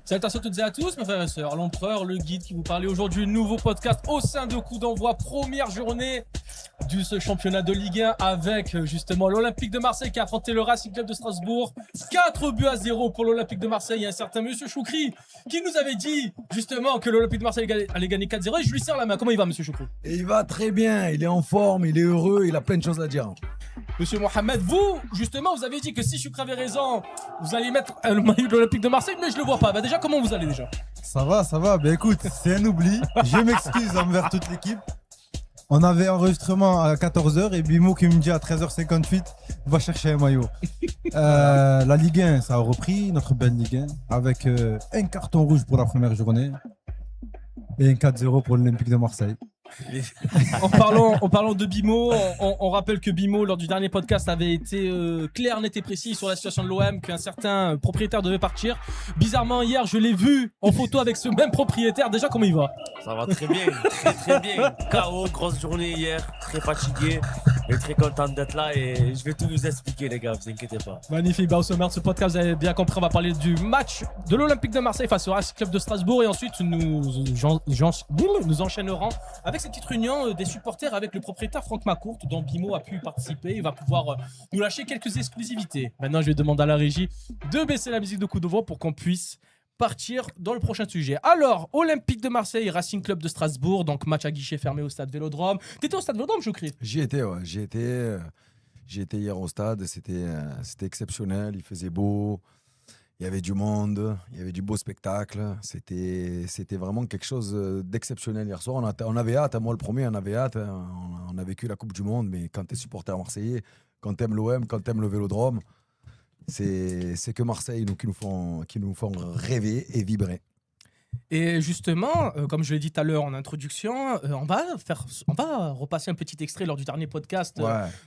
Salutations à toutes et à tous, mes frères et sœurs. L'Empereur, le guide qui vous parlait aujourd'hui. Nouveau podcast au sein de Coup d'envoi. Première journée de ce championnat de Ligue 1 avec justement l'Olympique de Marseille qui a affronté le Racing Club de Strasbourg. 4-0 pour l'Olympique de Marseille. Il y a un certain monsieur Choukri qui nous avait dit justement que l'Olympique de Marseille allait gagner 4-0. Et je lui serre la main. Comment il va, monsieur Choukri? Et il va très bien. Il est en forme, il est heureux, il a plein de choses à dire. Monsieur Mohamed, vous, justement, vous avez dit que si Choukri avait raison, vous alliez mettre le maillot de l'Olympique de Marseille, mais je le vois pas. Bah déjà, comment vous allez déjà? Ça va. Ben écoute, c'est un oubli. Je m'excuse envers toute l'équipe. On avait enregistrement à 14h et Bimo qui me dit à 13h58 va chercher un maillot. La Ligue 1, ça a repris, notre belle Ligue 1, avec un carton rouge pour la première journée et un 4-0 pour l'Olympique de Marseille. En parlant de Bimo, on rappelle que Bimo, lors du dernier podcast, avait été clair, net et précis sur la situation de l'OM, qu'un certain propriétaire devait partir. Bizarrement, hier, je l'ai vu en photo avec ce même propriétaire. Déjà, comment il va? Ça va très bien, très bien. KO, grosse journée hier, très fatigué, mais très content d'être là et je vais tout vous expliquer, les gars, vous inquiétez pas. Magnifique. Bah, au sommaire de ce podcast, vous avez bien compris, on va parler du match de l'Olympique de Marseille face au Racing Club de Strasbourg et ensuite nous enchaînerons avec cette petite réunion des supporters avec le propriétaire Franck Macourt dont Bimo a pu participer. Il va pouvoir nous lâcher quelques exclusivités. Maintenant, je vais demander à la régie de baisser la musique de Coup d'envoi pour qu'on puisse partir dans le prochain sujet. Alors, Olympique de Marseille, Racing Club de Strasbourg, donc match à guichet fermé au stade Vélodrome. T'étais au stade Vélodrome, Choukri? J'y étais, ouais. J'y étais hier au stade. C'était exceptionnel. Il faisait beau. Il y avait du monde. Il y avait du beau spectacle. C'était vraiment quelque chose d'exceptionnel hier soir. On avait hâte. Moi, le premier, on avait hâte. On a vécu la Coupe du Monde. Mais quand tu es supporter marseillais, quand tu aimes l'OM, quand tu aimes le Vélodrome, c'est que Marseille qui nous font rêver et vibrer. Et justement, comme je l'ai dit tout à l'heure en introduction, on va repasser un petit extrait lors du dernier podcast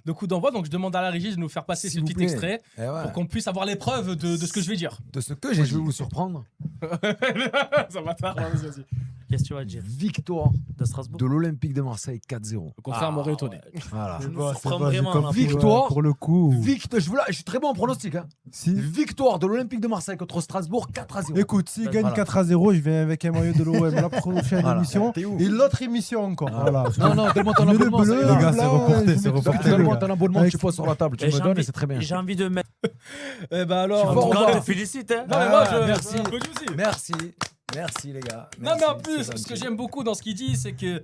de Coup d'envoi. Donc je demande à la régie de nous faire passer ce petit extrait pour qu'on puisse avoir l'épreuve de ce que je vais dire. De ce que je vais vous surprendre. Ça va faire, vas-y. Qu'est-ce que tu vas dire? Victoire De Strasbourg? de l'Olympique de Marseille 4-0. Au contraire, m'aurait étonné. Voilà. Je me surprends vraiment. Là, Victoire. Pour le coup. Je suis très bon en pronostic. Hein. Si. Victoire de l'Olympique de Marseille contre Strasbourg 4-0. Écoute, s'il gagne Voilà. 4-0, je viens avec un maillot de l'OM la prochaine émission. T'es où? Et l'autre émission encore. Voilà. Non, donne-moi ton Le abonnement. bleu, ça y est. les gars, c'est reporté, c'est reporté. Donne-moi ton abonnement, Avec- tu poses sur la table, tu Et me j'ai donnes et envie- c'est très bien. J'ai envie de mettre. Eh ben alors, Tu vois, en tout on cas, va- Je te félicite, hein. non mais moi je merci. applaudis aussi. Merci les gars. Non mais en Merci, plus, c'est ce que gentil. j'aime beaucoup dans ce qu'il dit, c'est que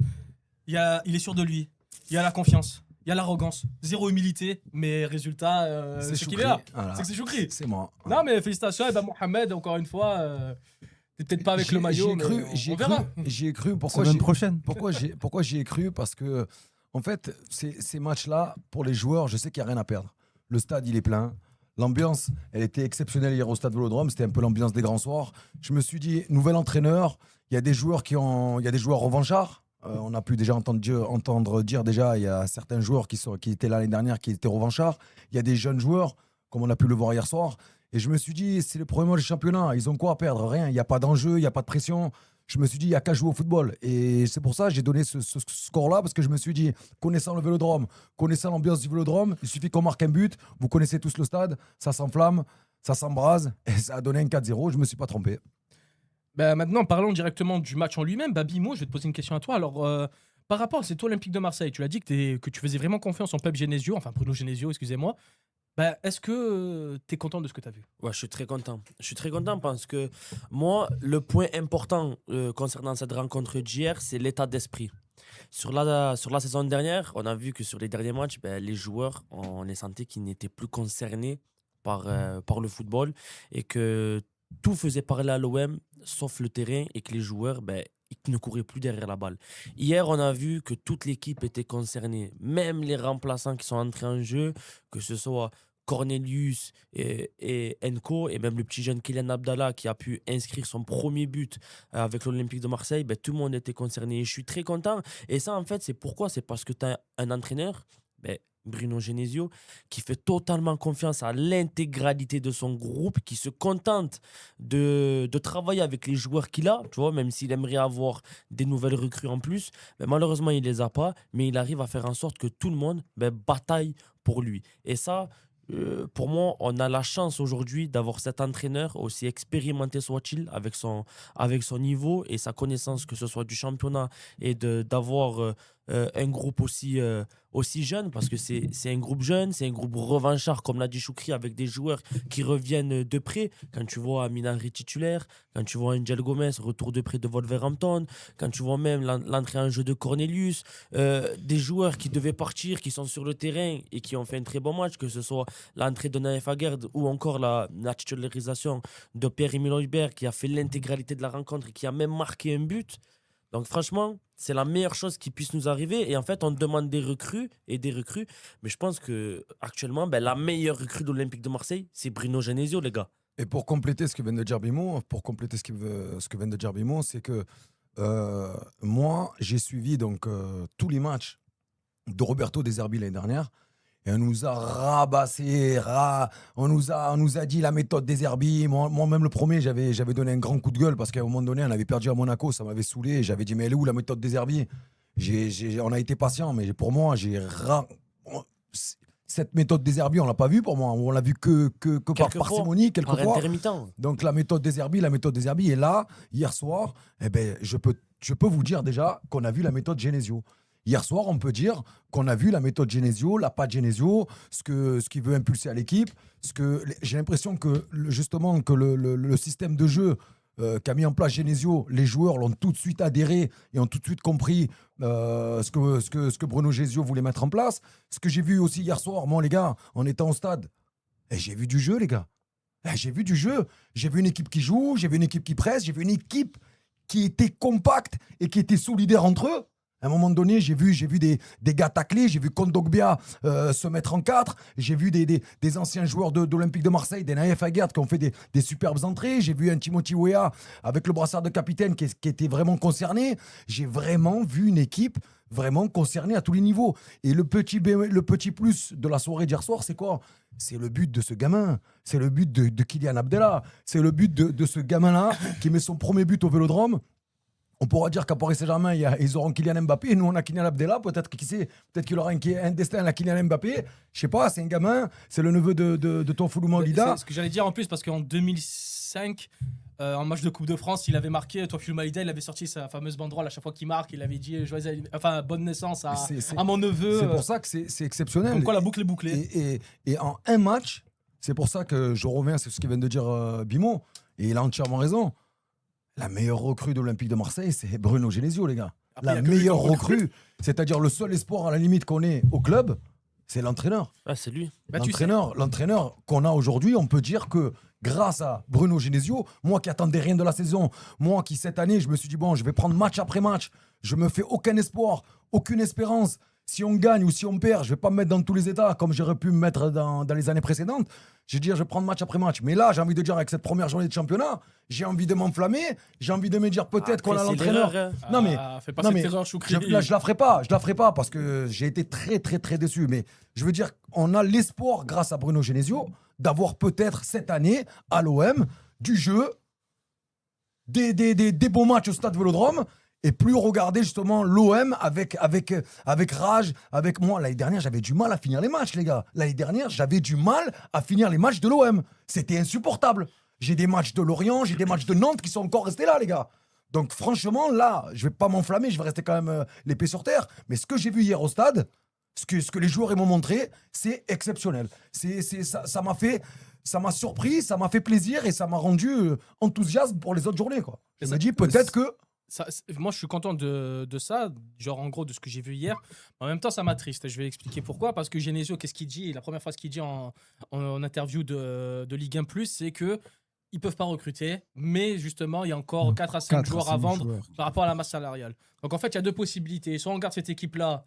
il est sûr de lui. Il y a la confiance, il y a l'arrogance, zéro humilité, mais résultat, c'est qu'il Choukri, est là. voilà. C'est que c'est Choukri. C'est moi. Non mais félicitations, et ben Mohamed, encore une fois, t'es peut-être pas avec le maillot, mais on verra. J'y ai cru. Pourquoi Semaine prochaine. Pourquoi j'y ai cru? Parce que, en fait, ces matchs-là, pour les joueurs, je sais qu'il n'y a rien à perdre. Le stade, il est plein. L'ambiance, elle était exceptionnelle hier au stade Vélodrome. C'était un peu l'ambiance des grands soirs. Je me suis dit, nouvel entraîneur. Il y a des joueurs il y a des joueurs revanchards. On a pu déjà entendre dire déjà, il y a certains joueurs qui étaient là l'année dernière qui étaient revanchards. Il y a des jeunes joueurs, comme on a pu le voir hier soir. Et je me suis dit, c'est le premier match du championnat. Ils ont quoi à perdre? Rien. Il n'y a pas d'enjeu, il n'y a pas de pression. Je me suis dit, il n'y a qu'à jouer au football. Et c'est pour ça que j'ai donné ce score-là, parce que je me suis dit, connaissant le Vélodrome, connaissant l'ambiance du Vélodrome, il suffit qu'on marque un but. Vous connaissez tous le stade, ça s'enflamme, ça s'embrase, et ça a donné un 4-0. Je ne me suis pas trompé. Ben maintenant, parlons directement du match en lui-même. Bimo, je vais te poser une question à toi. Alors, par rapport à cet Olympique de Marseille, tu l'as dit que tu faisais vraiment confiance en Pep Genesio, enfin Bruno Genesio, excusez-moi. Ben, est-ce que tu es content de ce que tu as vu? Ouais, je suis très content. Je suis très content parce que moi, le point important concernant cette rencontre d'hier, c'est l'état d'esprit. Sur la saison dernière, on a vu que sur les derniers matchs, les joueurs, on les sentait qu'ils n'étaient plus concernés par le football et que tout faisait parler à l'OM sauf le terrain et que les joueurs ils ne couraient plus derrière la balle. Hier, on a vu que toute l'équipe était concernée, même les remplaçants qui sont entrés en jeu, que ce soit Cornelius et Enco, et même le petit jeune Kylian Abdallah qui a pu inscrire son premier but avec l'Olympique de Marseille, tout le monde était concerné. Et je suis très content. Et ça, en fait, c'est pourquoi? C'est parce que tu as un entraîneur, Bruno Genesio, qui fait totalement confiance à l'intégralité de son groupe, qui se contente de travailler avec les joueurs qu'il a, tu vois, même s'il aimerait avoir des nouvelles recrues en plus. Malheureusement, il ne les a pas, mais il arrive à faire en sorte que tout le monde bataille pour lui. Et ça, pour moi, on a la chance aujourd'hui d'avoir cet entraîneur, aussi expérimenté soit-il, avec son niveau et sa connaissance, que ce soit du championnat, et d'avoir un groupe aussi jeune, parce que c'est un groupe jeune, c'est un groupe revanchard, comme l'a dit Choukri, avec des joueurs qui reviennent de près. Quand tu vois Minari titulaire, quand tu vois Angel Gomez, retour de près de Wolverhampton, quand tu vois même l'entrée en jeu de Cornelius, des joueurs qui devaient partir, qui sont sur le terrain et qui ont fait un très bon match, que ce soit l'entrée de Naïf Aguerd ou encore la titularisation de Pierre-Emile Højbjerg, qui a fait l'intégralité de la rencontre et qui a même marqué un but. Donc franchement, c'est la meilleure chose qui puisse nous arriver. Et en fait, on demande des recrues et des recrues. Mais je pense que actuellement, la meilleure recrue de l'Olympique de Marseille, c'est Bruno Genesio, les gars. Et pour compléter ce que vient de dire Bimo, c'est que moi, j'ai suivi donc tous les matchs de Roberto De Zerbi l'année dernière. Et on nous a rabassé, on nous a dit la méthode des Zerbi. Moi-même, le premier, j'avais donné un grand coup de gueule parce qu'à un moment donné, on avait perdu à Monaco, ça m'avait saoulé. J'avais dit, mais elle est où la méthode des Zerbi? On a été patient, mais pour moi, cette méthode des Zerbi, on l'a pas vue pour moi. On l'a vue que par parcimonie, par quelquefois. intermittent. Donc la méthode des Zerbi. Et là, hier soir, je peux vous dire déjà qu'on a vu la méthode Genesio. Hier soir, on peut dire qu'on a vu la méthode Genesio, la patte Genesio, ce qu'il veut impulser à l'équipe. J'ai l'impression que justement que le système de jeu qu'a mis en place Genesio, les joueurs l'ont tout de suite adhéré et ont tout de suite compris ce que Bruno Genesio voulait mettre en place. Ce que j'ai vu aussi hier soir, moi les gars, en étant au stade, j'ai vu du jeu les gars. J'ai vu du jeu. J'ai vu une équipe qui joue, j'ai vu une équipe qui presse, j'ai vu une équipe qui était compacte et qui était solidaire entre eux. À un moment donné, j'ai vu des gars tacler, j'ai vu Kondogbia se mettre en 4, j'ai vu des anciens joueurs d'Olympique de Marseille, des Naïf Aguerd qui ont fait des superbes entrées, j'ai vu un Timothy Weah avec le brassard de capitaine qui était vraiment concerné. J'ai vraiment vu une équipe vraiment concernée à tous les niveaux. Et le petit plus de la soirée d'hier soir, c'est quoi? C'est le but de ce gamin, c'est le but de Kylian Abdallah, c'est le but de ce gamin-là qui met son premier but au Vélodrome. On pourra dire qu'à Paris Saint-Germain, ils auront Kylian Mbappé. Nous, on a Kylian Abdallah. Peut-être qu'il aura un destin à Kylian Mbappé. Je sais pas, c'est un gamin. C'est le neveu de Tonfoulouma Lida. C'est ce que j'allais dire en plus, parce qu'en 2005, en match de Coupe de France, il avait marqué, Tonfoulouma Lida, il avait sorti sa fameuse banderole à chaque fois qu'il marque. Il avait dit bonne naissance à mon neveu. C'est pour ça que c'est exceptionnel. Comme quoi la boucle est bouclée. Et en un match, c'est pour ça que je reviens sur ce qu'il vient de dire Bimo. Et il a entièrement raison. La meilleure recrue de l'Olympique de Marseille, c'est Bruno Genesio, les gars. Après, la meilleure recrue, c'est-à-dire le seul espoir à la limite qu'on ait au club, c'est l'entraîneur. Ah, c'est lui. L'entraîneur qu'on a aujourd'hui, on peut dire que grâce à Bruno Genesio, moi qui attendais rien de la saison, moi qui cette année, je me suis dit, bon, je vais prendre match après match, je me fais aucun espoir, aucune espérance. Si on gagne ou si on perd, je vais pas me mettre dans tous les états comme j'aurais pu me mettre dans les années précédentes. Je vais dire, je vais prendre match après match. Mais là, j'ai envie de dire, avec cette première journée de championnat, j'ai envie de m'enflammer. J'ai envie de me dire peut-être qu'on a l'entraîneur. Non mais, fais pas cette erreur, Choukri. Là, je la ferai pas. Je la ferai pas parce que j'ai été très, très, très déçu. Mais je veux dire, on a l'espoir, grâce à Bruno Genesio, d'avoir peut-être cette année, à l'OM, du jeu, des bons matchs au stade Vélodrome. Et plus regarder justement l'OM avec rage, avec moi. L'année dernière, j'avais du mal à finir les matchs, les gars. L'année dernière, j'avais du mal à finir les matchs de l'OM. C'était insupportable. J'ai des matchs de Lorient, j'ai des matchs de Nantes qui sont encore restés là, les gars. Donc franchement, là, je vais pas m'enflammer, je vais rester quand même l'épée sur terre. Mais ce que j'ai vu hier au stade, ce que les joueurs m'ont montré, c'est exceptionnel. Ça m'a surpris, ça m'a fait plaisir et ça m'a rendu enthousiaste pour les autres journées, quoi. Je me dis peut-être que... moi, je suis content de ça, genre en gros de ce que j'ai vu hier. En même temps, ça m'attriste. Je vais expliquer pourquoi. Parce que Genesio, qu'est-ce qu'il dit? La première phrase qu'il dit en interview de Ligue 1+, c'est que ils peuvent pas recruter, mais justement, il y a encore 4 à 5 joueurs à vendre par rapport à la masse salariale. Donc en fait, il y a deux possibilités. Soit on garde cette équipe-là,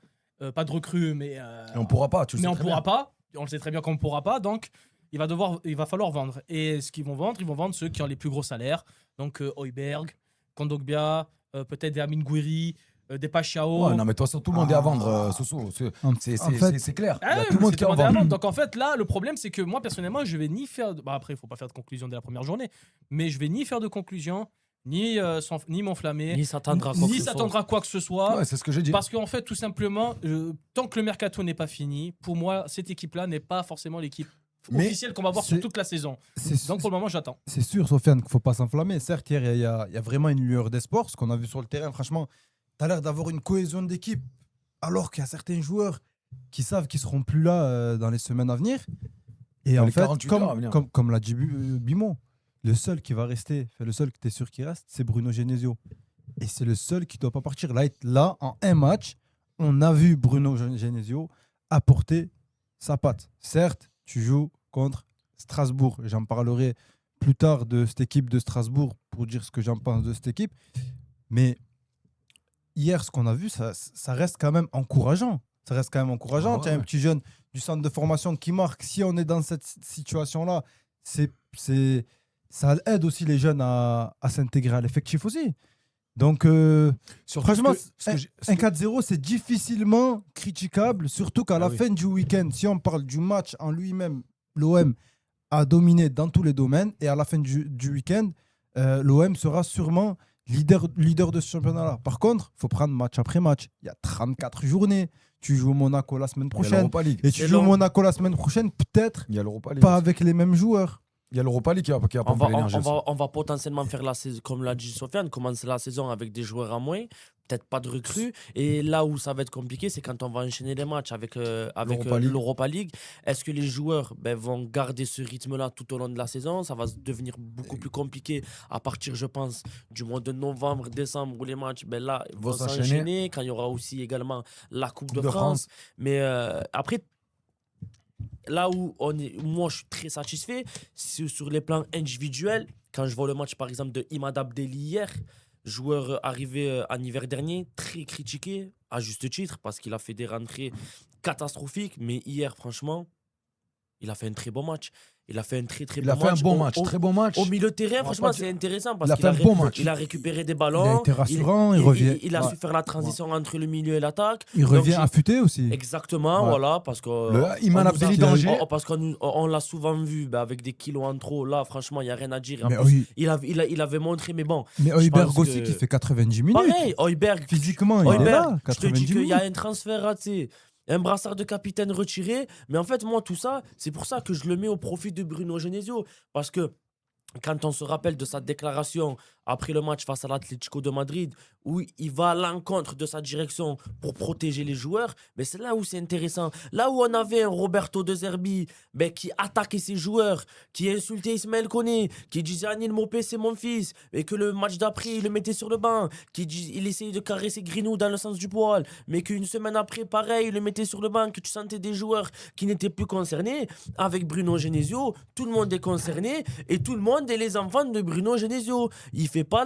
pas de recrue, mais on pourra pas. Tu le sais mais on très pourra bien. pas. On le sait très bien qu'on ne pourra pas. Donc il va falloir vendre. Et ce qu'ils vont vendre, ils vont vendre ceux qui ont les plus gros salaires. Donc Højbjerg, Kondogbia, peut-être des Amin Gouiri, des Pachiao. Ouais, non, mais toi, tout le monde est à vendre, Soso. C'est clair. Il y a tout le monde qui est à demandé à vendre. vendre. Donc en fait, là, le problème, c'est que moi, personnellement, je vais ni faire. Après, il ne faut pas faire de conclusion dès la première journée, mais je vais ni faire de conclusion, ni m'enflammer, Ni s'attendre à quoi que ce soit. quoi que ce soit. Ouais, c'est ce que j'ai dit. Parce qu'en fait, tout simplement, tant que le mercato n'est pas fini, pour moi, cette équipe-là n'est pas forcément l'équipe Mais officiel qu'on va voir sur c'est- toute la saison. C'est Donc pour le moment, j'attends. C'est sûr, Sofiane, qu'il ne faut pas s'enflammer. Certes, hier, il y a vraiment une lueur d'espoir. Ce qu'on a vu sur le terrain, franchement, tu as l'air d'avoir une cohésion d'équipe. Alors qu'il y a certains joueurs qui savent qu'ils ne seront plus là dans les semaines à venir. Et Dans en les fait, 48 heures à venir. comme l'a dit Bimon, le seul qui va rester, le seul que tu es sûr qui reste, c'est Bruno Genesio. Et c'est le seul qui ne doit pas partir. Là, en un match, on a vu Bruno Genesio apporter sa patte. Certes, tu joues contre Strasbourg. J'en parlerai plus tard de cette équipe de Strasbourg pour dire ce que j'en pense de cette équipe. Mais hier, ce qu'on a vu, ça reste quand même encourageant. Ça reste quand même encourageant. Ah ouais. Tu as un petit jeune du centre de formation qui marque. Si on est dans cette situation-là, ça aide aussi les jeunes à s'intégrer à l'effectif aussi. Donc, Surtout franchement, ce un que- 4-0, c'est difficilement critiquable, surtout qu'à la oui. fin du week-end, si on parle du match en lui-même, l'OM a dominé dans tous les domaines et à la fin du week-end, l'OM sera sûrement leader de ce championnat-là. Par contre, il faut prendre match après match. Il y a 34 journées. Tu joues au Monaco la semaine Il y a prochaine. l'Europa League. Et tu C'est joues au long. Monaco la semaine prochaine, peut-être Il y a l'Europa League. pas avec les mêmes joueurs. Il y a l'Europa League qui va On pomper va, l'énergie. aussi. on va potentiellement faire la saison, comme l'a dit Sofiane, commencer la saison avec des joueurs à moins, peut-être pas de recrues. Et là où ça va être compliqué, c'est quand on va enchaîner les matchs avec L'Europa League. l'Europa League. Est-ce que les joueurs vont garder ce rythme-là tout au long de la saison? Ça va devenir beaucoup plus compliqué à partir, je pense, du mois de novembre, décembre, où les matchs là, vont s'enchaîner. s'enchaîner, quand il y aura aussi également la Coupe de De France. France. Mais après, là où moi je suis très satisfait, c'est sur les plans individuels. Quand je vois le match par exemple de Imad Abdelli hier, joueur arrivé en hiver dernier, très critiqué, à juste titre, parce qu'il a fait des rentrées catastrophiques. Mais hier, franchement, il a fait un très bon match. Il a fait un très Il a fait un bon match, très bon match. Au milieu de terrain, va franchement, pas c'est dire- intéressant Il parce a qu'il fait un bon match. il a récupéré des Il ballons. a été rassurant, il revient. Il a Ouais. su faire la transition entre le milieu et l'attaque. Il Donc, revient j'ai- affûté aussi. Exactement, Ouais. voilà, parce que Iman on nous a- Abdelli d'Angers. parce qu'on l'a souvent vu avec des kilos en trop. Là, franchement, il n'y a rien à dire. En Mais, plus, oui, il avait montré, mais bon, mais je Heuberg pense aussi que- qui fait 90 minutes. pareil, Heuberg, Physiquement, il est Heuberg, là. je te dis 90 qu'il y minutes. a un transfert raté, un brassard de capitaine retiré. Mais en fait, moi, tout ça, c'est pour ça que je le mets au profit de Bruno Genesio. Parce que quand on se rappelle de sa déclaration après le match face à l'Atlético de Madrid, où il va à l'encontre de sa direction pour protéger les joueurs, mais c'est là où c'est intéressant. Là où on avait un Roberto De Zerbi qui attaquait ses joueurs, qui insultait Ismaël Koné, qui disait Anil Mopé c'est mon fils, et que le match d'après il le mettait sur le banc, il essayait de caresser Greenwood dans le sens du poil, mais qu'une semaine après, pareil, il le mettait sur le banc, que tu sentais des joueurs qui n'étaient plus concernés. Avec Bruno Genesio, tout le monde est concerné et tout le monde est les enfants de Bruno Genesio. Il fait pas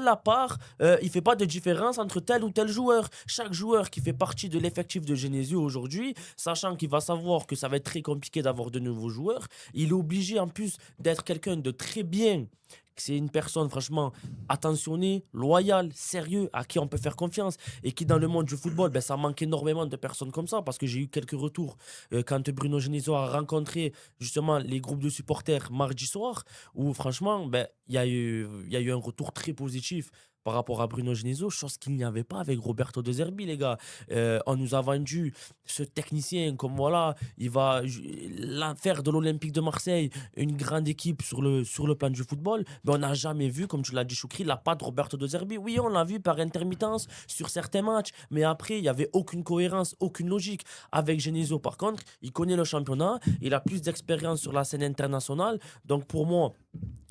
il fait pas de différence entre tel ou tel joueur. Chaque joueur qui fait partie de l'effectif de Genesio aujourd'hui, sachant qu'il va savoir que ça va être très compliqué d'avoir de nouveaux joueurs, il est obligé en plus d'être quelqu'un de très bien. C'est une personne franchement attentionnée, loyale, sérieux, à qui on peut faire confiance et qui dans le monde du football, ça manque énormément de personnes comme ça parce que j'ai eu quelques retours quand Bruno Genesio a rencontré justement les groupes de supporters mardi soir où franchement il y a eu un retour très positif par rapport à Bruno Genesio, chose qu'il n'y avait pas avec Roberto De Zerbi, les gars. On nous a vendu ce technicien comme voilà, il va faire de l'Olympique de Marseille une grande équipe sur le plan du football, mais on n'a jamais vu, comme tu l'as dit Choukri, la patte de Roberto De Zerbi. Oui, on l'a vu par intermittence sur certains matchs, mais après, il n'y avait aucune cohérence, aucune logique. Avec Genesio, par contre, il connaît le championnat, il a plus d'expérience sur la scène internationale, donc pour moi,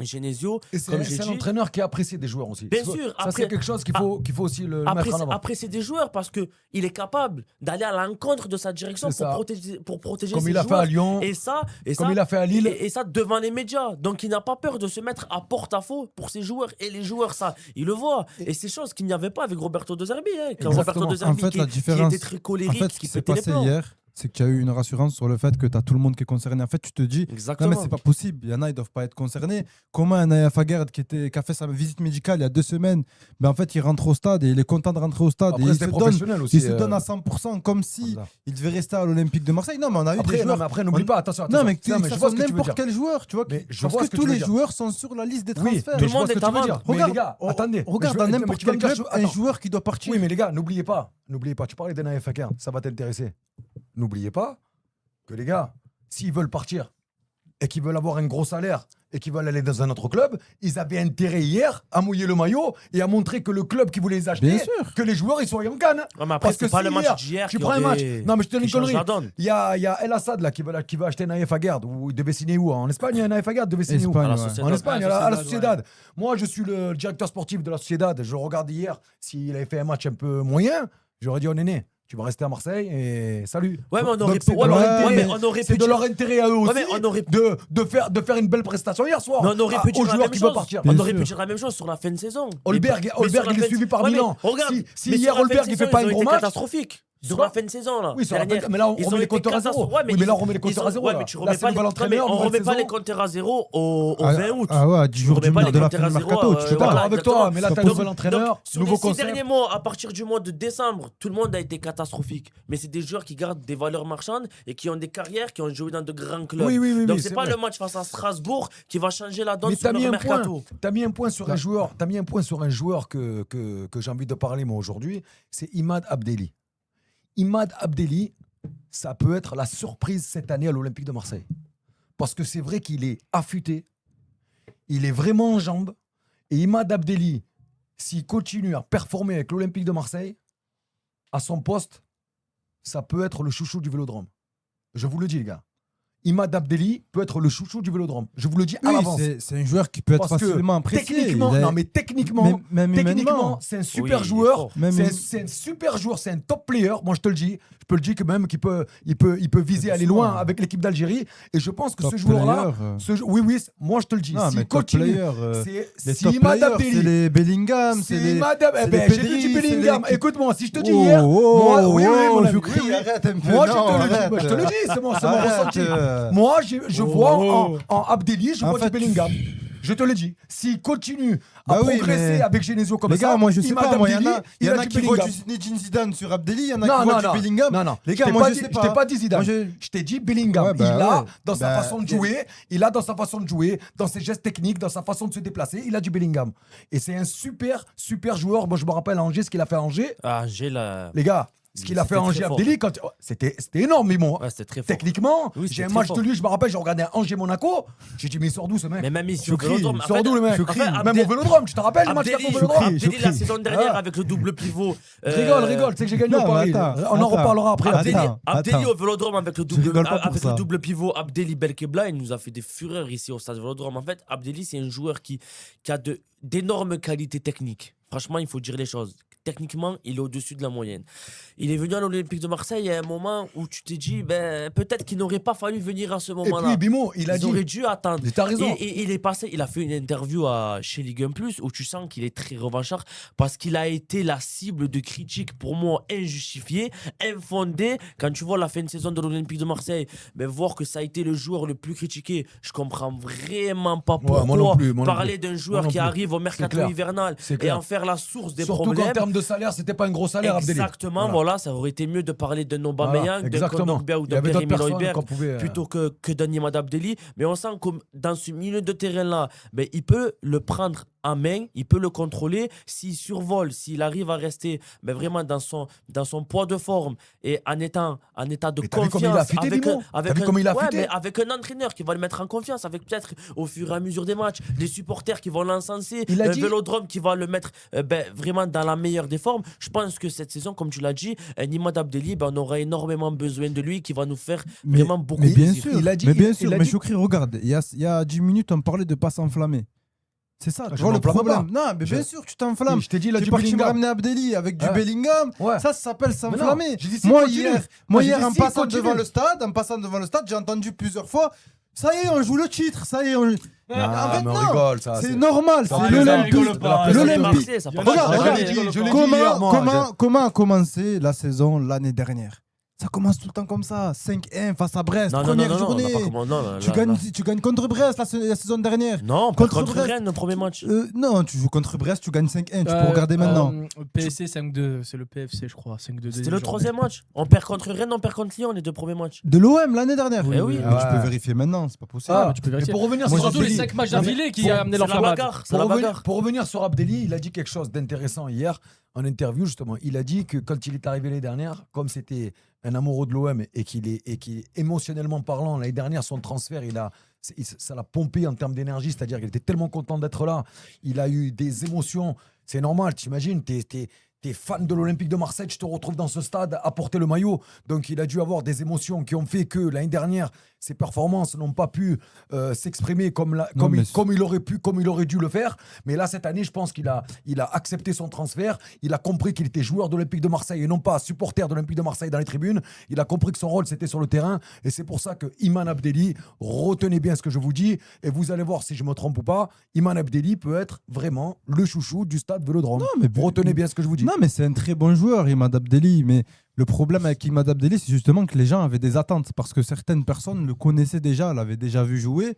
Genesio, Et comme c'est j'ai un dit, entraîneur qui apprécie des joueurs aussi. Bien Ça, sûr, Ça, après- c'est quelque chose qu'il faut aussi le après, mettre en avant. après, c'est des joueurs parce qu'il est capable d'aller à l'encontre de sa direction C'est ça. pour protéger Comme ses il a fait joueurs. à Lyon, Et ça, comme il a fait à Lille. et ça devant les médias. Donc il n'a pas peur de se mettre à porte-à-faux pour ses joueurs. Et les joueurs, ça, ils le voient. Et c'est chose qu'il n'y avait pas avec Roberto De Zerbi. Quand Exactement. Roberto De Zerbi En fait, qui, la qui différence- était très En colérique, fait, ce qui qui s'est pétait les passé plombs. hier, c'est qu'il y a eu une rassurance sur le fait que tu as tout le monde qui est concerné. En fait, tu te dis, non, Exactement. mais c'est pas possible. Il y en a, ils doivent pas être concernés. Comment un Aya Fagerd qui a fait sa visite médicale il y a 2 semaines, en fait, il rentre au stade et il est content de rentrer au stade. Après, et il c'était se professionnel aussi. il se donne à 100% comme si Voilà. il devait rester à l'Olympique de Marseille. Non, mais on a eu des Après, joueurs. après, n'oublie on- pas, attention. Non, mais, je vois ça ce soit que tu veux dire. n'importe quel joueur, tu vois. Mais je parce vois que ce que tous tu veux les dire. joueurs sont sur la liste des Oui, transferts. mais je le vois monde ce que est tu à veux dire. vendre. Mais Regarde, les gars, attendez. Regarde Mais dans je- n'importe mais tu vas quel me dire, club, un attends. joueur qui doit partir. Oui, mais les gars, n'oubliez pas. Tu parlais d'Enaï Fakir, ça va t'intéresser. N'oubliez pas que les gars, s'ils veulent partir, et qui veulent avoir un gros salaire et qui veulent aller dans un autre club, ils avaient intérêt hier à mouiller le maillot et à montrer que le club qui voulait les acheter, Bien sûr. que les joueurs ils soient en canne. Ouais, mais après, Parce que c'est pas si le match hier, d'hier tu qui prends un match. aurait- Non, mais je te dis qui une change connerie. la donne. Il y a El Assad là, qui veut acheter Naïf Aguerd, ou il devait signer où? En Espagne, Naïf Aguerd devait signer où? Espagne, À la ouais. Sociedad. En Espagne, Ah, à la Sociedad, Sociedad. Moi, je suis le directeur sportif de la Sociedad. Je regarde hier, s'il avait fait un match un peu moyen, j'aurais dit, oh néné, tu vas rester à Marseille et salut. Ouais, mais on Donc, aurait c'est pu- de ouais, leur mais- intérêt. ouais, mais on aurait C'est pu de dire- leur intérêt à eux aussi mais on aurait- de faire une belle prestation hier soir. Mais on aurait pu dire aux la joueurs même qui chose. veulent partir. Bien On aurait sûr. pu dire la même chose sur la fin de saison. Holberg, Mais sur Holberg la il est fin de- suivi par Ouais, mais Milan. regarde, Si mais hier sur la fin de Holberg il saison, fait pas ils un ont gros été match. catastrophique. Sur Quoi la fin de saison, là. Oui, sur la fin de- dernière. mais là, on Ils remet ont les été compteurs à zéro. catastrophes. Ouais, mais Oui, mais là, on ils- remet les ils compteurs ont- à zéro, Ouais, là. mais tu Là, remets c'est pas le les- nouvel non, mais entraîneur, on nouvelle remet pas saison. les compteurs à zéro au Ah, 20 août. Ah ouais, 10 jours remets pas les de la compteurs fin à du zéro, mercato. Je suis Je suis d'accord d'accord. avec toi, mais là, C'est t'as pas un nouvel entraîneur, Donc, sur nouveau les 6 concept. derniers mois, à partir du mois de décembre, tout le monde a été catastrophique. Mais c'est des joueurs qui gardent des valeurs marchandes et qui ont des carrières, qui ont joué dans de grands clubs. Oui, oui, oui, Donc oui, c'est c'est pas vrai. le match face à Strasbourg qui va changer la donne Mais sur t'as mis leur un point. mercato. T'as mis un point sur un joueur. T'as mis un point sur un joueur que j'ai envie de parler moi aujourd'hui. C'est Imad Abdelli. Imad Abdelli, ça peut être la surprise cette année à l'Olympique de Marseille. Parce que c'est vrai qu'il est affûté, il est vraiment en jambes. Et Imad Abdelli, s'il continue à performer avec l'Olympique de Marseille, à son poste, ça peut être le chouchou du Vélodrome. Je vous le dis, les gars. Imad Abdelli peut être le chouchou du Vélodrome. Je vous le dis à Oui, l'avance. c'est un joueur qui peut être Parce que facilement apprécié. techniquement, Il a- non mais techniquement, même techniquement, humainement. c'est un super Oui, il est joueur. fort. Même C'est un super joueur, c'est un top player. Moi, je te le dis. Je peux le dire que même qu'il peut, il peut viser aller Doucement. loin avec l'équipe d'Algérie. Et je pense que Top ce joueur-là, player, oui, moi je te le dis. Non, S'il mais top continue, player, les si top Imad players, Abdelli, c'est les Bellingham, c'est si les... Imad Ab- c'est eh ben, les j'ai Pedri, dit du c'est Bellingham. les- Écoute-moi, si je te dis Oh, hier, oh, moi, oui, oh, mon ami, Choukri, oui, oui. arrête un peu, Moi, je non, te le dis. arrête. Moi, je te le dis. C'est mon Arrête, ressenti. Moi, je Oh. vois en Abdelli, je En vois fait, du Bellingham. Je te le dis. S'il continue à Bah oui, progresser mais- avec Genesio comme Les ça, gars, moi je sais Imad pas, moi il y en Abdelli, a, il y en a du qui voient Bellingham. du Zinedine Zidane sur Abdelli, il y en a Non, qui voient non, du Bellingham. non. Les Je gars, t'ai moi pas je dit- sais je pas. t'ai pas dit Zidane. Moi, Je t'ai dit Bellingham. Ouais, bah, il a, ouais. dans sa Bah, façon de jouer, il a dans sa façon de jouer, dans ses gestes techniques, dans sa façon de se déplacer, il a du Bellingham. Et c'est un super, super joueur. Moi, je me rappelle à Angers, ce qu'il a fait à Angers. Ah, j'ai la. Les gars, ce qu'il a fait à C'était Angers, très fort. Abdelli, c'était énorme, mais bon. Ouais, c'était très fort. Techniquement, Oui, j'ai c'était un très match fort. de lui, je me rappelle, j'ai regardé un Angers-Monaco. J'ai dit, mais il sort d'où ce mec? Mais même ici, Je au crie, Vélodrome. il sort d'où le mec? En fait, Même au Vélodrome, tu te rappelles le match qu'il a fait au Vélodrome? Abdelli, la saison dernière, Ah. avec le double pivot. Rigole, tu sais que j'ai gagné Non, au Paris. mais attends, On en attends. reparlera après. Attends. Abdelli. Abdelli au Vélodrome avec le rigole pas pour ça. double pivot Abdelli Belkebla, il nous a fait des fureurs ici au stade Vélodrome. En fait, Abdelli, c'est un joueur qui a d'énormes qualités techniques. Franchement, il faut dire les choses. Techniquement, il est au-dessus de la moyenne. Il est venu à l'Olympique de Marseille à un moment où tu t'es dit, ben, peut-être qu'il n'aurait pas fallu venir à ce Et moment-là. puis, Bimo, il a Ils dit. auraient dû attendre. Mais t'as raison. Et il est passé, il a fait une interview chez Ligue 1 Plus où tu sens qu'il est très revanchard parce qu'il a été la cible de critiques pour moi injustifiées, infondées. Quand tu vois la fin de saison de l'Olympique de Marseille, mais voir que ça a été le joueur le plus critiqué, je comprends vraiment pas pourquoi moi non plus, moi non parler plus. d'un joueur Moi non qui plus. arrive au mercato clair. hivernal C'est et clair. en faire la source des Surtout qu'en problèmes. termes de salaire, c'était pas un gros salaire, Abdelli. Exactement, voilà, ça aurait été mieux de parler d'un Aubameyang, d'un exactement. Kondogbia ou Il y d'un avait d'autres Pierre-Emile personnes Højbjerg qu'on pouvait. plutôt que d'un Imad Abdelli. Mais on sent que dans ce milieu de terrain-là, ben, il peut le prendre en main, il peut le contrôler. S'il survole, s'il arrive à rester ben, vraiment dans son poids de forme et en état de Mais t'as vu confiance. comme il a affûté, Bimo T'as vu comme il a affûté mais avec un entraîneur qui va le mettre en confiance, avec peut-être au fur et à mesure des matchs, les supporters qui vont l'encenser, Il a un dit- Vélodrome qui va le mettre ben, vraiment dans la meilleure des formes. Je pense que cette saison, comme tu l'as dit, un Imad Abdelli, ben, on aura énormément besoin de lui qui va nous faire vraiment beaucoup mais bien plaisir. sûr, Il a dit- mais bien il sûr, a mais dit- Choukri, regarde, il y a 10 minutes, on parlait de pas s'enflammer. C'est ça, tu Je vois le m'enflamme problème. pas. Non, mais bien sûr, tu t'enflammes. Je t'ai dit, il a Tu es du parti me Bellingham. ramener Abdelli avec du Ouais. Bellingham. Ouais. Ça s'appelle s'enflammer. non, j'ai dit s'il Moi, continue. hier, Moi, j'ai hier dit en s'il passant continue. devant le stade, j'ai entendu plusieurs fois. Ça y est, on joue le titre. Ça y est, on. Ah, En fait, mais on non. rigole, ça. C'est normal. Ça, C'est rigole l'Olympique. pas. L'Olympique. Marseille, ça part Regarde, pas. regarde. Je l'ai dit hier, moi. Comment a commencé la saison l'année dernière? Ça commence tout le temps comme ça. 5-1 face à Brest, Non, non, première non, non, on journée. n'a pas comment- non, là, Tu là, gagnes, là. tu gagnes contre Brest la saison dernière. Non, pas Contre contre Brest. Rennes, le premier match. Non, tu joues contre Brest, tu gagnes 5-1. Tu peux regarder maintenant. PSC 5-2, c'est le PFC, je crois. 5-2. C'était le troisième match. On perd contre Rennes, on perd contre Lyon, les deux premiers matchs. De l'OM l'année dernière. Oui, oui. Mais tu Ouais. peux vérifier maintenant, c'est pas possible. Ah, tu peux Mais vérifier. pour revenir Moi, sur Surtout les Abdelli, 5 matchs d'affilée qui a amené C'est la l'enflammade. bagarre. C'est la bagarre. pour revenir sur Abdelli, il a dit quelque chose d'intéressant hier. en interview, justement. Il a dit que quand il est arrivé l'année dernière, comme c'était un amoureux de l'OM et qu'il est émotionnellement parlant, l'année dernière, son transfert, ça l'a pompé en termes d'énergie, c'est-à-dire qu'il était tellement content d'être là. Il a eu des émotions. C'est normal, t'imagines, t'es fan de l'Olympique de Marseille, tu te retrouves dans ce stade à porter le maillot. Donc il a dû avoir des émotions qui ont fait que l'année dernière, ses performances n'ont pas pu s'exprimer comme il aurait dû le faire. Mais là, cette année, je pense qu'il a accepté son transfert. Il a compris qu'il était joueur de l'Olympique de Marseille et non pas supporter de l'Olympique de Marseille dans les tribunes. Il a compris que son rôle, c'était sur le terrain. Et c'est pour ça que Iman Abdelli, retenez bien ce que je vous dis, et vous allez voir si je me trompe ou pas, Iman Abdelli peut être vraiment le chouchou du stade Vélodrome. Retenez bien ce que je vous dis. Non, mais c'est un très bon joueur, Imad Abdelli. Mais le problème avec Imad Abdelli, c'est justement que les gens avaient des attentes parce que certaines personnes le connaissaient déjà, l'avaient déjà vu jouer,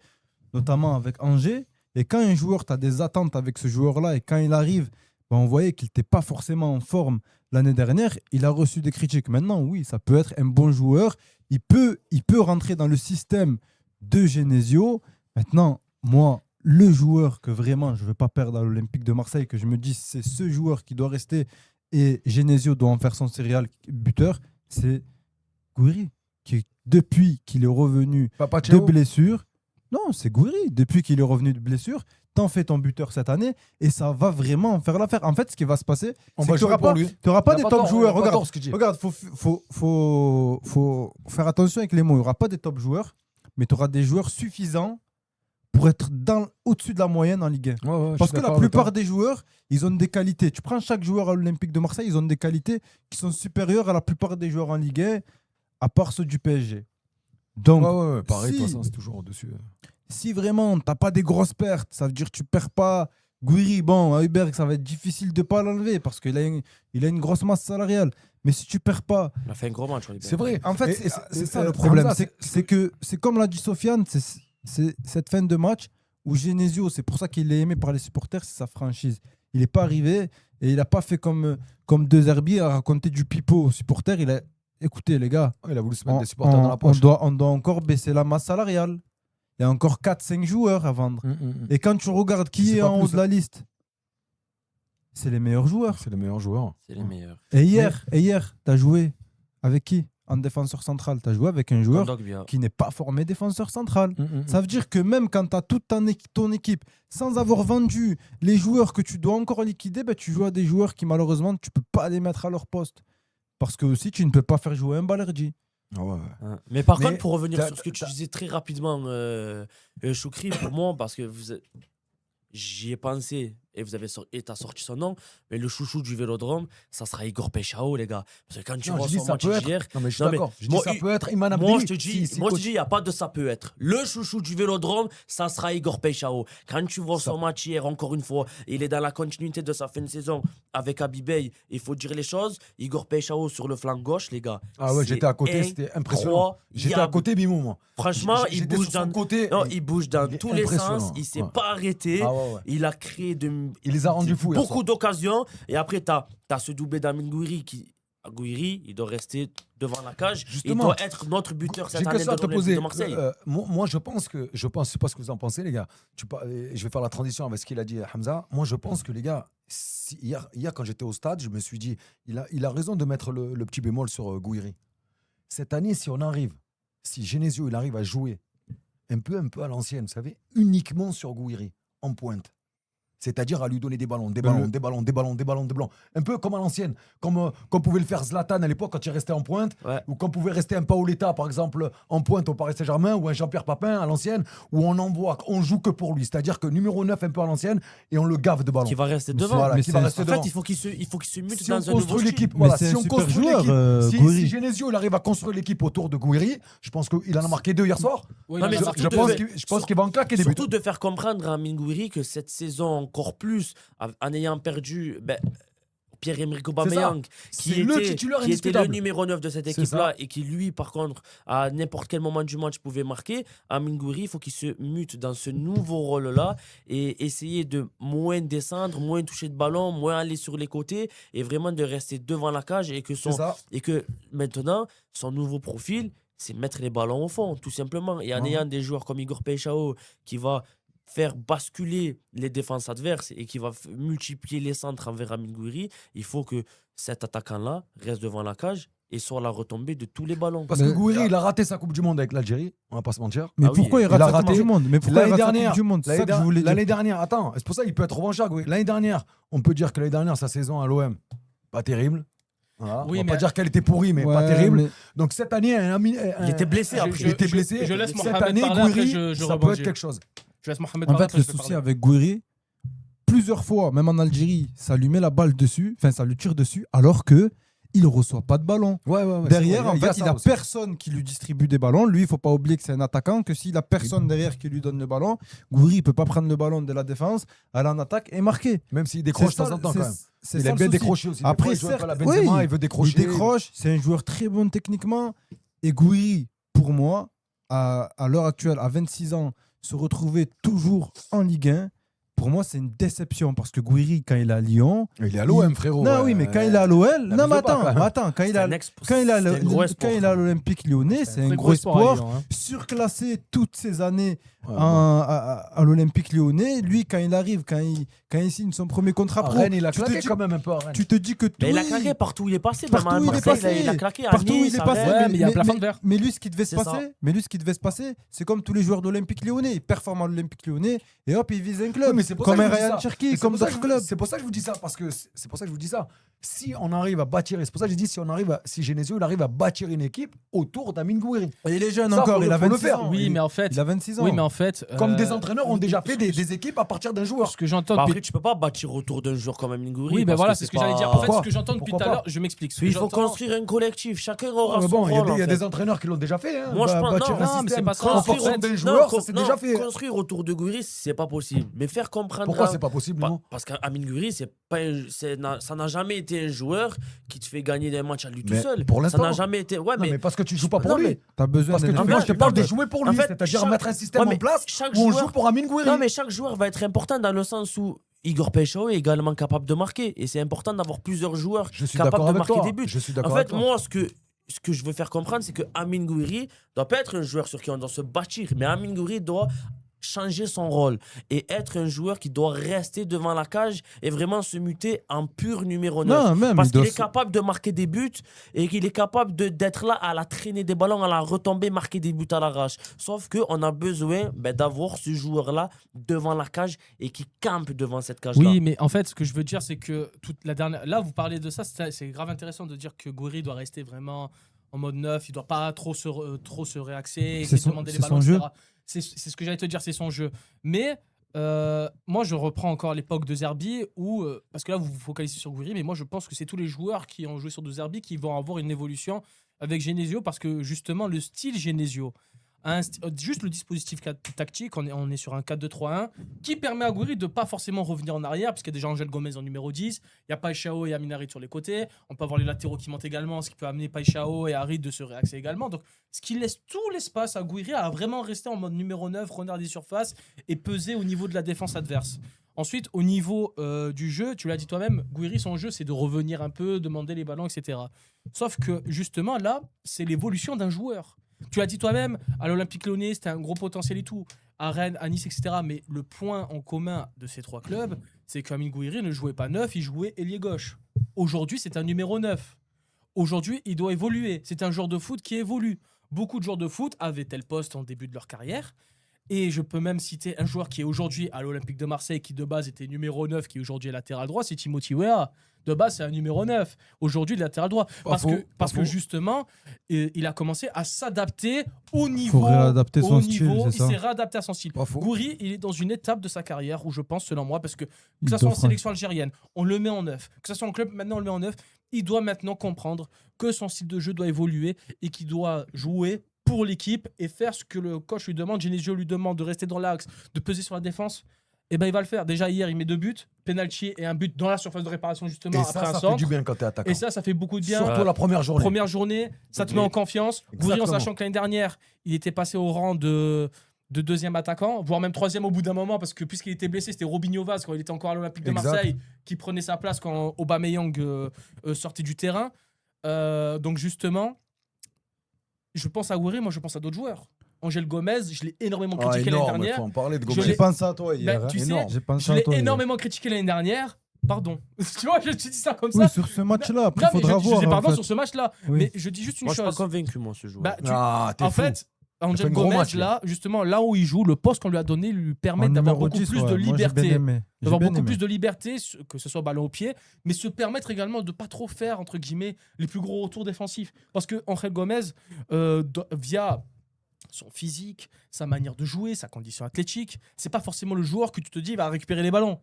notamment avec Angers. Et quand un joueur, tu as des attentes avec ce joueur-là et quand il arrive, on voyait qu'il n'était pas forcément en forme l'année dernière, il a reçu des critiques. Maintenant, oui, ça peut être un bon joueur. Il peut rentrer dans le système de Genesio. Maintenant, moi, le joueur que vraiment je ne veux pas perdre à l'Olympique de Marseille, que je me dis c'est ce joueur qui doit rester et Genesio doit en faire son serial buteur, c'est Gouiri, qui depuis qu'il est revenu de blessure, non, c'est Gouiri, depuis qu'il est revenu de blessure, t'en fais ton buteur cette année et ça va vraiment faire l'affaire. En fait, ce qui va se passer, c'est que tu n'auras pas des top joueurs. Regarde, faut faire attention avec les mots. Il n'y aura pas des top joueurs, mais tu auras des joueurs suffisants pour être au-dessus de la moyenne en Ligue 1. Ouais, parce que la plupart des joueurs, ils ont des qualités. Tu prends chaque joueur à l'Olympique de Marseille, ils ont des qualités qui sont supérieures à la plupart des joueurs en Ligue 1, à part ceux du PSG. Donc, pareil, de toute façon, c'est toujours au-dessus. Si vraiment, tu n'as pas des grosses pertes, ça veut dire que tu ne perds pas Gouiri. Bon, à Hubert, ça va être difficile de ne pas l'enlever parce qu'il a une grosse masse salariale. Mais si tu ne perds pas... Il a fait un gros match. C'est vrai. En fait, c'est ça le problème. C'est comme l'a dit Sofiane, c'est cette fin de match où Genesio, c'est pour ça qu'il est aimé par les supporters, c'est sa franchise. Il n'est pas arrivé et il n'a pas fait comme deux herbiers à raconter du pipeau aux supporters. Il a écoutez les gars, il a voulu se mettre des supporters dans la poche. On doit encore baisser la masse salariale. Il y a encore 4-5 joueurs à vendre. Et quand tu regardes qui est en haut de la liste, c'est les meilleurs joueurs. C'est les meilleurs. Et hier, tu as joué avec qui en défenseur central? Tu as joué avec un joueur qui n'est pas formé défenseur central. Ça veut dire que même quand tu as toute ton équipe, sans avoir vendu les joueurs que tu dois encore liquider, tu joues à des joueurs qui malheureusement tu ne peux pas les mettre à leur poste. Parce que aussi tu ne peux pas faire jouer un Balerdi. Mais par contre, pour revenir sur ce que tu disais très rapidement, Choukri, pour moi, parce que j'y ai pensé et t'as sorti son nom, mais le chouchou du Vélodrome, ça sera Igor Pechao, les gars. Parce que quand tu vois son match d'hier... Non, mais je suis d'accord. Ça peut être Iman Abdelli. Moi, je te dis, il n'y a pas de ça peut être. Le chouchou du Vélodrome, ça sera Igor Pechao. Quand tu vois son match hier, encore une fois, il est dans la continuité de sa fin de saison avec Abibey. Il faut dire les choses. Igor Pechao sur le flanc gauche, les gars. Ah ouais, j'étais à côté, c'était impressionnant. J'étais à côté, Bimou, moi. Franchement, il bouge dans tous les sens. Il ne s'est pas arrêté. Il a créé il les a rendus fous. Beaucoup d'occasions. Et après, tu as ce doublé d'Amin Gouiri qui. Gouiri, il doit rester devant la cage. Justement, il doit être notre buteur cette année de Marseille. Moi, je pense, je sais pas ce que vous en pensez, les gars. Je vais faire la transition avec ce qu'il a dit, Hamza. Moi, je pense que, les gars, hier, quand j'étais au stade, je me suis dit, il a raison de mettre le petit bémol sur Gouiri. Cette année, si Genesio il arrive à jouer un peu à l'ancienne, vous savez, uniquement sur Gouiri, en pointe. C'est-à-dire à lui donner des ballons. Un peu comme à l'ancienne. Comme pouvait le faire Zlatan à l'époque quand il restait en pointe. Ouais. Ou comme pouvait rester un Paoletta, par exemple, en pointe au Paris Saint-Germain. Ou un Jean-Pierre Papin à l'ancienne. Où on joue que pour lui. C'est-à-dire que numéro 9 un peu à l'ancienne. Et on le gave de ballons. Qui va rester devant. Voilà, qui va rester devant. En fait, il faut qu'il se mute si dans un nouveau l'équipe. Mais Voilà, c'est si un on super construit joueur, l'équipe. Si Genesio il arrive à construire l'équipe autour de Gouiri, je pense qu'il en a marqué 2 hier soir. Oui, non, mais je pense qu'il va en claquer des buts. Surtout de faire comprendre à Amin Gouiri que cette saison encore plus, en ayant perdu Pierre-Emerick Aubameyang, qui était le numéro 9 de cette équipe-là et qui, lui, par contre, à n'importe quel moment du match, pouvait marquer. Amin Gouiri, il faut qu'il se mute dans ce nouveau rôle-là et essayer de moins descendre, moins toucher de ballon, moins aller sur les côtés et vraiment de rester devant la cage et que maintenant, son nouveau profil, c'est mettre les ballons au fond, tout simplement. Et en ayant des joueurs comme Igor Pechao qui va faire basculer les défenses adverses et qui va multiplier les centres envers Amine Gouiri, il faut que cet attaquant-là reste devant la cage et soit la retombée de tous les ballons. Parce que Gouiri, il a raté sa Coupe du Monde avec l'Algérie, on va pas se mentir. Mais Ah oui, pourquoi il il rate a sa Coupe raté du Monde? Mais pourquoi il L'année rate sa dernière, Coupe du Monde? C'est ça que je voulais dire. l'année dernière, attends, c'est pour ça qu'il peut être revanchard, Gouiri. L'année dernière, on peut dire que l'année dernière, sa saison à l'OM, pas terrible. Voilà. Oui, On va mais- pas dire qu'elle était pourrie, mais pas Ouais, terrible. mais- Donc cette année, Il était blessé après. Il était blessé. Je laisse Cette Mohamed année, parler, après Gouiri, je ça peut rebondis. être quelque chose. Je laisse Mohamed En parler, fait, après le je peux souci parler. avec Gouiri, plusieurs fois, même en Algérie, ça lui met la balle dessus, enfin ça lui tire dessus, alors que il ne reçoit pas de ballon. Ouais, ouais, Derrière, en fait, il ça n'a aussi. personne qui lui distribue des ballons. Lui, il ne faut pas oublier que c'est un attaquant, que s'il n'a personne derrière qui lui donne le ballon, Gouiri ne peut pas prendre le ballon de la défense, aller en attaque et marquer. Même s'il décroche de C'est ça, temps en temps, c'est- quand même. c'est Il ça aime le bien souci. décrocher aussi. Des Après, fois, il joue un peu à la certes, Benzema, oui, il veut décrocher. il décroche, c'est un joueur très bon techniquement. Et Gouiri, pour moi, à l'heure actuelle, à 26 ans, se retrouver toujours en Ligue 1, pour moi, c'est une déception. Parce que Gouiri, quand il est à Lyon. Il est à l'OM, frérot. Non, oui, mais quand il est à l'OL. la Non, mais mise au pas, attends, quand même. attends, quand il C'est a. un ex- Quand il a c'était un gros quand espoir, il quand a même. l'Olympique lyonnais, c'est un très gros à espoir. Lyon, hein. Surclassé toutes ces années Ouais, à l'Olympique lyonnais. Lui, quand il arrive, quand il signe son premier contrat À pro, Rennes, il a tu te claqué dis- quand même un peu à Rennes. tu te dis que Mais il a oui, claqué partout où il est passé. Partout même à où il est Marseille, passé. il a claqué à partout où Nice, il est à passé. Rennes. Ouais, mais il y a un plafond de verre. Mais lui, ce qui devait se C'est ça. passer, c'est comme tous les joueurs d'Olympique lyonnais. Il performe à l'Olympique lyonnais et hop, il vise un club. Oui, mais c'est pour Comme ça un que je vous dis Ryan ça. Cherki, Mais c'est comme pour ça que d'autres je- clubs. C'est pour ça que je vous dis ça, parce que c'est pour ça que je vous dis ça. Si on arrive à bâtir, et c'est pour ça que j'ai dit, si Genesio il arrive à bâtir une équipe autour d'Amine Gouiri. Il est jeune Ça, encore, faut il a le- faut le 26 faire. ans. Oui, mais en fait, Il a 26 ans. oui, mais en fait, Comme des entraîneurs ont déjà fait des équipes à partir d'un joueur. ce que j'entends Bah, depuis après, tu peux pas bâtir autour d'un joueur comme Amine Gouiri. oui, ben parce voilà, que c'est ce que j'allais dire. pas- En fait, ce que j'entends depuis Pourquoi tout à pas l'heure, je m'explique. Ce que Il faut j'entends- construire un collectif. Chacun aura Ouais, mais son bon, il y a rôle. des- en il y a fait. des entraîneurs qui l'ont déjà fait. Hein. Moi, je pense- Bâtir non, un mais c'est système pas ça. en Construire fonction autour d'un joueur, ça c'est non, déjà fait. Construire autour de Gouiri, c'est pas possible. Mais faire comprendre. Pourquoi à- c'est pas possible, non Parce qu'Amine Gouiri, ça n'a jamais été un joueur qui te fait gagner des matchs à lui tout Mais seul. pour Ça l'instant. n'a jamais été. Ouais, Non, mais mais parce que tu joues pas pour Non, lui. mais- T'as besoin Parce que d'un moi, joueur. je te parle non, de jouer pour en lui, fait, c'est-à-dire chaque- mettre un système Ouais, mais en place chaque où on joueur- joue pour Amine Gouiri. Non, mais chaque joueur va être important dans le sens où Igor Peixao est également capable de marquer. Et c'est important d'avoir plusieurs joueurs Je suis capables d'accord de avec marquer toi. des buts. Je suis En d'accord fait, avec toi. moi, ce que je veux faire comprendre, c'est que Amine Gouiri doit pas être un joueur sur qui on doit se bâtir, mais Amine Gouiri doit changer son rôle et être un joueur qui doit rester devant la cage et vraiment se muter en pur numéro 9. Non, même, Parce il qu'il doit est capable de marquer des buts et qu'il est capable d'être là à la traîner des ballons, à la retomber, marquer des buts à l'arrache. Sauf qu'on a besoin d'avoir ce joueur-là devant la cage et qui campe devant cette cage-là. Oui, mais en fait, ce que je veux dire, c'est que toute la dernière. Là, vous parlez de ça, c'est grave intéressant de dire que Gouiri doit rester vraiment en mode neuf, il doit pas trop se réaxer, essayer de son- demander les c'est ballons, son jeu. etc. C'est ce que j'allais te dire, c'est son jeu. Mais moi, je reprends encore l'époque de Zerbi où, parce que là, vous vous focalisez sur Gouiri, mais moi, je pense que c'est tous les joueurs qui ont joué sur de Zerbi qui vont avoir une évolution avec Genesio, parce que justement, le style Genesio, juste le dispositif tactique, on est sur un 4-2-3-1 qui permet à Gouiri de pas forcément revenir en arrière, parce qu'il y a déjà Angel Gomez en numéro 10, il y a Paixao et Amin Harit sur les côtés, on peut avoir les latéraux qui montent également, ce qui peut amener Paixao et Harit de se réaxer également. Donc, ce qui laisse tout l'espace à Gouiri à vraiment rester en mode numéro 9, renard des surfaces et peser au niveau de la défense adverse. Ensuite, au niveau du jeu, tu l'as dit toi-même, Gouiri, son jeu, c'est de revenir un peu, demander les ballons, etc. Sauf que, justement, là, c'est l'évolution d'un joueur. Tu l'as dit toi-même, à l'Olympique Lyonnais, c'était un gros potentiel et tout. À Rennes, à Nice, etc. Mais le point en commun de ces trois clubs, c'est qu'Amine Gouiri ne jouait pas neuf, il jouait ailier gauche. Aujourd'hui, c'est un numéro 9. Aujourd'hui, il doit évoluer. C'est un joueur de foot qui évolue. Beaucoup de joueurs de foot avaient tel poste en début de leur carrière. Et je peux même citer un joueur qui est aujourd'hui à l'Olympique de Marseille, qui de base était numéro 9, qui aujourd'hui est latéral droit, c'est Timothy Weah. De base, c'est un numéro 9. Aujourd'hui, il est latéral droit. Parce que justement, il a commencé à s'adapter au niveau. Faut réadapter son au style, niveau, c'est il ça. s'est réadapté à son style. Pas faux. Gouiri, il est dans une étape de sa carrière où je pense, selon moi, parce que Il ça soit en t'offre un- sélection algérienne, on le met en 9. Que ce soit en club, maintenant on le met en 9. Il doit maintenant comprendre que son style de jeu doit évoluer et qu'il doit jouer pour l'équipe et faire ce que le coach lui demande. Genesio lui demande de rester dans l'axe, de peser sur la défense. Et ben il va le faire. Déjà hier, il met 2 buts, penalty et un but dans la surface de réparation justement Et après ça un fait centre. du bien quand t'es attaquant. Et ça fait beaucoup de bien. Surtout la première journée. Première journée, ça te met en confiance. Gouiri, en Exactement. sachant que l'année dernière, il était passé au rang de deuxième attaquant, voire même troisième au bout d'un moment, parce que puisqu'il était blessé, c'était Robinho Vaz quand il était encore à l'Olympique de Exact. Marseille qui prenait sa place quand Aubameyang sortait du terrain. Donc justement, je pense à Gouiri, moi je pense à d'autres joueurs. Angel Gomez, je l'ai énormément critiqué l'année énorme, il dernière. faut en parler de Je Gomez. l'ai- J'ai pensé à toi hier. Ben, tu hein. sais, Énorme. J'ai Je pensé à l'ai toi hier. énormément critiqué l'année dernière. Pardon. Tu vois, je te dis ça comme Oui, ça. sur ce match-là, après, Non, il mais faudra je voir. dis en pardon fait. sur ce match-là. Oui. Mais je dis juste une Moi, je suis pas chose. convaincu, moi, ce joueur. Bah, T'es en fou. fait, fait Angel un gros Gomez, match, là, justement, là où il joue, le poste qu'on lui a donné lui permet En d'avoir numéro beaucoup 10, plus ouais, de moi, j'ai liberté. bien aimé. J'ai D'avoir bien beaucoup aimé. plus de liberté, que ce soit ballon au pied, mais se permettre également de pas trop faire, entre guillemets, les plus gros retours défensifs. Parce que Angel Gomez, via son physique, sa manière de jouer, sa condition athlétique, c'est pas forcément le joueur que tu te dis il va récupérer les ballons.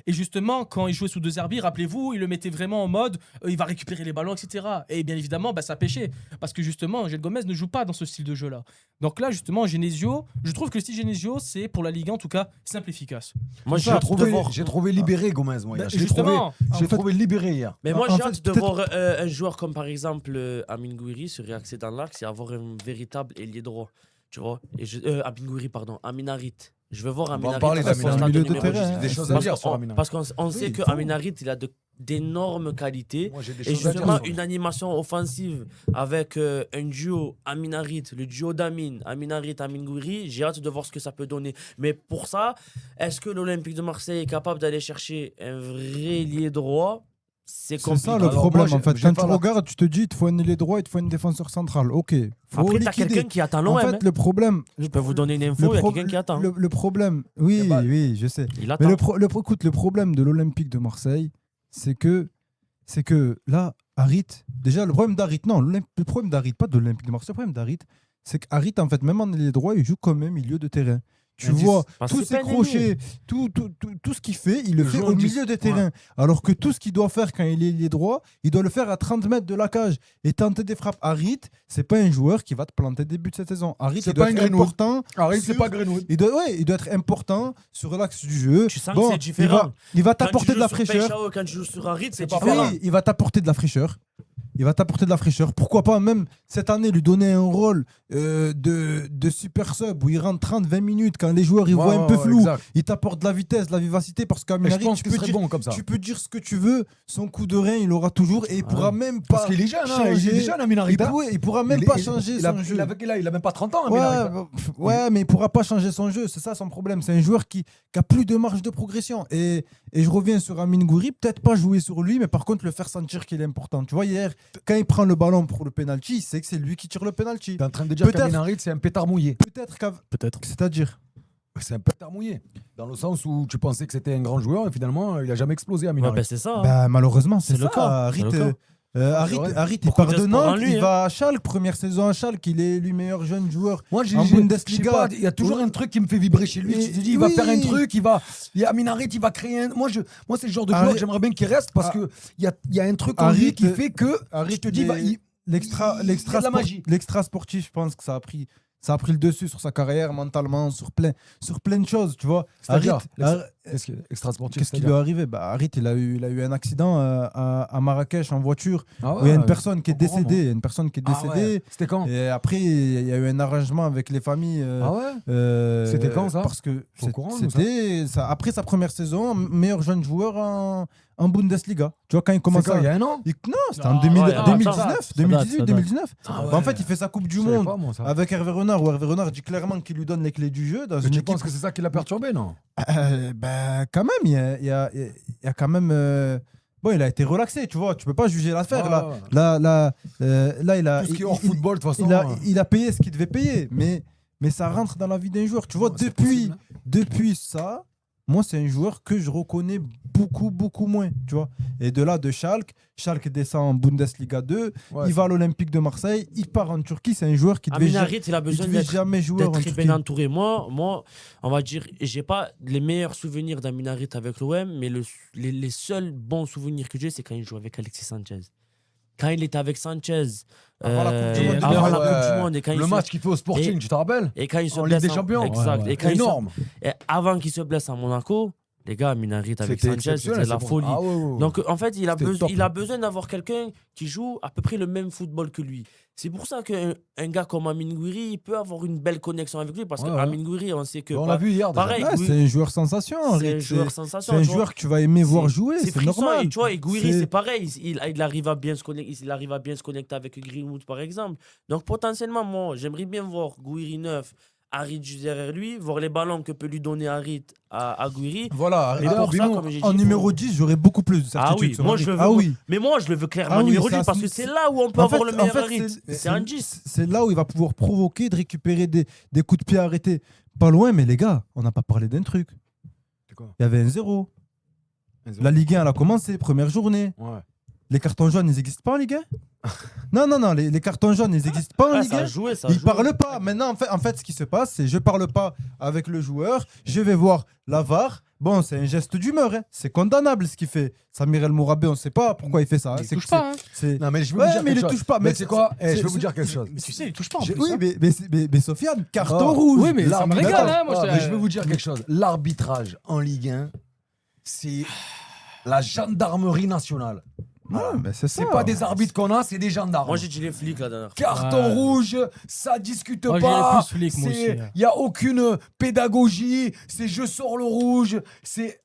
Et justement, quand il jouait sous De Zerbi, rappelez-vous, il le mettait vraiment en mode il va récupérer les ballons, etc. Et bien évidemment, ça pêchait. Parce que justement, Angel Gomez ne joue pas dans ce style de jeu-là. Donc là, justement, Genesio, je trouve que le style Genesio, c'est pour la Ligue 1, en tout cas, simple, efficace. Moi, J'ai j'ai hâte de trouvé, voir. j'ai trouvé libéré Gomez, moi. Bah, hier. Je l'ai trouvé, justement, j'ai en fait- trouvé libéré hier. Mais moi, En j'ai fait, hâte de peut-être- voir un joueur comme par exemple Amin Gouiri se réaxer dans l'axe et avoir un véritable ailier droit. Tu vois Amin Gouiri, pardon. Amin Harit. Je veux voir On Amin va en Harit parler à ce d'Amin poste-là Harit. de Milieu de numéro terrain, 10. hein. Des choses à Parce dire qu'on sur Amin Harit. parce qu'on sait il que faut. Amin Harit, il a d'énormes qualités. Moi, j'ai des Et choses à dire justement, sur lui. une animation offensive avec un duo Amin Harit, le duo d'Amin, Amin Harit, Amin Gouiri, j'ai hâte de voir ce que ça peut donner. Mais pour ça, est-ce que l'Olympique de Marseille est capable d'aller chercher un vrai ailier droit? C'est C'est compliqué. ça le Alors, problème moi, en fait. j'ai Quand pas tu la- regardes, tu te dis il te faut un ailier droit, il te faut un défenseur central. Ok, faut Après, t'as liquider. quelqu'un qui attend En l'OM. fait, le problème. Je peux vous donner une le info, il y a pro- quelqu'un qui attend. le problème, oui, Eh ben, oui, je sais. Il Mais attend. écoute, le problème de l'Olympique de Marseille, c'est que là, Harit, déjà le problème d'Harit, non, le problème d'Harit, pas de l'Olympique de Marseille, le problème d'Harit, c'est qu'Harit, en fait, même en ailier droit, il joue quand même milieu de terrain. Tu Un 10. vois, Parce que tous c'est ses pas un crochets, tout ce qu'il fait, il le Il fait joue au en 10. milieu de terrain. Alors que tout ce qu'il doit faire quand il est ailier droit, il doit le faire à 30 mètres de la cage. Et tenter des frappes. Harit, c'est pas un joueur qui va te planter début de cette saison. Harit, C'est il doit pas un être Greenwood. important. Arrête, c'est sur- pas Greenwood. Il doit être important sur l'axe du jeu. Tu sens que c'est il différent. va Quand tu t'apporter de joues la sur fraîcheur. Peixao, quand tu joues sur Harit, c'est pas différent. Oui, il va t'apporter de la fraîcheur. Il va t'apporter de la fraîcheur. Pourquoi pas même cette année lui donner un rôle de super sub où il rentre 30-20 minutes quand les joueurs ils voient un peu flou. Exact. Il t'apporte de la vitesse, de la vivacité parce qu'à Et je Minari, pense que ce serait bon comme ça. tu peux dire ce que tu veux. Son coup de rein, il aura toujours et il pourra même pas Parce qu'il est jeune, hein, il changer. est jeune, Amin Harit. Il pourra même pas changer son jeu. Il a même pas 30 ans, Amin Ouais, Harit. ouais, mais il pourra pas changer son jeu. C'est ça son problème. C'est un joueur qui a plus de marge de progression. Et je reviens sur Amin Gouiri, peut-être pas jouer sur lui, mais par contre le faire sentir qu'il est important. Tu vois, hier, quand il prend le ballon pour le penalty, il sait que c'est lui qui tire le penalty. T'es en train de dire Peut-être- qu'Amin Harit, c'est un pétard mouillé. Peut-être. C'est-à-dire. C'est un pétard mouillé. Dans le sens où tu pensais que c'était un grand joueur et finalement, il a jamais explosé, Amin Ouais, Harit. ben, c'est ça. hein. Bah, malheureusement, c'est C'est le ça. cas, Harit, c'est le cas. Harit, C'est vrai. Harit, il Beaucoup part de d'espoir en Nantes, lui, il hein. va à Schalke, première saison à Schalke, il est élu meilleur jeune joueur. Moi, En je sais Bundesliga. pas, il y a toujours Oui. un truc qui me fait vibrer chez lui. Et- Tu te dis, il va oui. faire un truc, Amin Harit, il va créer un. Moi, c'est le genre de joueur Harit- que j'aimerais bien qu'il reste parce Ah. que il y a un truc en Harit, lui qui fait que. Harit, Je te dis, l'extra il y a de la magie. l'extra sportif, je pense que ça a pris le dessus sur sa carrière mentalement, sur plein de choses, tu vois. C'est-à-dire, Harit, Est-ce que extra sportif, qu'est-ce qui lui est arrivé? Bah, Harit, il a eu un accident à Marrakech en voiture où il y a une personne qui est décédée. Il y a une personne qui est décédée. C'était quand? Et après, il y a eu un arrangement avec les familles. Ah ouais? C'était quand, ça? Parce que Au courant, nous, c'était après sa première saison, meilleur jeune joueur en Bundesliga. Tu vois, quand il C'est commence quand, il y a un an? Non, c'était Ah, en ouais, 2019, ça date, 2018, ça date. 2019. Ah Bah, en fait, il fait sa Coupe du Je savais Monde pas, moi, ça. avec Hervé Renard, où Hervé Renard dit clairement qu'il lui donne les clés du jeu dans Mais une tu équipe. penses que c'est ça qui l'a perturbé, non? Ben, quand même, il y a quand même. Bon, il a été relaxé, tu vois. Tu peux pas juger l'affaire. Ouais, Là, ouais. là, il a. Tout ce qui est hors football, de toute façon. Il a payé ce qu'il devait payer, mais ça rentre dans la vie d'un joueur. Tu vois, c'est possible, hein. depuis ça, moi, c'est un joueur que je reconnais beaucoup moins, tu vois. Et de là, de Schalke descend en Bundesliga 2, Ouais, il va à l'Olympique de Marseille, il part en Turquie, c'est un joueur qui devait, Amin Harit, il a besoin devait d'être jamais jouer en très Turquie. bien entouré. Moi, on va dire, j'ai pas les meilleurs souvenirs d'Amin Harit avec l'OM, mais les seuls bons souvenirs que j'ai, c'est quand il jouait avec Alexis Sanchez. Quand il était avec Sanchez, Avant la Coupe du Monde. avant la Ouais. Coupe du Monde, et quand Le il match qu'il fait au Sporting, et- tu te rappelles? et quand il se En blesse Ligue des Champions. exact. Ouais, Et quand il se- Énorme. et avant qu'il se blesse à Monaco, les gars, Amin Harit avec C'était Sanchez, exceptionnel, c'était la c'est bon. folie. Ah ouais, ouais, ouais. Donc en fait, il a C'était top. besoin d'avoir quelqu'un qui joue à peu près le même football que lui. C'est pour ça qu'un gars comme Amin Gouiri, il peut avoir une belle connexion avec lui parce Ouais, qu'Amin Gouiri, on sait que On l'a vu hier. déjà. pareil, Ouais, oui. c'est un joueur sensation. c'est Harit. un joueur sensation. C'est un tu vois. joueur que tu vas aimer voir jouer, C'est c'est frisson, normal. et tu vois, et Gouiri, C'est- c'est pareil. Il arrive à bien se connecter, il arrive à bien se connecter avec Greenwood, par exemple. Donc potentiellement, moi, j'aimerais bien voir Gouiri neuf Harit juste derrière lui, voir les ballons que peut lui donner Harit à Gouiri. Voilà, Mais alors, pour ça, Bimo, comme j'ai dit, en faut- numéro 10, j'aurais beaucoup plus de certitude. Ah oui, sur moi Harit. je le veux. Ah oui. Mais moi je le veux clairement Ah oui, numéro ça, 10 parce que c'est là où on peut En avoir fait- le meilleur en fait, Harit. C'est un 10. C'est là où il va pouvoir provoquer, de récupérer des coups de pied arrêtés. Pas loin, mais les gars, on n'a pas parlé d'un truc. C'est quoi? Il y avait un 0. Un zéro. La Ligue 1, elle a commencé, première journée. Ouais. Les cartons jaunes, ils n'existent pas en Ligue 1. Non, les cartons jaunes, ils n'existent pas en Ouais, Ligue ça a 1. joué, ça a Ils joué. parlent pas. Maintenant, en fait, ce qui se passe, c'est je parle pas avec le joueur, je vais voir la VAR. Bon, c'est un geste d'humeur. Hein. C'est condamnable ce qu'il fait. Samir El Mourabé, on ne sait pas pourquoi il fait ça. hein. Il C'est touche que pas. Hein. c'est- Non, mais je vais Ouais, vous dire mais il quelque ne chose. touche pas. Mais c'est quoi c'est- Je vais vous dire quelque chose. Mais tu sais, il touche pas en plus. Oui, hein. mais Sofiane, carton Oh. rouge. Oui, mais ça me régale, hein, moi, Mais je vais vous dire quelque chose. L'arbitrage en Ligue 1, c'est la gendarmerie nationale. Voilà. mais c'est ça. C'est pas des arbitres qu'on a, c'est des gendarmes. Moi j'ai dit les flics la dernière fois. Carton Ouais. rouge, ça discute Moi, pas. j'irais plus flic, moi aussi. Il n'y a aucune pédagogie. C'est je sors le rouge.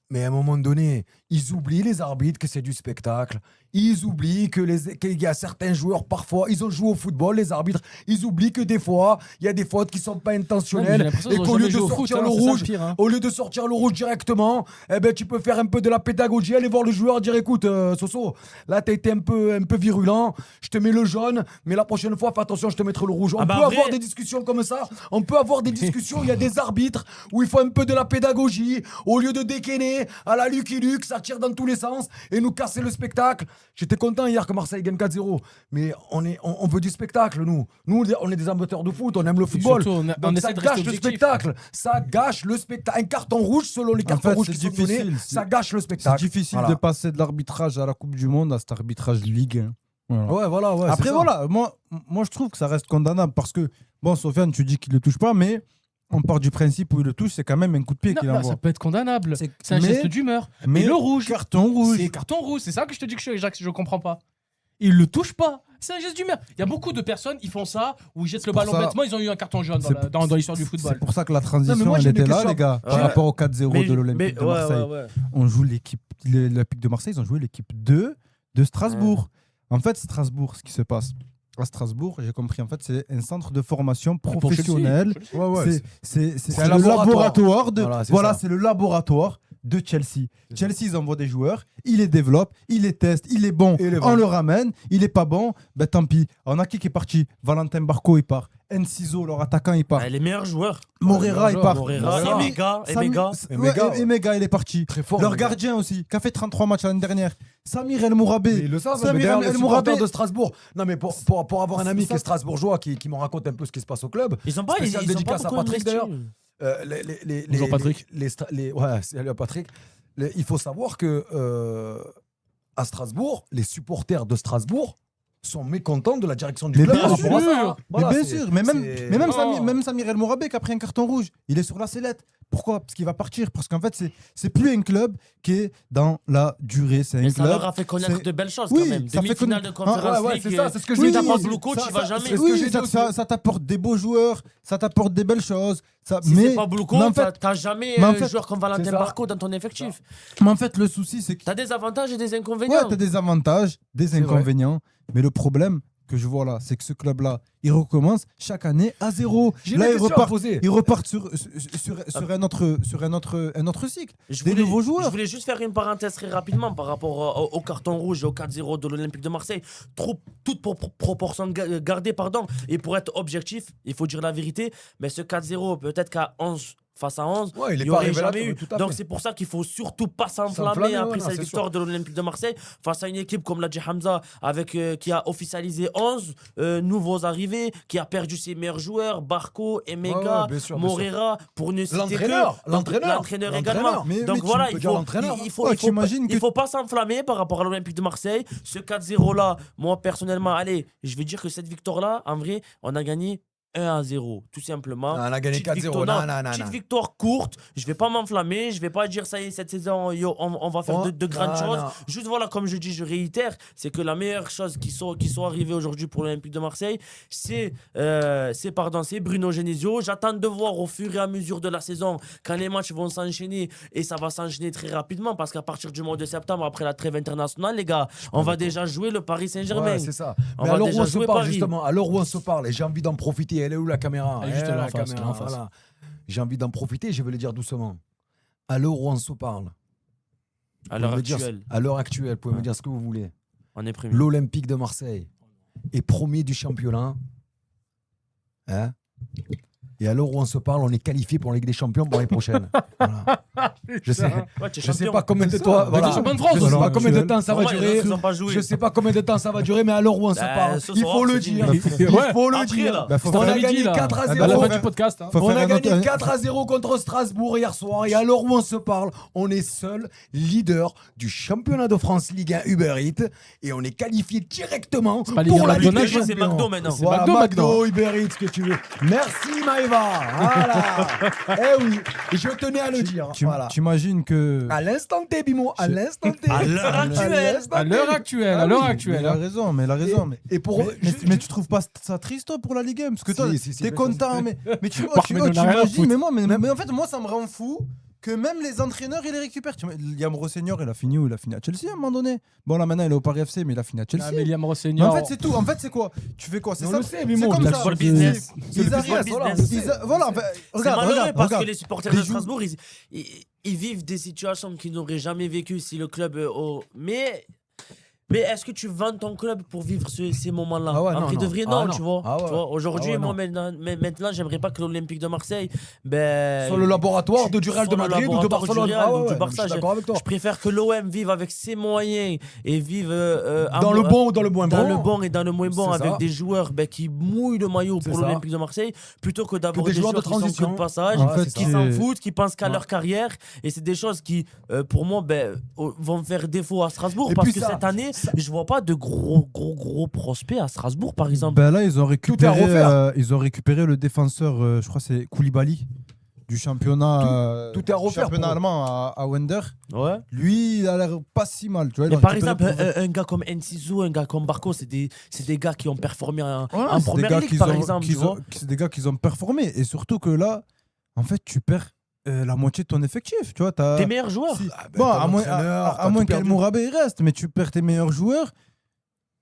Mais à un moment donné, ils oublient les arbitres que c'est du spectacle. Ils oublient qu'il y a certains joueurs, parfois, ils ont joué au football, les arbitres. Ils oublient que des fois, il y a des fautes qui sont pas Ouais, mais j'ai intentionnelles. l'impression Et qu'ils ont qu'au lieu jamais de joué au foot, sortir hein, le c'est ça rouge, pire, hein. au lieu de sortir le rouge directement, eh ben, tu peux faire un peu de la pédagogie, aller voir le joueur, dire écoute, Soso, là, tu as été un peu virulent, je te mets le jaune, mais la prochaine fois, fais attention, je te mettrai le rouge. On Ah bah, peut en vrai- avoir des discussions comme ça, on peut avoir des discussions, il y a des arbitres où il faut un peu de la pédagogie, au lieu de dégainer à la Lucky Luke, ça tire dans tous les sens et nous casser le spectacle. J'étais content hier que Marseille gagne 4-0, mais on veut du spectacle, nous. Nous, on est des amateurs de foot, on aime le football. surtout, on Donc essaie ça de rester gâche le objectif. spectacle. Ça gâche le spectacle. Un carton rouge, selon les En cartons fait, rouges c'est qui sont donnés, difficile. ça gâche le C'est spectacle. difficile Voilà. de passer de l'arbitrage à la Coupe du Monde à cet arbitrage Ligue 1. Voilà. Ouais, voilà, ouais. Après, c'est ça. voilà, moi je trouve que ça reste condamnable parce que, bon, Sofiane, tu dis qu'il ne le touche pas, mais on part du principe où il le touche, c'est quand même un coup de pied Non, qu'il non, envoie. ça peut être condamnable. C'est- C'est un mais- geste d'humeur. Mais Mais le rouge, carton rouge. c'est carton rouge. C'est ça que je te dis que je comprends pas. Il le touche pas. C'est un geste d'humeur. Il y a beaucoup de personnes, ils font ça, où ils jettent le pour ballon ça- bêtement, ils ont eu un carton jaune C'est- dans l'histoire du football. C'est pour ça que la transition, Non, mais moi, elle j'ai une était là, question. les gars, par Ouais. rapport au 4-0 de l'Olympique de ouais, Marseille. ouais. On joue l'Olympique de Marseille, ils ont joué l'équipe 2 de Strasbourg. En fait, Strasbourg, ce qui se passe à Strasbourg, j'ai compris, en fait, c'est un centre de formation Pour professionnelle. Chelsea. Ouais, ouais. C'est un le laboratoire. laboratoire de Voilà, c'est voilà, ça. c'est le laboratoire de Chelsea. Chelsea, ils envoient des joueurs, ils les développent, ils les testent, il est bon, Et il est on bon. le ramène, il est pas bon, ben tant pis. On a qui est parti? Valentin Barco, il part. Enciso, leur attaquant, il part. Ah, les meilleurs joueurs. Morera, il part. Morera, Sami- Emega, Sami- Emega. Emega, ouais, Emega, il est parti. Très fort. Leur Emega. gardien aussi, qui a fait 33 matchs l'année dernière. Samir El Mais Mourabé. ils le savent, Samir mais d'ailleurs, El les Mourabé. supporters de Strasbourg. Non, mais pour avoir un ami Ça- qui est strasbourgeois, qui me raconte un peu ce qui se passe au club. Ils ont pas, Spécial ils ont pas dédicace à beaucoup Patrick, investi. d'ailleurs. Bonjour, Patrick. Ouais, salut à Patrick. Il faut savoir que à Strasbourg, les supporters de Strasbourg sont mécontents de la direction du Mais club bien par rapport à sûr. ça. Voilà, mais bien c'est- sûr, mais même, c'est- mais même, Non. Samir, même Samir El Mourabé qui a pris un carton rouge, il est sur la sellette. Pourquoi? Parce qu'il va partir. Parce qu'en fait, c'est plus un club qui est dans la durée. C'est un Mais ça club. leur a fait connaître c'est- de belles choses Oui, quand même. ça fait Demi-finale de connaître- conférence ouais, League. c'est ça, c'est ce que je si dis t'as aussi. pas Blue Coach, Ça- tu vas ça- jamais. c'est ce que Oui, j'ai dit ça, aussi. ça t'apporte des beaux joueurs, ça t'apporte des belles choses. Si mais, c'est pas Blue mais en Coach, fait, t'as jamais mais en un fait, joueur comme Valentin c'est ça. Barco dans ton effectif. mais en fait, le souci, c'est que T'as des avantages et des ouais, inconvénients. t'as des avantages, des C'est vrai. inconvénients. Mais le problème que je vois là, c'est que ce club-là, il recommence chaque année à zéro. J'ai Là, une il question à repart, poser. il repart sur un autre cycle. Je Des voulais- nouveaux Je joueurs. voulais juste faire une parenthèse très rapidement par rapport au carton rouge et au 4-0 de l'Olympique de Marseille. Toute proportion gardée, pardon. Et pour être objectif, il faut dire la vérité, mais ce 4-0, peut-être qu'à 11 face à 11, Ouais, il est n'y pas aurait révélateur, jamais eu. tout à Donc fait. c'est pour ça qu'il faut surtout pas s'enflammer S'enflammer, après ouais, non, cette c'est victoire sûr. de l'Olympique de Marseille face à une équipe comme l'a dit Hamza, avec, qui a officialisé 11 nouveaux arrivés, qui a perdu ses meilleurs joueurs, Barco, Emega, Ouais, ouais, bien sûr, bien sûr. Morera, pour ne citer L'entraîneur, que. l'entraîneur, L'entraîneur l'entraîneur. également. Mais Donc tu voilà, peux il dire faut, l'entraîneur. il faut, Ouais, il faut, t'imagines il que- faut pas s'enflammer par rapport à l'Olympique de Marseille. Ce 4-0 là, moi personnellement, allez, je vais dire que cette victoire là, en vrai, on a gagné 1-0, tout simplement. On a gagné Petite 4-0. victoire- Non, non, petite non. victoire courte, je vais pas m'enflammer, je vais pas dire ça y est, cette saison, yo, on va faire Oh, de grandes non, choses. non. Juste voilà, comme je dis, je réitère, c'est que la meilleure chose qui sont arrivées aujourd'hui pour l'Olympique de Marseille, c'est Bruno Genesio. J'attends de voir au fur et à mesure de la saison, quand les matchs vont s'enchaîner, et ça va s'enchaîner très rapidement, parce qu'à partir du mois de septembre, après la trêve internationale, les gars, on va déjà jouer le Paris Saint-Germain. Ouais, c'est ça. On Mais va à l'heure où déjà on se jouer parle, Paris. justement, à l'heure où on se parle, et j'ai envie d'en profiter et elle est où la caméra? Elle est juste là, la en face, caméra, là, en face. voilà. J'ai envie d'en profiter, je vais le dire doucement. À l'heure où on se parle, À l'heure vous pouvez me dire- actuelle, à l'heure actuelle, vous pouvez me Ouais. dire ce que vous voulez. on est premier. L'Olympique de Marseille est premier du championnat. Hein? Et à l'heure où on se parle, on est qualifié pour la Ligue des Champions pour l'année prochaine. Voilà. Je sais. Ouais, t'es Je sais champion. pas combien de C'est ça. temps. Avec Voilà. le champion de France. Je sais pas Alors, combien de actuel. temps ça va Normal, il y en a durer. qui ont pas joué. Je sais pas combien de temps ça va durer, mais à l'heure où on se Bah, parle, ce il soir, faut le c'est dire. fini. Il Ouais. faut le Après, dire. là. Bah, faut C'était On faire a à un- gagné midi, là. 4 à À 0. la fin du podcast. Hein. Faut On faire a un gagné autre- 4 à 0 contre Strasbourg hier soir. Et à l'heure où on se parle, on est seul leader du championnat de France Ligue 1 Uber Eats. Et on est qualifié directement pas Ligue 1 pour la Ligue des McDonald's, Champions. c'est McDo maintenant. C'est Voilà, McDo maintenant. McDo, Uber Eats, ce que tu veux. Merci Maëva. Voilà. Eh oui, je tenais à le dire. Voilà. T'imagines que. À l'instant T, Bimo, à l'instant T. À l'heure actuelle. l'instant À T. l'heure actuelle, Ah à l'heure oui, actuelle. Il a hein. raison, mais il a raison. Et pour. Mais tu trouves pas ça triste toi, pour la Ligue 1? Parce que toi, Si, t'es bien content, sûr. mais tu Bah, mais on en a rien à imagines, foutre. mais en fait, moi, ça me rend fou que même les entraîneurs, ils les récupèrent. Liam Rosseignor, il a fini où? Il a fini à Chelsea à un moment donné. Bon, là, maintenant, il est au Paris FC, mais il a fini à Chelsea. Ah, mais Liam Mais Rosseignor. en fait, c'est tout. En fait, c'est quoi? Tu fais quoi? C'est On ça. le sait, C'est Bimo, comme il a ça. Pour le business. Ils le arrivent. business. Voilà. Enfin, C'est regarde, malheureux regarde, parce que regarde. les supporters Les de jou- Strasbourg, ils vivent des situations qu'ils n'auraient jamais vécues si le club. Mais est-ce que tu vends ton club pour vivre ces moments-là? Ah ouais, En non, vrai de non. vrai, Ah non, non. tu vois. Ah ouais. Tu vois, aujourd'hui, Ah ouais, moi, non. maintenant, j'aimerais pas que l'Olympique de Marseille. Ben, Sur le laboratoire de du Real de sur le Madrid ou de laboratoire du Barcelone. Real Ah ou ouais, du ouais, Barça, je suis d'accord avec toi. Je préfère que l'OM vive avec ses moyens et vive Dans le bon ou dans le moins dans bon. le bon et dans le moins bon, C'est avec ça. des joueurs qui mouillent le maillot C'est pour ça. l'Olympique de Marseille, plutôt que d'avoir des des joueurs de joueurs qui sont que transition. de passage, En fait, qui c'est- s'en foutent, qui pensent qu'à Ouais. leur carrière. Et c'est des choses qui, pour moi, vont faire défaut à Strasbourg. Et Parce puis que ça- cette année, je vois pas de gros prospects à Strasbourg, par exemple. Ben là, ils ont récupéré, refaire. ils ont récupéré le défenseur, je crois que c'est Koulibaly, du championnat, Tout est à refaire championnat pour eux. allemand à Wender. Ouais. Lui, il a l'air pas si mal. Tu vois, il Mais a par récupéré exemple, pour- un gars comme Enciso, un gars comme Barco, c'est des gars qui ont performé en Voilà, c'est des première gars ligue, qu'ils par ont- exemple. Tu qu'ils ont- vois. C'est des gars qui ont performé. Et surtout que là, en fait, tu perds la moitié de ton effectif. Tu vois, t'as- Tes meilleurs joueurs. Si- Ah ben, bon, t'as à moins, l'entraîneur, à t'as moins tout qu'El perdu. Mourabé il reste, mais tu perds tes meilleurs joueurs.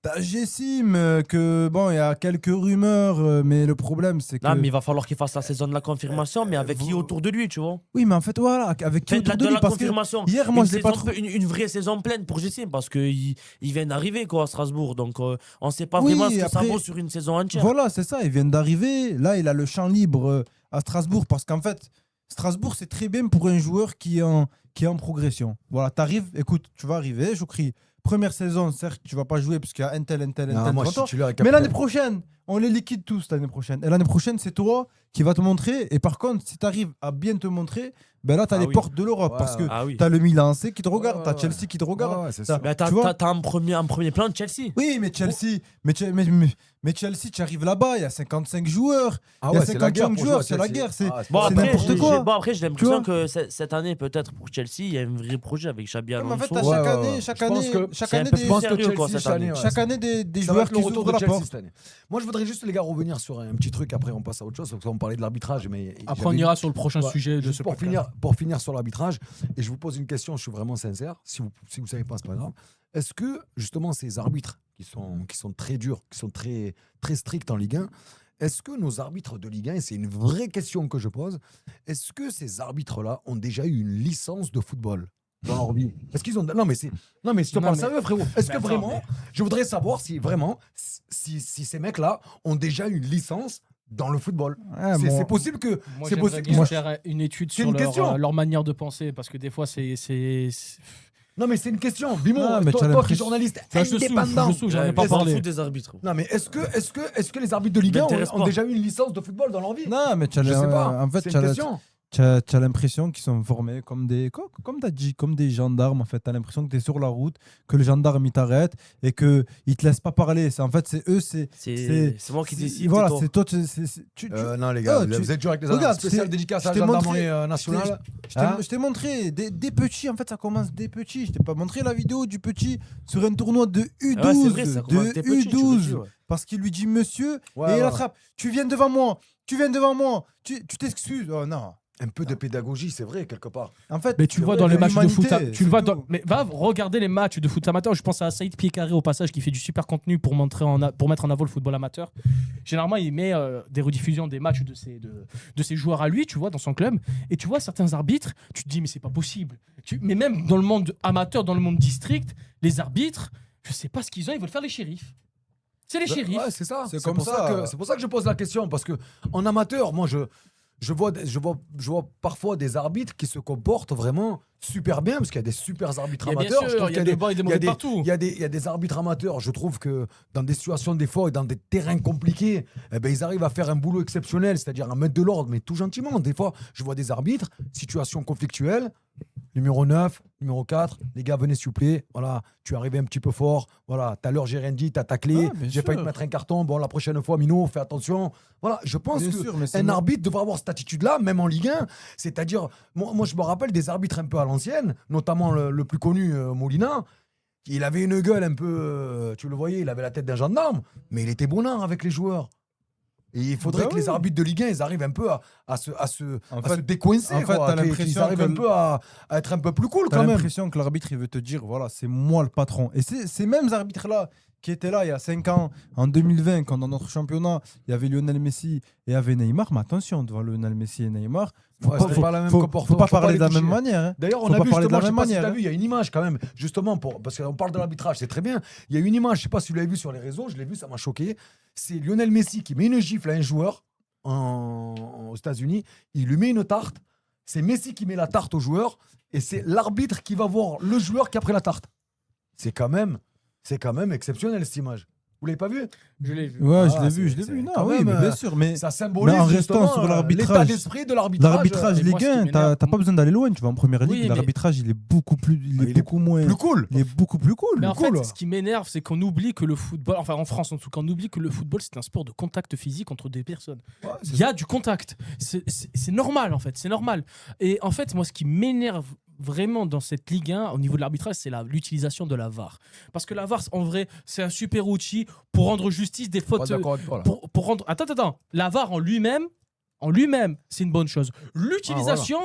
T'as Jessim, que bon, il y a quelques rumeurs, mais le problème, c'est que. Non, mais il va falloir qu'il fasse la saison de la confirmation, mais avec qui vous- autour de lui, tu vois. Oui, mais en fait, voilà, avec qui Enfin, autour de de lui la parce que confirmation. hier, moi, Une je l'ai pas saison trouvé. une vraie saison pleine pour Jessim, parce qu'il vient d'arriver quoi, à Strasbourg. Donc, on ne sait pas Oui, vraiment ce que après- ça vaut sur une saison entière. Voilà, c'est ça. Ils viennent d'arriver. Là, il a le champ libre à Strasbourg parce qu'en fait, Strasbourg, c'est très bien pour un joueur qui est en progression. Voilà, t'arrives, écoute, tu vas arriver, Choukri. Première saison, certes, tu vas pas jouer parce qu'il y a un tel Non, devant moi, je suis toi. titulaire et Mais l'année capitaine. prochaine, on les liquide tous l'année prochaine. Et l'année prochaine, c'est toi qui va te montrer. Et par contre, si tu arrives à bien te montrer, ben là, tu as Ah les oui. portes de l'Europe. Ouais, parce que ouais. Ah oui. tu as le Milan AC qui te regarde, Ouais, tu as ouais, Chelsea qui te regarde. Ouais, ouais, c'est T'as- sûr. Mais tu vois t'as un premier plan de Chelsea. Oui, mais Chelsea, mais Chelsea, tu arrives là-bas, il y a 55 joueurs. Ah il y a ouais, c'est la guerre 55 pour joueurs, jouer à c'est la Chelsea. guerre. C'est Ah, c'est Bon, pas- c'est après, n'importe quoi. j'ai Tu l'impression vois que cette année, peut-être pour Chelsea, il y a un vrai projet avec Xabi mais en Alonso. fait, t'as Ouais, chaque ouais, année, ouais. chaque Je pense année, que chaque c'est un année, peu des- Je pense que sérieux, quoi, Chelsea, cette année. ouais. chaque année des Ça va joueurs être le qui retour s'ouvrent de la Chelsea porte. cette année. Moi, je voudrais juste, les gars, revenir sur un petit truc. Après, on passe à autre chose. Parce qu'on parlait de l'arbitrage. Mais Après, on ira sur le prochain Ouais, sujet de juste ce pour podcast. pour finir sur l'arbitrage, et je vous pose une question, je suis vraiment sincère, si vous savez pas, c'est pas grave. Est-ce que justement ces arbitres qui sont très durs, qui sont très, très stricts en Ligue 1, est-ce que nos arbitres de Ligue 1, et c'est une vraie question que je pose, est-ce que ces arbitres-là ont déjà eu une licence de football dans leur vie? Est-ce qu'ils ont... Non mais, non, mais si tu Non, parles mais- sérieux, frérot, est-ce que attends, vraiment, mais- je voudrais savoir si vraiment, si ces mecs-là ont déjà une licence dans le football. Ouais, C'est bon. c'est possible que... Moi, c'est j'aimerais possible bien qu'ils- faire une étude C'est sur une question. leur manière de penser, parce que des fois, c'est Non mais c'est une question. Bimo, Ah, mais toi, t'as toi qui es l'impression- journaliste Ça, je te souffle, indépendant. j'en ai pas Laisse-en parlé. foutre des arbitres. Non mais est-ce que les arbitres de Ligue 1 M'intéresse ont pas. déjà eu une licence de football dans leur vie? Non, mais tu as Je sais pas. en fait, c'est tu une as question. t'as l'impression qu'ils sont formés comme comme t'as dit, comme des gendarmes. En fait, t'as l'impression que t'es sur la route, que le gendarme il t'arrête et que il te laisse pas parler. C'est en fait, c'est eux, C'est moi qui décide. Voilà, c'est c'est toi. toi. Non les gars, Oh, vous êtes dur avec les Regarde, arbitres. Spécial c'est- dédicace je à t'ai la montré- gendarmerie nationale. Hein Je t'ai montré des petits. En fait, ça commence des petits. Je t'ai pas montré la vidéo du petit sur un tournoi de U12. Ah ouais, c'est vrai, ça commence de des petits, tu le U12. dis, ouais. Parce qu'il lui dit monsieur Ouais, et il ouais. attrape. Tu viens devant moi. Tu t'excuses. Oh non. Un peu de pédagogie, c'est vrai, quelque part. En fait, Mais tu le vois c'est dans vrai, les matchs de foot. l'humanité, Tu le vois c'est dans. tout. Mais va regarder les matchs de foot amateur. Je pense à Saïd Pied-Carré au passage qui fait du super contenu pour mettre en avant le football amateur. Généralement, il met des rediffusions des matchs de ses joueurs à lui, tu vois, dans son club. Et tu vois certains arbitres, tu te dis mais c'est pas possible. Mais même dans le monde amateur, dans le monde district, les arbitres, je sais pas ce qu'ils ont. Ils veulent faire les shérifs. C'est les shérifs. Ouais, c'est ça. C'est C'est comme pour ça. c'est pour ça que je pose la question. Parce que en amateur, moi, je vois parfois des arbitres qui se comportent vraiment super bien, parce qu'il y a des super arbitres Il y a bien amateurs. Je sûr, trouve il y a qu'il des bons et des il y a mauvais des- partout. il y a des arbitres amateurs. Je trouve que dans des situations, des fois, et dans des terrains compliqués, eh ben, ils arrivent à faire un boulot exceptionnel, c'est-à-dire à mettre de l'ordre, mais tout gentiment. Des fois, je vois des arbitres, situation conflictuelle, numéro 9, numéro 4, les gars, venez s'il vous plaît. Voilà, tu es arrivé un petit peu fort. Voilà, tout à l'heure, j'ai rien dit, t'as taclé. Ah, bien J'ai failli sûr. te mettre un carton. Bon, la prochaine fois, Mino, fais attention. Voilà, je pense Bien que sûr, mais c'est un no- arbitre devrait avoir cette attitude-là, même en Ligue 1. C'est-à-dire, moi, je me rappelle des arbitres un peu à l'ancienne, notamment le plus connu, Molina. Il avait une gueule un peu, tu le voyais, il avait la tête d'un gendarme, mais il était bon avec les joueurs. Et il faudrait Bah que les oui. arbitres de Ligue 1, ils arrivent un peu à se En se fait- décoincer. en fait, quoi, t'as qu'ils l'impression arrivent que un peu à être un peu plus cool T'as quand même. l'impression que l'arbitre, il veut te dire, voilà, c'est moi le patron. Et ces mêmes arbitres-là qui étaient là il y a 5 ans, en 2020, quand dans notre championnat, il y avait Lionel Messi et il y avait Neymar. Mais attention, devant Lionel Messi et Neymar, Ouais, c'était pas la même faut comportement, pas faut pas parler les de la même toucher. manière. Hein. D'ailleurs, on Faut a pas vu parler de justement, la je sais même pas si manière, tu as hein. vu, il y a une image quand même, justement, parce qu'on parle de l'arbitrage, c'est très bien. Il y a une image, je sais pas si vous l'avez vu sur les réseaux, je l'ai vu, ça m'a choqué. C'est Lionel Messi qui met une gifle à un joueur aux États-Unis, il lui met une tarte. C'est Messi qui met la tarte au joueur et c'est l'arbitre qui va voir le joueur qui a pris la tarte. C'est quand même exceptionnel cette image. Vous l'avez pas vu? Je l'ai vu. Ouais, je Ah, l'ai vu, c'est Non, quand oui, même, mais bien sûr. Mais Ça symbolise Mais en restant justement, sur l'état l'arbitrage, d'esprit de l'arbitrage. l'arbitrage et moi, Ligue ce qui 1, m'énerve- t'as pas besoin d'aller loin. Tu vas en première ligue, Oui, mais- l'arbitrage, il est beaucoup plus, il est il est beaucoup moins, plus cool. il est beaucoup plus cool. Mais en cool. fait, ce qui m'énerve, c'est qu'on oublie que le football, enfin en France en tout cas, on oublie que le football, c'est un sport de contact physique entre des personnes. Ouais, c'est Il y a du contact. C'est normal, en fait. C'est normal. Et en fait, moi, ce qui m'énerve vraiment dans cette Ligue 1, au niveau de l'arbitrage, c'est l'utilisation de la VAR. Parce que la VAR, en vrai, c'est un super outil pour rendre justice des pas fautes. d'accord avec toi, là. Pour rendre. Attends. La VAR en lui-même, c'est une bonne chose. L'utilisation,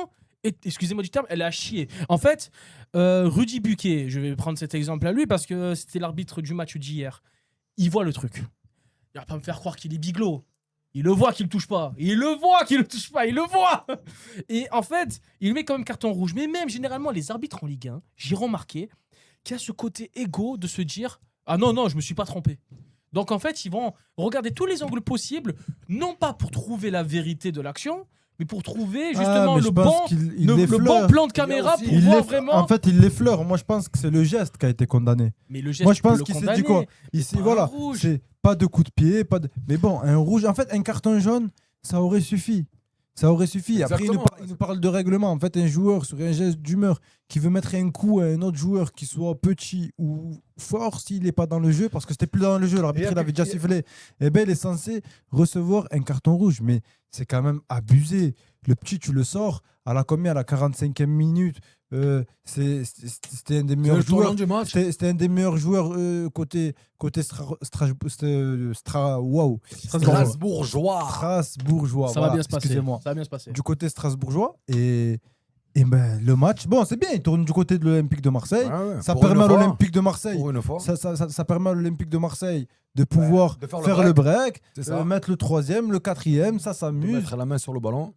excusez-moi du terme, elle est à chier. En fait, Rudy Buquet, je vais prendre cet exemple à lui parce que c'était l'arbitre du match d'hier. Il voit le truc. Il va pas me faire croire qu'il est biglo. Il le voit qu'il ne touche pas. Il le voit qu'il ne touche pas. Il le voit. Et en fait, il met quand même carton rouge. Mais même généralement, les arbitres en Ligue 1, j'ai remarqué qu'il y a ce côté égo de se dire ah non, je me suis pas trompé. Donc en fait, ils vont regarder tous les angles possibles, non pas pour trouver la vérité de l'action, mais pour trouver justement mais je le pense bon, qu'il- il le l'effleure. bon plan de caméra aussi- pour Il voir l'eff- vraiment. En fait, il l'effleure. Moi, je pense que c'est le geste qui a été condamné. Mais le geste, Moi, je tu peux pense le qu'il s'est dit condamner. quoi Ici, pas un voilà, rouge. c'est pas de coup de pied, pas de. Mais bon, un rouge. En fait, un carton jaune, ça aurait suffi. Ça aurait suffi. Après, Exactement. il nous parle de règlement. En fait, un joueur sur un geste d'humeur qui veut mettre un coup à un autre joueur qui soit petit ou fort, s'il n'est pas dans le jeu, parce que c'était plus dans le jeu, l'arbitre Et il avait déjà après- sifflé, eh ben, il est censé recevoir un carton rouge. Mais c'est quand même abusé. Le petit, tu le sors à la combien? À la 45e minute. C'était un des meilleurs Le tournant joueurs. du match. C'était un des meilleurs joueurs côté Strasbourgeois. Strasbourgeois. Ça voilà, va bien se passer. excusez-moi. Ça va bien se passer. Du côté strasbourgeois. Et ben, le match, bon, c'est bien, il tourne du côté de l'Olympique de Marseille. Ouais, ouais. Ça Pour permet à une fois, l'Olympique de Marseille. Pour une fois. Ça permet à l'Olympique de Marseille de pouvoir de faire faire le le break, C'est ça. mettre le 3e, le 4e, ça De s'amuse. mettre la main sur le ballon.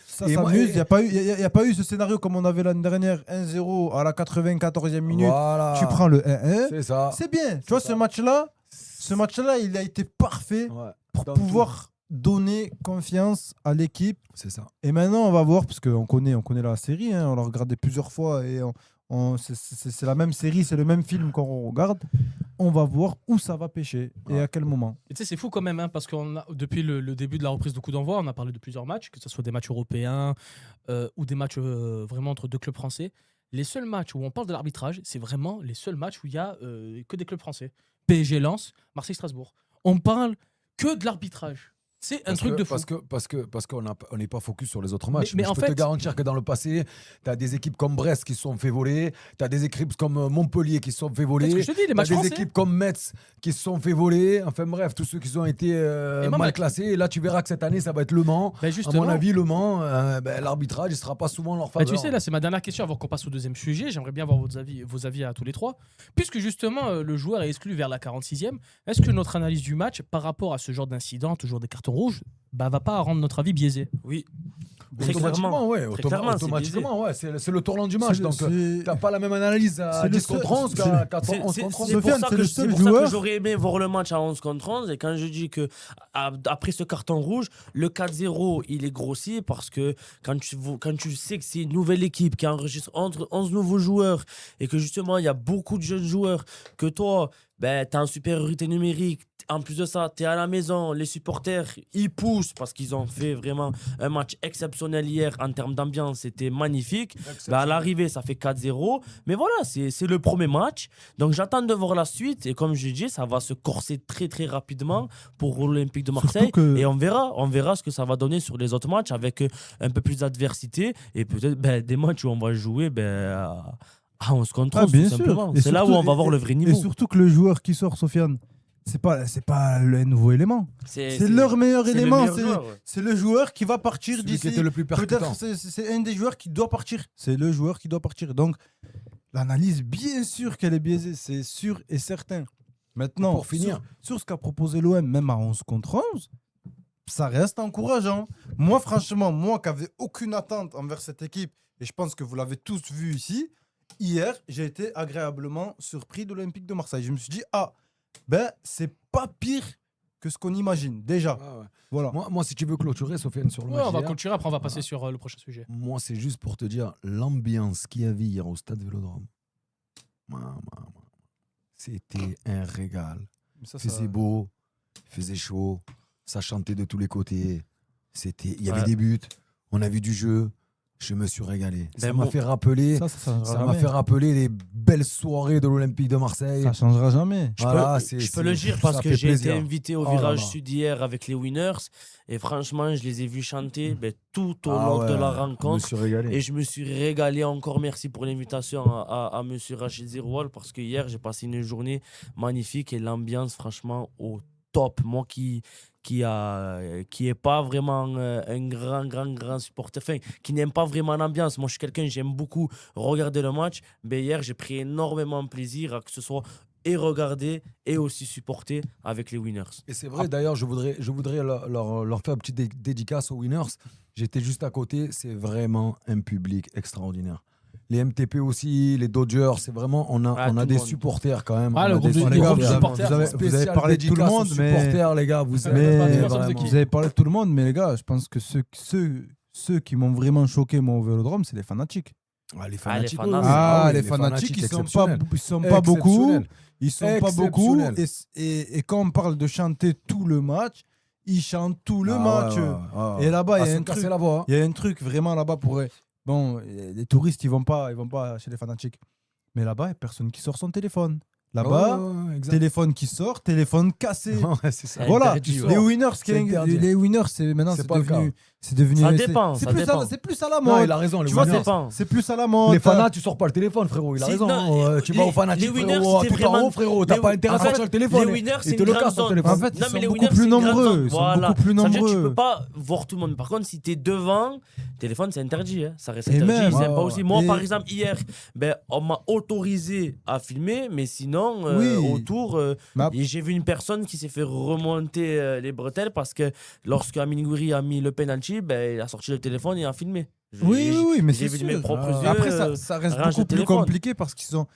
Ça Et moi- s'amuse. et- Il n'y a pas eu ce scénario comme on avait l'année dernière, 1-0 à la 94e minute. Voilà. Tu prends le 1-1. C'est ça. C'est bien. Tu vois, ça. ce match-là, il a été parfait Ouais. pour Dans pouvoir donner confiance à l'équipe. C'est ça. Et maintenant, on va voir, parce qu'on connaît la série, hein, on l'a regardé plusieurs fois et c'est la même série, c'est le même film qu'on regarde. On va voir où ça va pêcher et à quel moment. Et tu sais, c'est fou quand même, hein, parce que depuis le début de la reprise de coup d'envoi, on a parlé de plusieurs matchs, que ce soit des matchs européens ou des matchs vraiment entre deux clubs français. Les seuls matchs où on parle de l'arbitrage, c'est vraiment les seuls matchs où il y a que des clubs français. PSG Lens, Marseille Strasbourg. On parle que de l'arbitrage. C'est un truc de fou. Parce qu'on n'est pas focus sur les autres matchs. Mais Mais en je peux fait- te garantir que dans le passé, tu as des équipes comme Brest qui se sont fait voler, tu as des équipes comme Montpellier qui se sont fait voler, C'est ce que je te dis, les tu as matchs des français. équipes comme Metz qui se sont fait voler. Enfin bref, tous ceux qui ont été moi, mal classés. Et là, tu verras que cette année, ça va être Le Mans. Ben À justement, mon avis, Le Mans, l'arbitrage, il ne sera pas souvent en leur faveur. tu sais, là, c'est ma dernière question avant qu'on passe au deuxième sujet. J'aimerais bien avoir vos avis à tous les trois. Puisque justement, le joueur est exclu vers la 46e, est-ce que notre analyse du match, par rapport à ce genre d'incident, toujours des cartons rouges, va pas rendre notre avis biaisé? Oui. Très Automatiquement, clairement. ouais. Très clairement, c'est Automatiquement, ouais. C'est le tournant du match. C'est- Donc, c'est- tu n'as pas la même analyse à c'est le 10 contre seul- 11 c'est- qu'à C'est 11 contre 11. c'est pour Sofiane, ça c'est que le c'est seul pour ça que joueur- j'aurais aimé voir le match à 11 contre 11. Et quand je dis que après ce carton rouge, le 4-0, il est grossi parce que quand tu sais que c'est une nouvelle équipe qui enregistre entre 11 nouveaux joueurs et que justement il y a beaucoup de jeunes joueurs, que toi, ben, tu as en supériorité numérique. En plus de ça, tu es à la maison, les supporters, ils poussent parce qu'ils ont fait vraiment un match exceptionnel hier en termes d'ambiance, c'était magnifique. Ben, à l'arrivée, ça fait 4-0. Mais voilà, c'est le premier match. Donc j'attends de voir la suite. Et comme je dis, ça va se corser très très rapidement pour l'Olympique de Marseille. que- Et on verra ce que ça va donner sur les autres matchs avec un peu plus d'adversité. Et peut-être des matchs où on va jouer à 11 contre 11, bien tout sûr. simplement. Et C'est là où surtout- on va voir le vrai Et niveau. surtout que le joueur qui sort, Sofiane, c'est pas le nouveau élément. C'est leur meilleur c'est le élément. meilleur joueur, ouais. C'est le joueur qui va partir Celui qui d'ici. était le plus percutant. Peut-être c'est un des joueurs qui doit partir. C'est le joueur qui doit partir. Donc, l'analyse, bien sûr qu'elle est biaisée. C'est sûr et certain. Maintenant, Pour finir. sur ce qu'a proposé l'OM, même à 11 contre 11, ça reste encourageant. Moi, franchement, moi qui n'avais aucune attente envers cette équipe, et je pense que vous l'avez tous vu ici, hier, j'ai été agréablement surpris de l'Olympique de Marseille. Je me suis dit, c'est pas pire que ce qu'on imagine, déjà. Ah ouais. Voilà. Moi, si tu veux clôturer, Sofiane, sur le Ouais, match on va d'hier, clôturer, après on va passer sur le prochain sujet. moi, c'est juste pour te dire l'ambiance qu'il y avait hier au stade Vélodrome. C'était un régal. Ça, Il faisait beau, il faisait chaud, ça chantait de tous les côtés. Il y avait Ouais. des buts, on a vu du jeu. Je me suis régalé. Ça Ben, m'a moi- fait rappeler. Ça m'a fait rappeler les belles soirées de l'Olympique de Marseille. Ça changera jamais. Voilà, Je peux le dire parce ça que fait j'ai été plaisir. invité au Oh là virage là. sud hier avec les Winners et franchement, je les ai vus chanter tout au Ah long ouais, de la Je me rencontre. suis régalé. Et je me suis régalé. Encore merci pour l'invitation à monsieur Rachid Ziroual parce que hier, j'ai passé une journée magnifique et l'ambiance, franchement, au top. Moi qui est pas vraiment un grand supporter, enfin, qui n'aime pas vraiment l'ambiance. Moi, je suis quelqu'un, j'aime beaucoup regarder le match. Mais hier, j'ai pris énormément de plaisir à que ce soit et regarder et aussi supporter avec les Winners. Et c'est vrai, d'ailleurs, je voudrais leur faire une petite dédicace aux Winners. J'étais juste à côté. C'est vraiment un public extraordinaire. Les MTP aussi, les Dodgers, c'est vraiment, on tout a le des monde. supporteurs quand même. Ah, On le a groupe des de- les gars, supporters. vous avez Spécial parlé de tout le dédicace monde, aux mais- supporters, les gars, vous Mais- avez Pas vraiment- Vous avez parlé de tout le monde, mais les gars, je pense que ceux qui m'ont vraiment choqué, moi, au Vélodrome, c'est les fanatiques. Ah, les fanatiques. fanatiques. oui. Ah, oui, les fanatiques, ils sont exceptionnels. pas beaucoup. Exceptionnels. Ils sont pas beaucoup. Exceptionnel. Et quand on parle de chanter tout le match, ils chantent tout le Ah, match. ouais, ouais, ouais. Et là-bas, À il y a se un casser truc. la voix. Il y a un truc vraiment là-bas pour. Bon, les touristes, ils vont pas chez les fanatiques. Mais là-bas, il n'y a personne qui sort son téléphone. Là-bas, exact. téléphone qui sort, téléphone cassé. Ouais, c'est ça. Voilà, Interdit, les winners, C'est interdit. les winners, c'est maintenant C'est c'est pas le devenu, c'est devenu. Ça c'est- dépend, C'est ça plus dépend. c'est plus à la Non, mode. il a raison. Les Tu vois, winners. c'est plus à la mode. Les fanas, tu sors pas le téléphone, frérot. Il a Si, raison. non, Tu vas au fanatique, les winners, frérot. c'était Tout en vraiment- haut, frérot. T'as les- pas intérêt à en fait, sortir le téléphone. les winners, c'est Il te une le grande casse ton zone. téléphone. En fait, ils Non, sont mais les beaucoup winners, plus c'est une grande nombreux. zone. Ils sont Voilà. beaucoup plus Ça veut dire que tu nombreux. peux pas voir tout le monde. Par contre, si tu es devant, téléphone, c'est interdit. Hein. Ça reste Et interdit. même, Ils aiment pas ouais, aussi. ouais. Moi, Et- par exemple, hier, on m'a autorisé à filmer, mais sinon, Oui. autour, Mais et j'ai vu une personne qui s'est fait remonter les bretelles parce que lorsque Amine Gouiri a mis le penalty, il a sorti le téléphone et a filmé. Oui, mais j'ai c'est vu de mes sûr. propres Ah. yeux. Après, ça reste range beaucoup de plus téléphone. compliqué parce qu'ils sont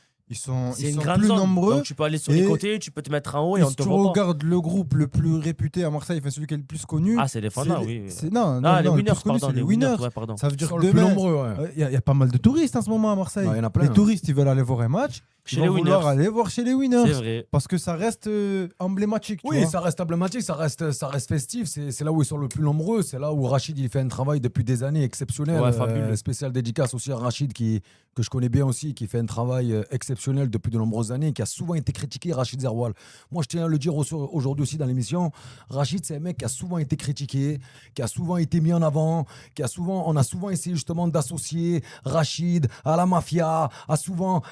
C'est une grande plus zone. nombreux. Donc tu peux aller sur les Et- côtés, tu peux te mettre en haut et Et on si te tu voit pas. regardes le groupe le plus réputé à Marseille, enfin celui qui est le plus connu. Ah, c'est les c'est fanats, les- oui. Non, Ah, les le plus winners, connu, pardon. c'est Les les winners, winners. ouais, pardon. Ça veut Ils dire sont que le plus demain, nombreux. Ouais. il y a pas mal de touristes en ce moment à Marseille. Ouais, il y en a plein, Les ouais. touristes, ils veulent aller voir un match. ils Chez les vont vouloir winners. aller voir chez les winners. C'est vrai. Parce que ça reste emblématique. tu Oui, vois. ça reste emblématique, ça reste festif. C'est là où ils sont le plus nombreux. C'est là où Rachid il fait un travail depuis des années exceptionnel. Ouais, fabuleux. Spécial dédicace aussi à Rachid que je connais bien aussi, qui fait un travail exceptionnel depuis de nombreuses années, qui a souvent été critiqué, Rachid Zerwal. Moi, je tiens à le dire aujourd'hui aussi dans l'émission. Rachid, c'est un mec qui a souvent été critiqué, qui a souvent été mis en avant, on a souvent essayé justement d'associer Rachid à la mafia,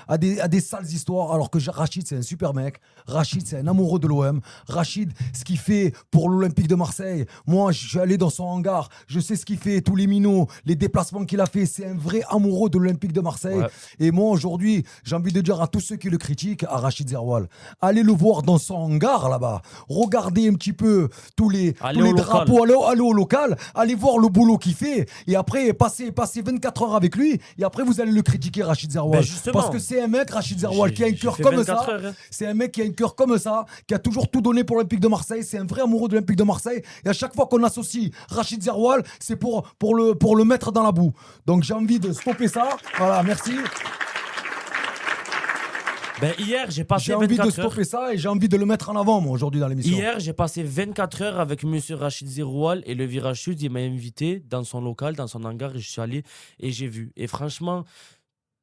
à des sales histoires, alors que Rachid, c'est un super mec. Rachid, c'est un amoureux de l'OM. Rachid, ce qu'il fait pour l'Olympique de Marseille, moi, je suis allé dans son hangar, je sais ce qu'il fait, tous les minots, les déplacements qu'il a fait, c'est un vrai amoureux de l'Olympique de Marseille. Ouais. Et moi, aujourd'hui, j'ai envie de dire à tous ceux qui le critiquent, à Rachid Zerwal, allez le voir dans son hangar là-bas, regardez un petit peu tous les Allez au local. drapeaux, allez au local, allez voir le boulot qu'il fait, et après, passez 24 heures avec lui, et après, vous allez le critiquer, Rachid Zerwal. Ben justement. Parce que c'est un mec, Rachid Zerwal, qui a un J'ai cœur fait comme 24 ça. heures, hein. C'est un mec qui a un cœur comme ça, qui a toujours tout donné pour l'Olympique de Marseille. C'est un vrai amoureux de l'Olympique de Marseille. Et à chaque fois qu'on associe Rachid Zerwal, c'est pour le mettre dans la boue. Donc j'ai envie de stopper ça. Voilà, merci. Ben, hier, j'ai passé J'ai envie de 24 heures. stopper ça et j'ai envie de le mettre en avant, moi, aujourd'hui, dans l'émission. Hier, j'ai passé 24 heures avec monsieur Rachid Zeroual et le Virage Sud. Il m'a invité dans son local, dans son hangar, et je suis allé et j'ai vu. Et franchement,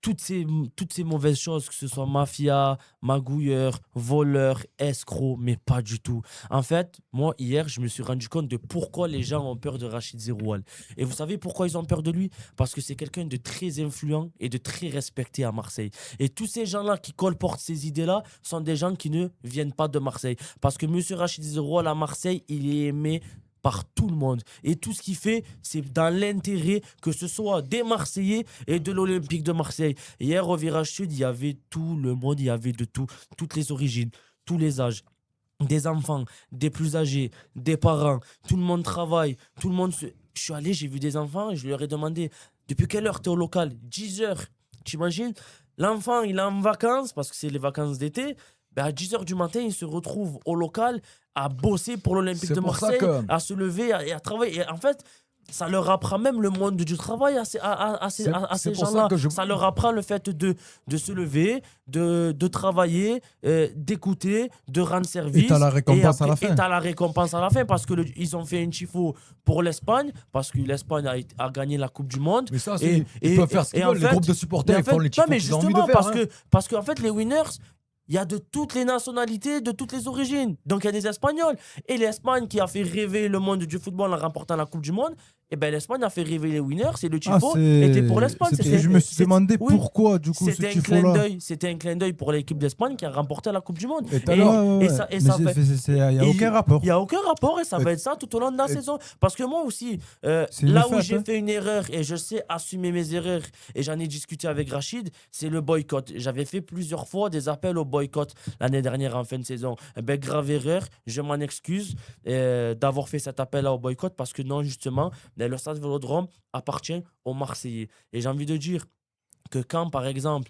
toutes ces mauvaises choses, que ce soit mafia, magouilleur, voleur, escroc, mais pas du tout. En fait, moi, hier, je me suis rendu compte de pourquoi les gens ont peur de Rachid Zeroual. Et vous savez pourquoi ils ont peur de lui? Parce que c'est quelqu'un de très influent et de très respecté à Marseille. Et tous ces gens-là qui colportent ces idées-là sont des gens qui ne viennent pas de Marseille. Parce que monsieur Rachid Zeroual à Marseille, il est aimé par tout le monde. Et tout ce qu'il fait, c'est dans l'intérêt que ce soit des Marseillais et de l'Olympique de Marseille. Hier, au Virage Sud, il y avait tout le monde, il y avait de tout, toutes les origines, tous les âges. Des enfants, des plus âgés, des parents, tout le monde travaille, tout le monde se... Je suis allé, j'ai vu des enfants et je leur ai demandé depuis quelle heure tu es au local? 10 heures. Tu imagines? L'enfant, il est en vacances parce que c'est les vacances d'été. Ben à 10 heures du matin, il se retrouve au local à bosser pour l'Olympique C'est de pour ça Marseille, que- à se lever et à travailler. Et en fait, ça leur apprend même le monde du travail à ces C'est pour ça gens-là. que Ça leur apprend le fait de se lever, de travailler, d'écouter, de rendre service. Et t'as la récompense à la fin. Et t'as la récompense à la fin parce qu'ils ont fait un tifo pour l'Espagne, parce que l'Espagne a gagné la Coupe du Monde. Mais ça, Et- ils peuvent faire ce qu'ils et en veulent. Les fait- groupes de supporters, mais en ils font fait- les tifos non, mais qu'ils ont envie de justement, faire. hein. parce qu'en fait, les winners, il y a de toutes les nationalités, de toutes les origines. Donc, il y a des Espagnols. Et l'Espagne qui a fait rêver le monde du football en remportant la Coupe du Monde, et ben l'Espagne a fait rêver les winners. C'est le tifo était pour l'Espagne. Je me suis demandé oui, pourquoi, du coup, ce c'était un clin tifo-là. d'œil. C'était un clin d'œil pour l'équipe d'Espagne qui a remporté la Coupe du Monde. Et tout à l'heure- et ça Mais fait... il n'y a Et aucun rapport. Il n'y a aucun rapport et ça va être ça tout au long de la Et- saison. Parce que moi aussi, C'est une là où fête, j'ai hein. fait une erreur et je sais assumer mes erreurs et j'en ai discuté avec Rachid, c'est le boycott. J'avais fait plusieurs fois des appels au boycott l'année dernière en fin de saison. Eh ben, grave erreur, je m'en excuse d'avoir fait cet appel-là au boycott parce que non, justement, le stade Vélodrome appartient aux Marseillais. Et j'ai envie de dire que quand, par exemple,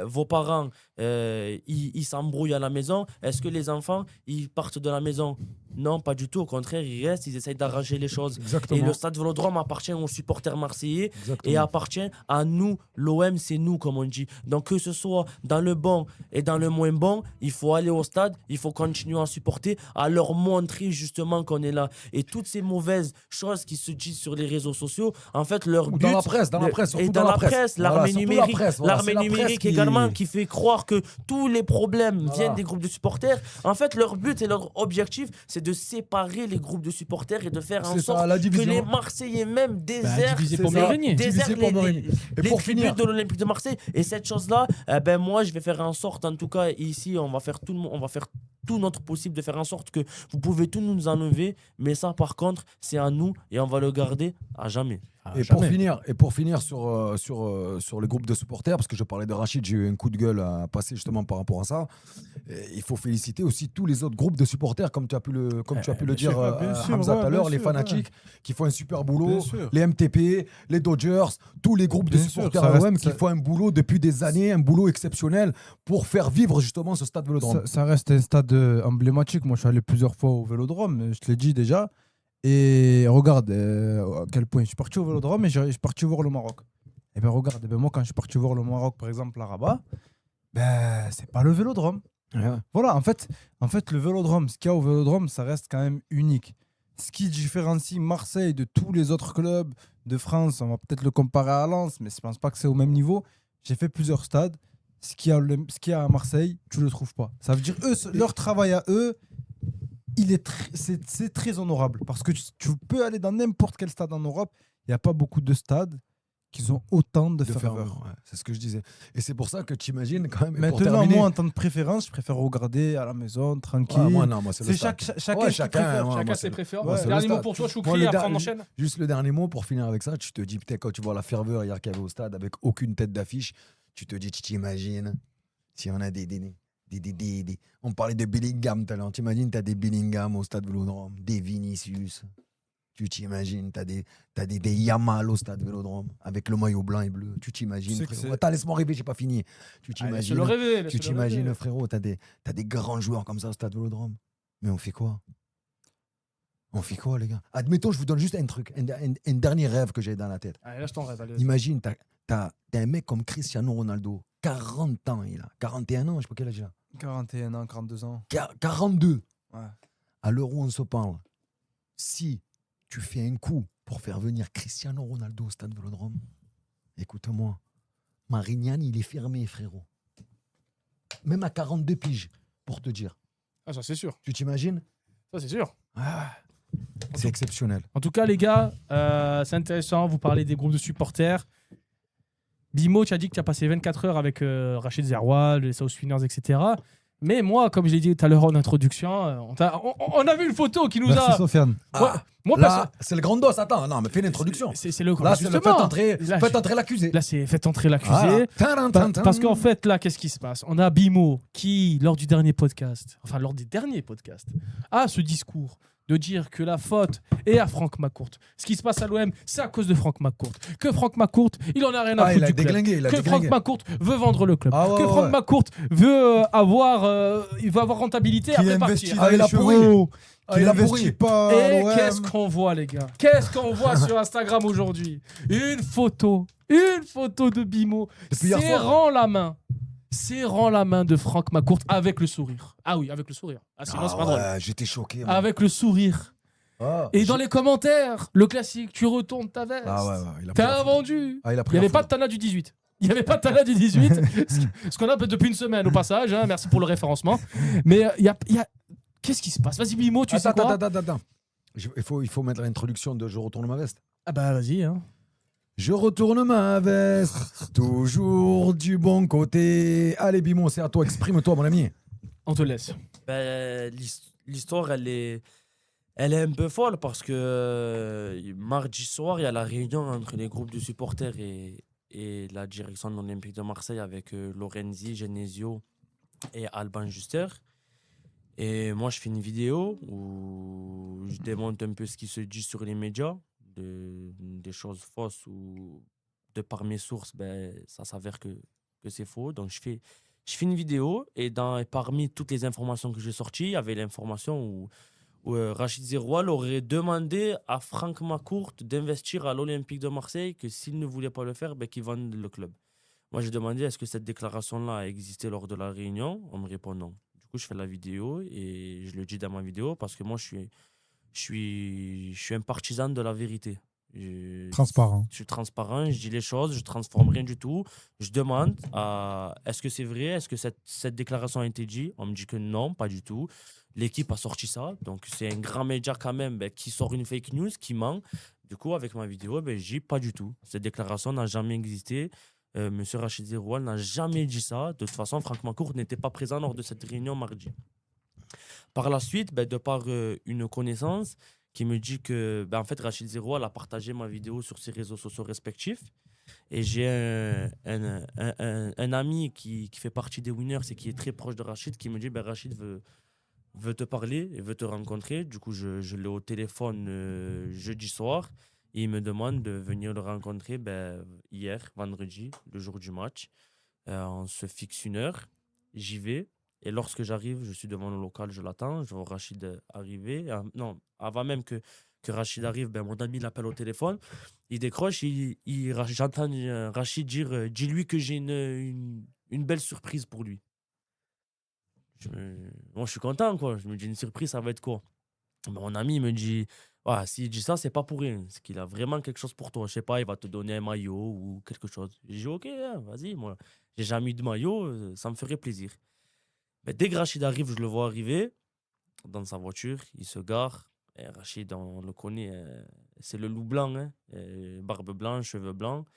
vos parents ils s'embrouillent à la maison, est-ce que les enfants ils partent de la maison? Non, pas du tout. Au contraire, ils restent, ils essayent d'arranger les choses. Exactement. Et le stade Vélodrome appartient aux supporters marseillais Exactement. et appartient à nous. L'OM, c'est nous, comme on dit. Donc, que ce soit dans le bon et dans le moins bon, il faut aller au stade, il faut continuer à supporter, à leur montrer justement qu'on est là. Et toutes ces mauvaises choses qui se disent sur les réseaux sociaux, en fait, leur Ou but... dans la presse, surtout et dans la presse, Voilà, l'armée surtout la numérique, presse, voilà, l'armée c'est la presse numérique qui- également qui fait croire que tous les problèmes Voilà. viennent des groupes de supporters. En fait, leur but et leur objectif, c'est de séparer les groupes de supporters et de faire en C'est ça, sorte la que division. les Marseillais même désertent, diviser C'est pour ça. mieux régner. désertent Diviser pour mieux régner. Et les pour tribunes finir- de l'Olympique de Marseille. Et cette chose-là, moi, je vais faire en sorte, en tout cas ici, on va faire tout notre possible de faire en sorte que vous pouvez tout nous enlever, mais ça, par contre, c'est à nous et on va le garder à jamais. Et pour finir sur le groupe de supporters, parce que je parlais de Rachid, j'ai eu un coup de gueule à passer justement par rapport à ça. Et il faut féliciter aussi tous les autres groupes de supporters, comme tu as pu le dire, bien sûr, Hamza, ouais, tout à l'heure, bien les sûr, fanatiques qui font un super boulot, Bien sûr. les MTP, les Dodgers, tous les groupes de Bien sûr, supporters ça à l'OM reste- qui ça- font un boulot depuis des années, un boulot exceptionnel pour faire vivre justement ce stade Vélodrome. Ça reste un stade emblématique. Moi, je suis allé plusieurs fois au Vélodrome, je te l'ai dit déjà. Et regarde à quel point je suis parti au Vélodrome et je suis parti voir le Maroc. Et bien regarde, moi quand je suis parti voir le Maroc, par exemple à Rabat, Ben, c'est pas le Vélodrome. Ouais. Voilà, en fait, le Vélodrome, ce qu'il y a au Vélodrome, ça reste quand même unique. Ce qui différencie Marseille de tous les autres clubs de France, on va peut-être le comparer à Lens, mais je pense pas que c'est au même niveau. J'ai fait plusieurs stades. Ce qu'il y a à Marseille, tu le trouves pas. Ça veut dire leur travail à eux, c'est très honorable. Parce que tu peux aller dans n'importe quel stade en Europe, il n'y a pas beaucoup de stades qui ont autant de ferveur. Ouais, c'est ce que je disais. Et c'est pour ça que tu imagines quand même. et pour Maintenant, terminer, moi, en tant que préférence, je préfère regarder à la maison, tranquille. ouais, moi, non, moi, c'est le C'est stade. chacun Ouais, qui chacun, préfère. ouais, Chacun moi, ses c'est- préférences. ouais, c'est le Dernier mot stade. pour toi, Moi, Choukri, le après on der- enchaîne. Juste le dernier mot pour finir avec ça. Tu te dis, putain, quand tu vois la ferveur hier qu'il y avait au stade avec aucune tête d'affiche, tu te dis, tu t'imagines si on a on parlait de Bellingham tout à l'heure. T'imagines, t'as des Bellingham au stade Vélodrome, des Vinicius. Tu t'imagines, t'as des Yamal au stade Vélodrome avec le maillot blanc et bleu. Tu t'imagines, Tu sais que frérot. c'est- Attends, laisse-moi rêver, j'ai pas fini. Tu Allez, t'imagines, laisse-le rêver, tu laisse-le t'imagines, rêver. frérot, t'as des grands joueurs comme ça au stade Vélodrome. Mais on fait quoi? On fait quoi, les gars? Admettons, je vous donne juste un truc, un dernier rêve que j'ai dans la tête. Allez, lâche ton rêve, allez, vas-y. Imagine, t'as un mec comme Cristiano Ronaldo, 40 ans, il a 41 ans, je sais pas quel âge il a. 41 ans, 42 ans. 42. Ouais. À l'heure où on se parle, si tu fais un coup pour faire venir Cristiano Ronaldo au stade Vélodrome, écoute-moi, Marignane, il est fermé, frérot. Même à 42 piges, pour te dire. Ah, ça, c'est sûr. Tu t'imagines? Ça, c'est sûr. Ah, c'est exceptionnel. En tout cas, les gars, c'est intéressant. Vous parlez des groupes de supporters. Bimo, tu as dit que tu as passé 24 heures avec Rachid Zeroual, les South Winners, etc. Mais moi, comme je l'ai dit tout à l'heure en introduction, on a vu une photo qui nous Merci, a. Sofiane. Moi, Là, c'est le grand dos. Attends, non, mais fais l'introduction. c'est le Là, c'est le justement. faites entrer l'accusé. Là, c'est faites entrer l'accusé. Voilà. Parce qu'en fait, là, qu'est-ce qui se passe? On a Bimo qui, lors des derniers podcasts, a ce discours de dire que la faute est à Franck McCourt. Ce qui se passe à l'OM, c'est à cause de Franck McCourt. Que Franck McCourt, il en a rien à Ah, foutre il a du club. déglingué, il a Que déglingué. Franck McCourt veut vendre le club. Ah ouais, que Franck ouais. McCourt veut il veut avoir rentabilité Qu'il après investit partir. dans Ah, il les a pourri. chevaux, Ah, qu'il il a investit pourri. pas à Et l'OM. qu'est-ce qu'on voit, les gars? Qu'est-ce qu'on voit sur Instagram aujourd'hui? Une photo de Bimo Depuis hier soir. serrant la main de Franck McCourt avec le sourire. Ah oui, avec le sourire. Ah, sinon, c'est pas drôle. J'étais choqué. moi. Avec le sourire. Ah, Et dans les commentaires, le classique, tu retournes ta veste. Ah ouais, il a pris T'as la foudre. vendu. Ah, il a Il pris n'y la avait pas de foudre. Tana du 18. Il n'y avait pas de Tana du 18. Ce qu'on a depuis une semaine au passage. Hein, merci pour le référencement. Mais il y a... Qu'est-ce qui se passe? Vas-y, Bimo, tu sais quoi? Attends. Il faut mettre l'introduction de Je retourne ma veste. Ah bah vas-y. Hein. Je retourne ma veste, toujours du bon côté. Allez, Bimon, c'est à toi. Exprime-toi, mon ami. On te laisse. Ben, l'histoire, elle est un peu folle parce que mardi soir, il y a la réunion entre les groupes de supporters et la direction de l'Olympique de Marseille avec Lorenzi, Genesio et Alban Juster. Et moi, je fais une vidéo où je démonte un peu ce qui se dit sur les médias, des choses fausses ou de par mes sources, ben, ça s'avère que c'est faux. Donc, je fais une vidéo et parmi toutes les informations que j'ai sorties, il y avait l'information où Rachid Zeroual aurait demandé à Franck McCourt d'investir à l'Olympique de Marseille, que s'il ne voulait pas le faire, ben, qu'il vende le club. Moi, j'ai demandé est-ce que cette déclaration-là a existé lors de la réunion. On me répond non. Du coup, je fais la vidéo et je le dis dans ma vidéo parce que moi, je suis un partisan de la vérité. Transparent. Je suis transparent, je dis les choses, je transforme rien du tout. Je demande est-ce que c'est vrai, est-ce que cette déclaration a été dite? On me dit que non, pas du tout. L'équipe a sorti ça, donc c'est un grand média quand même qui sort une fake news, qui ment. Du coup, avec ma vidéo, je dis pas du tout. Cette déclaration n'a jamais existé. Monsieur Rachid Zeroual n'a jamais dit ça. De toute façon, Franck McCourt n'était pas présent lors de cette réunion mardi. Par la suite, de par une connaissance qui me dit que en fait, Rachid Zeroual a partagé ma vidéo sur ses réseaux sociaux respectifs. Et j'ai un ami qui fait partie des Winners et qui est très proche de Rachid qui me dit Rachid veut te parler et veut te rencontrer. Du coup, je l'ai au téléphone jeudi soir. Et il me demande de venir le rencontrer hier, vendredi, le jour du match. On se fixe 1 heure. J'y vais. Et lorsque j'arrive, je suis devant le local, je l'attends. Je vois Rachid arriver. Non, avant même que Rachid arrive, mon ami l'appelle au téléphone. Il décroche. J'entends Rachid dire dis-lui que j'ai une belle surprise pour lui. Moi, je suis content, quoi. Je me dis, une surprise, ça va être quoi? Mon ami il me dit, ah, s'il dit ça, c'est pas pour rien. C'est qu'il a vraiment quelque chose pour toi. Je sais pas, il va te donner un maillot ou quelque chose. J'ai dit, ok, hein, vas-y, moi, j'ai jamais eu de maillot, ça me ferait plaisir. Mais dès que Rachid arrive, je le vois arriver dans sa voiture, il se gare. Et Rachid, on le connaît, c'est le loup blanc, hein, barbe blanche, cheveux blancs.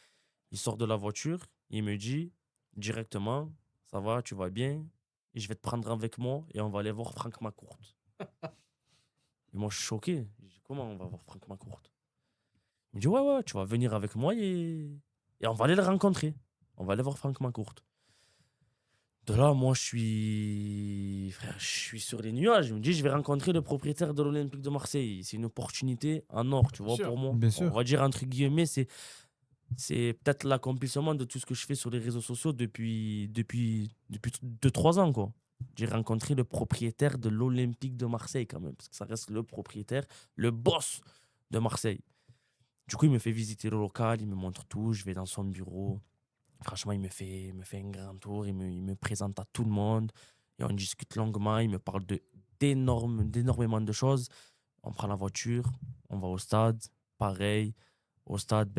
Il sort de la voiture, il me dit directement, ça va, tu vas bien, et je vais te prendre avec moi et on va aller voir Franck Macourt. Et moi, je suis choqué. Je dis, comment on va voir Franck Macourt? Il me dit, ouais, tu vas venir avec moi et on va aller le rencontrer. On va aller voir Franck Macourt. De là, moi, frère, je suis sur les nuages. Je me dis, je vais rencontrer le propriétaire de l'Olympique de Marseille. C'est une opportunité en or, tu vois, Sûr. pour moi. Bien sûr. On va dire, entre guillemets, c'est peut-être l'accomplissement de tout ce que je fais sur les réseaux sociaux depuis 2-3 ans, quoi. J'ai rencontré le propriétaire de l'Olympique de Marseille, quand même, parce que ça reste le propriétaire, le boss de Marseille. Du coup, il me fait visiter le local, il me montre tout, je vais dans son bureau. Franchement, il me fait un grand tour, il me présente à tout le monde, et on discute longuement, il me parle d'énormément de choses. On prend la voiture, on va au stade, pareil. Au stade,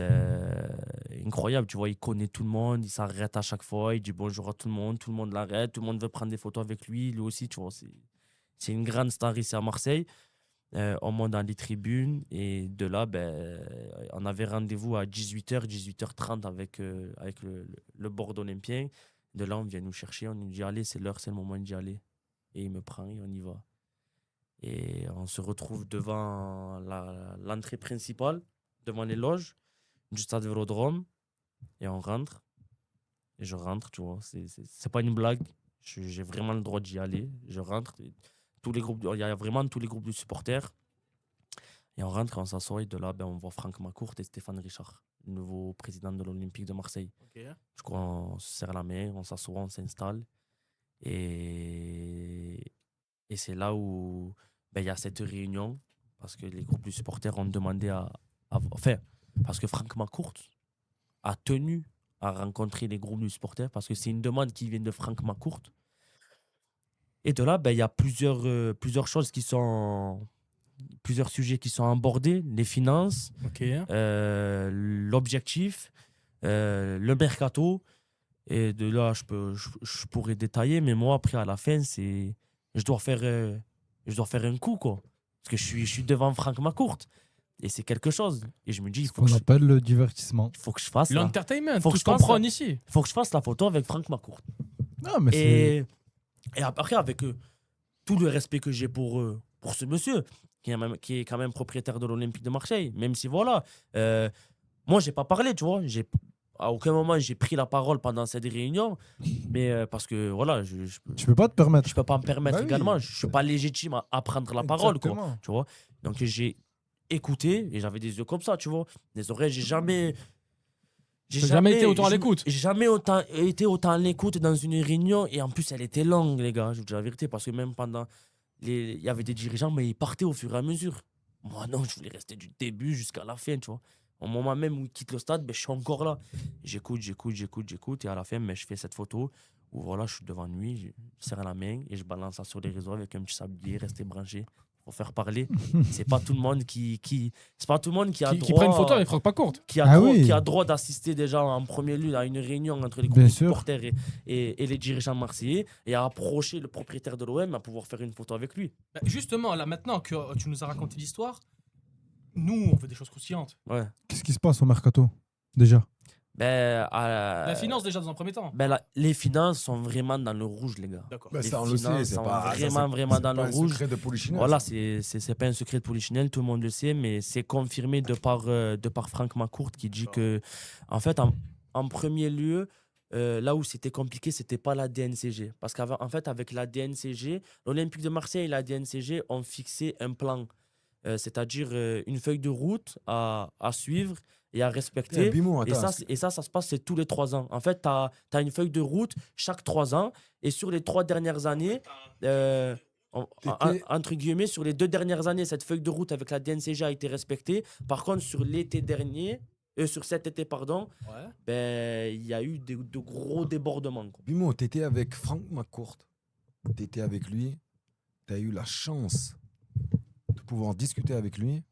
incroyable, tu vois, il connaît tout le monde, il s'arrête à chaque fois, il dit bonjour à tout le monde l'arrête, tout le monde veut prendre des photos avec lui aussi, tu vois, c'est une grande star ici à Marseille. On monte dans les tribunes et de là, on avait rendez-vous à 18h, 18h30 avec le board olympien. De là, on vient nous chercher, on nous dit allez, c'est l'heure, c'est le moment d'y aller. Et il me prend et on y va. Et on se retrouve devant l'entrée principale, devant les loges du stade Vélodrome, et on rentre. Et je rentre, tu vois, c'est pas une blague. J'ai vraiment le droit d'y aller. Je rentre. Il y a vraiment tous les groupes de supporters. Et on rentre, on s'assoit, et de là, on voit Franck Macourt et Stéphane Richard, le nouveau président de l'Olympique de Marseille. Ok. Du coup, on se serre la main, on s'assoit, on s'installe. Et c'est là où il y a cette réunion, parce que les groupes de supporters ont demandé enfin, parce que Franck Macourt a tenu à rencontrer les groupes de supporters, parce que c'est une demande qui vient de Franck Macourt. Et de là, il y a plusieurs choses plusieurs sujets qui sont abordés, les finances, Ok. l'objectif, le mercato. Et de là, je pourrais détailler, mais moi, après, à la fin, je dois faire un coup, quoi. Parce que je suis devant Franck Macourt. Et c'est quelque chose. Et je me dis, il Ce qu'on appelle le divertissement. faut que je fasse L'entertainment, faut tout que ce je qu'on fasse prend ça. ici. faut que je fasse la photo avec Franck Macourt. Non, mais c'est. Et après, avec tout le respect que j'ai pour ce monsieur, qui est quand même propriétaire de l'Olympique de Marseille, même si voilà, moi, j'ai pas parlé, tu vois. À aucun moment, j'ai pris la parole pendant cette réunion, mais parce que voilà, Tu peux pas te permettre. je peux pas me permettre Bah oui. également, je suis pas légitime à prendre la parole, quoi. Exactement. Tu vois. Donc, j'ai écouté et j'avais des yeux comme ça, tu vois. Les oreilles, j'ai jamais. T'as jamais été autant à l'écoute. J'ai jamais été autant à l'écoute dans une réunion. Et en plus, elle était longue, les gars. Je vous dis la vérité. Parce que même pendant. Il y avait des dirigeants, mais ils partaient au fur et à mesure. Moi, non, je voulais rester du début jusqu'à la fin, tu vois. Au moment même où ils quittent le stade, je suis encore là. J'écoute. Et à la fin, je fais cette photo où voilà, je suis devant lui, je serre la main et je balance ça sur les réseaux avec un petit sablier, rester branché. Pour faire parler. C'est pas tout le monde c'est pas tout le monde qui a droit. Qui prend une photo avec Franck Macourt. Qui a droit d'assister déjà en premier lieu à une réunion entre les groupes de supporters et les dirigeants marseillais et à approcher le propriétaire de l'OM à pouvoir faire une photo avec lui. Justement, là maintenant que tu nous as raconté l'histoire, nous on fait des choses croustillantes. Ouais. Qu'est-ce qui se passe au mercato déjà? La finance déjà dans un premier temps. Les finances sont vraiment dans le rouge, les gars. D'accord. Bah, Les ça, on le sait, finances c'est sont pas vraiment dans le rouge. C'est pas un secret de Polichinelle. Voilà, ça. c'est pas un secret de Polichinelle, tout le monde le sait, mais c'est confirmé de par Franck Macourt qui dit que, en fait, en premier lieu, là où c'était compliqué, c'était pas la DNCG. Parce qu'en fait, avec la DNCG, l'Olympique de Marseille et la DNCG ont fixé un plan, c'est-à-dire une feuille de route à suivre et à respecter. Bimou, Et ça se passe, c'est tous les 3 ans. En fait, tu as une feuille de route chaque 3 ans. Et sur les 3 dernières années, entre guillemets, sur les 2 dernières années, cette feuille de route avec la DNCG a été respectée. Par contre, sur l'été dernier, sur cet été, pardon, Ouais. ben, il y a eu de gros débordements, quoi. Bimo, tu étais avec Frank McCourt. Tu étais avec lui. Tu as eu la chance de pouvoir discuter avec lui.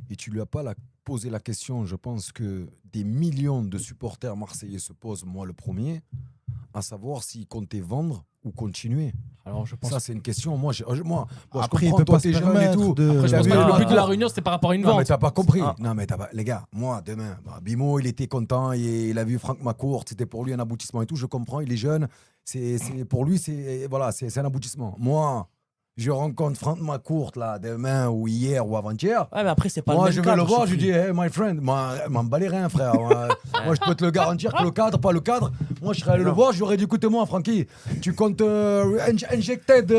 Et tu lui as pas posé la question, je pense que des millions de supporters marseillais se posent, moi le premier, à savoir s'ils comptaient vendre ou continuer. Alors, je pense. Ça, c'est une question. Moi, je Après, il comprends, peut toi, pas se t'es jeune et permettre tout. de. Après, je T'as pense vu, pas que le là, but de la réunion, c'était par rapport à une Non, mais vente. t'as pas compris. Ah. Non, mais les gars, moi, demain, Bimo, il était content. Il a vu Franck McCourt. C'était pour lui un aboutissement et tout. Je comprends, il est jeune. Pour lui, c'est un aboutissement. Moi, je rencontre Franck McCourt là, demain ou hier ou avant-hier. Ouais, mais après, c'est pas Moi, le je même vais le cadre, voir, je Choukri. lui dis, hey, my friend, moi, m'en bats les reins, frère. Moi, je peux te le garantir que le cadre, pas le cadre. Moi, je serais allé le voir, je lui aurais dit, écoute-moi, Francky, tu comptes injected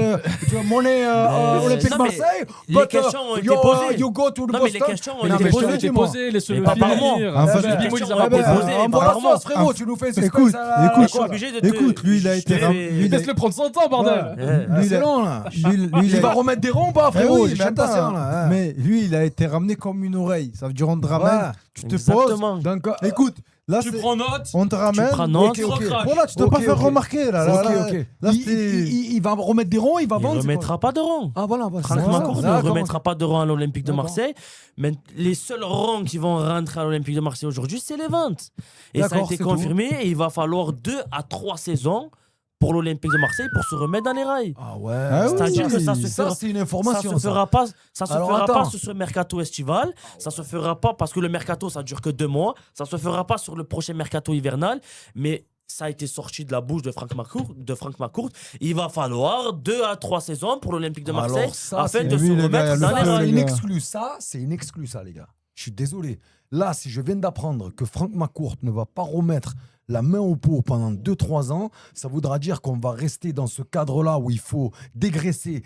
money Olympique non, mais Marseille, les questions ont été posées. You go to the Non, mais les Boston. questions ont Mais non, été mais je te posées. le dis, moi. Laisse-le Mais pas par moi. finir. En fait, Bimo, les il les questions a pas ont été posées. posées. Envoie la apparemment. sauce, frérot, tu nous fais suspense. Écoute, à- écoute, Je suis obligé de te... Écoute, lui, il a je été te ram- fais- lui, il a- Laisse-le prendre son temps, bordel. Ouais. Ah, Lui, c'est il a- long, là. lui, Il va remettre des ronds, pas, Eh frérot. oui, J'ai mais impatient, attends, là. hein. mais lui, il a été ramené comme une oreille. Ça veut dire on te ramène, Ouais. tu te Exactement. poses. Donc, Écoute, là, Tu c'est- prends note. on te ramène. prends note. Tu recraches. Voilà, tu dois Ok, pas faire ok. remarquer là. Là, là, ok. là, Il- c'était- il va remettre des ronds, il va Il vendre. ne c'est quoi remettra pas de rang. Ah, voilà. Franck c'est ça. McCourt ne D'accord. remettra pas de rang à l'Olympique de D'accord. Marseille. Mais les seuls rangs qui vont rentrer à l'Olympique de Marseille aujourd'hui, c'est les ventes. Et ça a D'accord, été c'est confirmé. Et il va falloir 2 à 3 saisons pour l'Olympique de Marseille pour se remettre dans les rails. Ah ouais. Ah oui, C'est-à-dire que ça se Ça, fera. c'est une Ça information. se fera pas, Alors, pas attends. sur ce mercato estival, ça se fera pas parce que le mercato ça dure que 2 mois, ça se fera pas sur le prochain mercato hivernal, mais ça a été sorti de la bouche de Franck McCourt. Il va falloir 2 à 3 saisons pour l'Olympique de Marseille Alors, ça, afin c'est- de Lui, se les gars, remettre le dans feu, les C'est rails. les une gars. exclue, c'est une exclue, ça, les gars. Je suis désolé. Là, si je viens d'apprendre que Franck McCourt ne va pas remettre la main au pot pendant 2-3 ans, ça voudra dire qu'on va rester dans ce cadre-là où il faut dégraisser.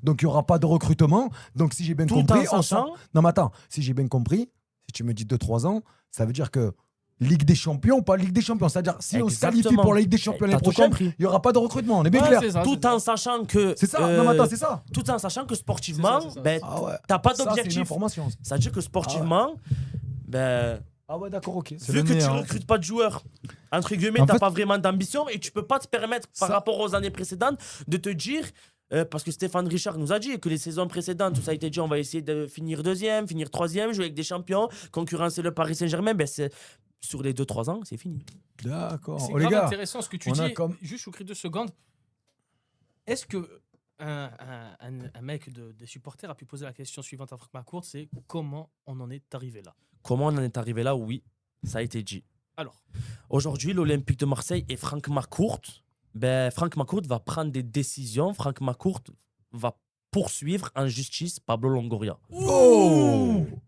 Donc, il n'y aura pas de recrutement. Donc, si j'ai bien Tout compris... en sachant- Non, mais attends. Si j'ai bien compris, si tu me dis 2-3 ans, ça veut dire que Ligue des Champions ou pas Ligue des Champions. C'est-à-dire, si on se qualifie Exactement. pour la Ligue des Champions l'année T'as tout prochaine, compris. il n'y aura pas de recrutement. On est bien Ouais, clair. c'est ça, Tout c'est en ça. sachant que C'est ça. Non, mais attends, c'est ça. tout en sachant que sportivement, C'est ça. ben, Ah ouais. t'as pas Ça, c'est une d'objectif. information. ça. C'est-à-dire que sportivement, ben, Ah ouais, d'accord, ok. C'est vu le que tu meilleur. recrutes pas de joueurs, entre guillemets, En t'as fait- pas vraiment d'ambition et tu peux pas te permettre, par Ça- rapport aux années précédentes, de te dire, parce que Stéphane Richard nous a dit que les saisons précédentes, tout ça a été dit, on va essayer de finir deuxième, finir troisième, jouer avec des champions, concurrencer le Paris Saint-Germain, ben c'est sur les 2-3 ans, c'est fini. D'accord. C'est Oh, les grave gars, intéressant ce que tu on a dis. comme- Juste, Choukri, 2 secondes. Est-ce que un mec des supporters a pu poser la question suivante à Franck McCourt, c'est comment on en est arrivé là? Comment on en est arrivé là? Oui, ça a été dit. Alors, Aujourd'hui, l'Olympique de Marseille et Franck McCourt, ben, Franck McCourt va prendre des décisions. Franck McCourt va poursuivre en justice Pablo Longoria.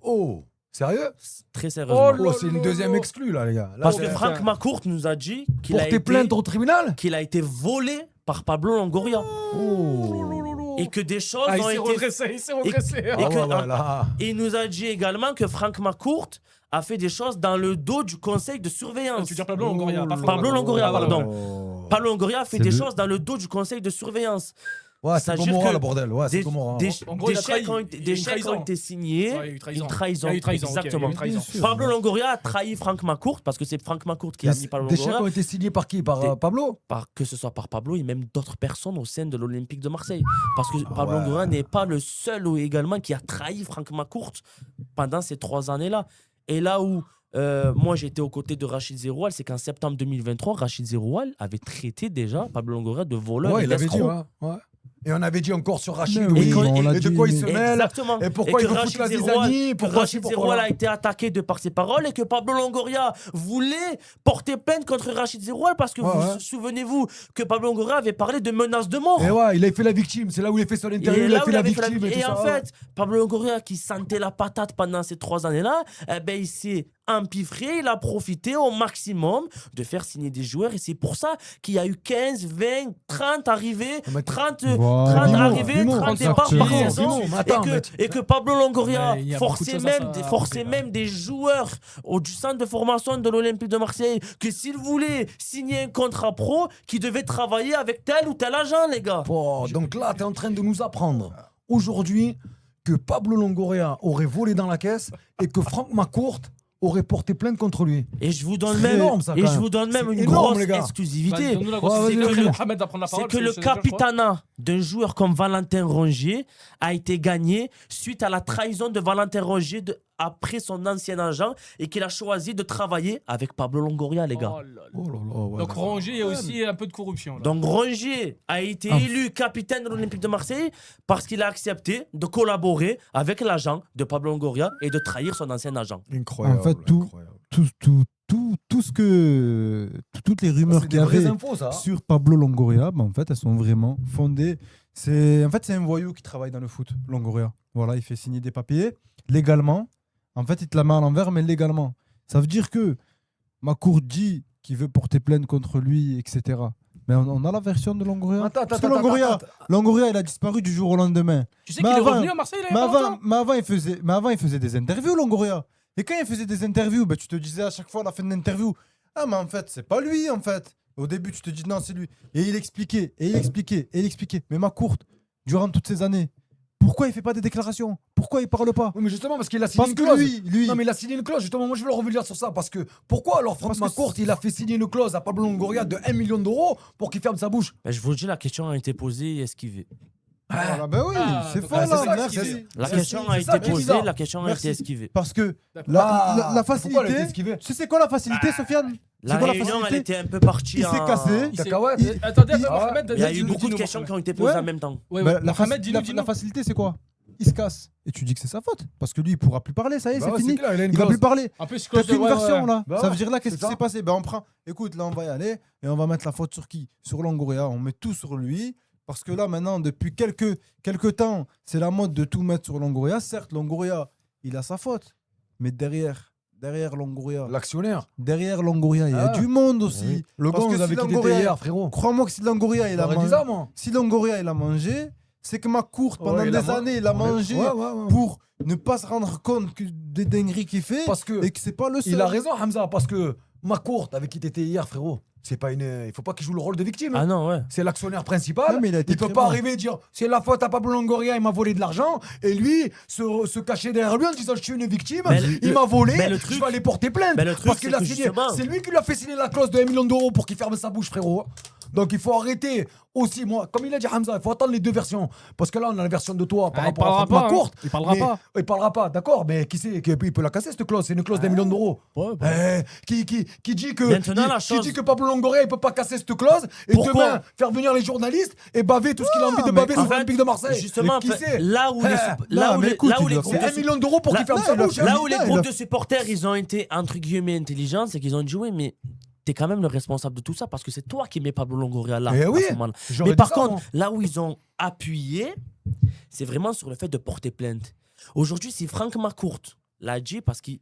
Oh, sérieux? Très sérieusement. Oh, c'est une deuxième exclue là, les gars. Là, Parce c'est- que Franck McCourt nous a dit qu'il a, Porter été, plainte au tribunal? qu'il a été volé par Pablo Longoria. Et que des choses il ont s'est été... redressé, il s'est redressé. et Ah que- ouais, ouais, là. Et il nous a dit également que Franck McCourt a fait des choses dans le dos du conseil de surveillance. Tu veux dire Pablo Longoria, pas Franck Pablo McCourt. Longoria, Ah, voilà, pardon. voilà. Pablo Longoria a fait C'est des le- choses dans le dos du conseil de surveillance. Ouais, c'est C'est-à-dire Gomorrah, que le bordel. Ouais, c'est Des, Gomorrah. des- En gros, des il a chèques trahi. ont été, Il y a des une chèques trahison. ont été signés. Ouais, il y a eu trahison. Une trahison. Il y a eu trahison, ok, Exactement. il y a eu trahison. Bien sûr. Pablo Longoria a trahi Franck McCourt parce que c'est Franck McCourt qui a mis Pablo Des chèques Longoria, ont été signés par qui? Par Des- Pablo? que ce soit par Pablo et même d'autres personnes au sein de l'Olympique de Marseille. Parce que Pablo ouais. Longoria n'est pas le seul également qui a trahi Franck McCourt pendant ces 3 années-là. Et là où moi j'étais aux côtés de Rachid Zeroual, c'est qu'en septembre 2023, Rachid Zeroual avait traité déjà Pablo Longoria de voleur Ouais, et il l'avait dit, d'escroc. ouais. Et on avait dit encore sur Rachid, Mais oui, oui, on l'a et de dit, quoi il mais- se mêle. Exactement. Et pourquoi que il veut Rachid foutre la Zeroual- zizanie, que pourquoi Rachid ci, pourquoi Zeroual là. a été attaqué de par ses paroles et que Pablo Longoria voulait porter plainte contre Rachid Zeroual parce que Ouais, vous ouais. souvenez-vous que Pablo Longoria avait parlé de menaces de mort. Et ouais, il a fait la victime. C'est là où il a fait son interview, Et il a là où fait il la avait fait la- victime. et tout en ça, ouais. fait, Pablo Longoria qui sentait la patate pendant ces 3 années-là, eh ben, il s'est empiffré, il a profité au maximum de faire signer des joueurs et c'est pour ça qu'il y a eu 15, 20, 30 arrivées, Mais 30, Voilà. 30 Bimo, arrivées, Bimo, 30 exactement. départs par Bimo, saison. Bimo, mais attends, mais Et que Pablo Longoria Mais il y a beaucoup de forçait choses même, à forçait rappeler, là. même des joueurs du centre de formation de l'Olympique de Marseille que s'ils voulaient signer un contrat pro, qu'ils devaient travailler avec tel ou tel agent, les gars. Oh, donc là, tu es en train de nous apprendre. Aujourd'hui, que Pablo Longoria aurait volé dans la caisse et que Franck McCourt aurait porté plainte contre lui. Et je vous donne C'est même, énorme, ça, et quand je même. vous donne même C'est une énorme, grosse les gars. exclusivité. Donne-nous la Ouais, grosse vas-y, exclusivité. vas-y. Mohamed va prendre la C'est parole. que le capitanat d'un joueur comme Valentin Rongier a été gagné suite à la trahison de Valentin Rongier après son ancien agent et qu'il a choisi de travailler avec Pablo Longoria, les gars. Oh là là. Oh là là, ouais. Donc Rongier, il y a aussi un peu de corruption. Là. Donc Rongier a été élu capitaine de l'Olympique de Marseille parce qu'il a accepté de collaborer avec l'agent de Pablo Longoria et de trahir son ancien agent. Incroyable. En fait, tout ce que. Toutes les rumeurs C'est qu'il des y avait vraies infos, ça. sur Pablo Longoria, en fait, elles sont vraiment fondées. En fait, c'est un voyou qui travaille dans le foot, Longoria. Voilà, il fait signer des papiers légalement. En fait, il te la met à l'envers, mais légalement. Ça veut dire que Macour dit qu'il veut porter plainte contre lui, etc. Mais on a la version de Longoria. Parce que Longoria, il a disparu du jour au lendemain. Tu sais Mais qu'il est avant- revenu à Marseille, il y a pas longtemps. Mais avant, il faisait des interviews, Longoria. Et quand il faisait des interviews, tu te disais à chaque fois à la fin de l'interview, ah, mais en fait, c'est pas lui, en fait. Au début, tu te dis, non, c'est lui. Et il expliquait. Mais Macourt, durant toutes ces années, pourquoi il fait pas des déclarations? Pourquoi il parle pas? Oui, mais justement, parce qu'il a signé Parce une que clause. lui. Non, mais il a signé une clause. Justement, moi, je veux le revenir sur ça. Parce que pourquoi alors Franck McCourt, il a fait signer une clause à Pablo Longoria de 1 million d'euros pour qu'il ferme sa bouche? Ben, je vous le dis, la question a été posée et esquivée. Voilà, ben oui, Ah, c'est donc, faux c'est là. ça, Merci. esquivé. La C'est- question c'est a ça été qui est posée, bizarre. la question a Merci. été esquivée. Parce que D'accord. la Pourquoi elle a facilité. été esquivée Tu sais quoi la facilité, Sofiane? La C'est quoi la réunion, elle facilité? était un peu partie. Il s'est cassé. Il s'est- Cacahuète. Attendez, il- Mohamed, Il y a eu dis-nous, beaucoup de dis-nous, questions qui ont Mohamed. été posées Ouais. en même temps. Ouais, Bah, ouais. Mohamed, dis-nous, la dis-nous. facilité, c'est quoi? Il se casse. Et tu dis que c'est sa faute. Parce que lui, il pourra plus parler. Ça y est, Bah c'est ouais, fini. clair, il a une Il va clause. plus parler. En plus, T'as clause qu'une de- version ouais. là. Bah Ça ouais, veut dire là, qu'est-ce c'est qui ça. s'est passé? Ben on prend. Écoute, là, on va y aller et on va mettre la faute sur qui? Sur Longoria. On met tout sur lui. Parce que là, maintenant, depuis quelques temps, c'est la mode de tout mettre sur Longoria. Certes, Longoria, il a sa faute. Mais derrière Longoria, L'actionnaire. derrière Longoria, il y a Ah. du monde aussi. Le Parce gars, que vous avez si quitté Longoria- hier, frérot. Crois-moi que si Longoria, il a J'aurais dit mangé. ça, moi. Si Longoria, il a mangé, c'est que Macourt, pendant Ouais, des années, il a mangé Ouais. pour ne pas se rendre compte des dingueries qu'il fait Parce que et que c'est pas le seul. il a raison, Hamza, parce que Macourt, avec qui t'étais hier, frérot, c'est pas il faut pas qu'il joue le rôle de victime. Ah non, ouais. C'est l'actionnaire principal. Ouais, mais il a été peut très pas bon. arriver et dire c'est la faute à Pablo Longoria, il m'a volé de l'argent. Et lui, se cacher derrière lui en disant je suis une victime, Mais il m'a volé, mais le je truc- vais aller porter plainte. mais le truc, Parce qu'il c'est a que signé. justement- C'est lui qui lui a fait signer la clause de 1 million d'euros pour qu'il ferme sa bouche, frérot. Donc il faut arrêter aussi, moi, comme il a dit Hamza, il faut attendre les deux versions. Parce que là, on a la version de toi par Ah, il rapport à parlera Franck pas, McCourt. hein. Il parlera mais- pas. Il parlera pas, d'accord, mais qui sait, il peut la casser cette clause, c'est une clause d'1 million d'euros. Qui dit que Maintenant, la qui chose- dit que Pablo Longoria il peut pas casser cette clause et Pourquoi demain faire venir les journalistes et baver tout ce qu'il a envie de mais baver en sur l'Olympique de Marseille. Justement, Mais qui sait là où les, Eh, là non, où mais les, écoute, là où il les doit groupes c'est de 1 million d'euros pour qu'il ferme sa bouche. Là où les il a- groupes de supporters, ils ont été entre guillemets intelligents, c'est qu'ils ont dit oui, mais t'es quand même le responsable de tout ça parce que c'est toi qui mets Pablo Longoria là. Eh à oui, ce moment-là. j'aurais Mais dit par ça, contre, moi. là où ils ont appuyé, c'est vraiment sur le fait de porter plainte. Aujourd'hui, si Franck McCourt l'a dit, parce que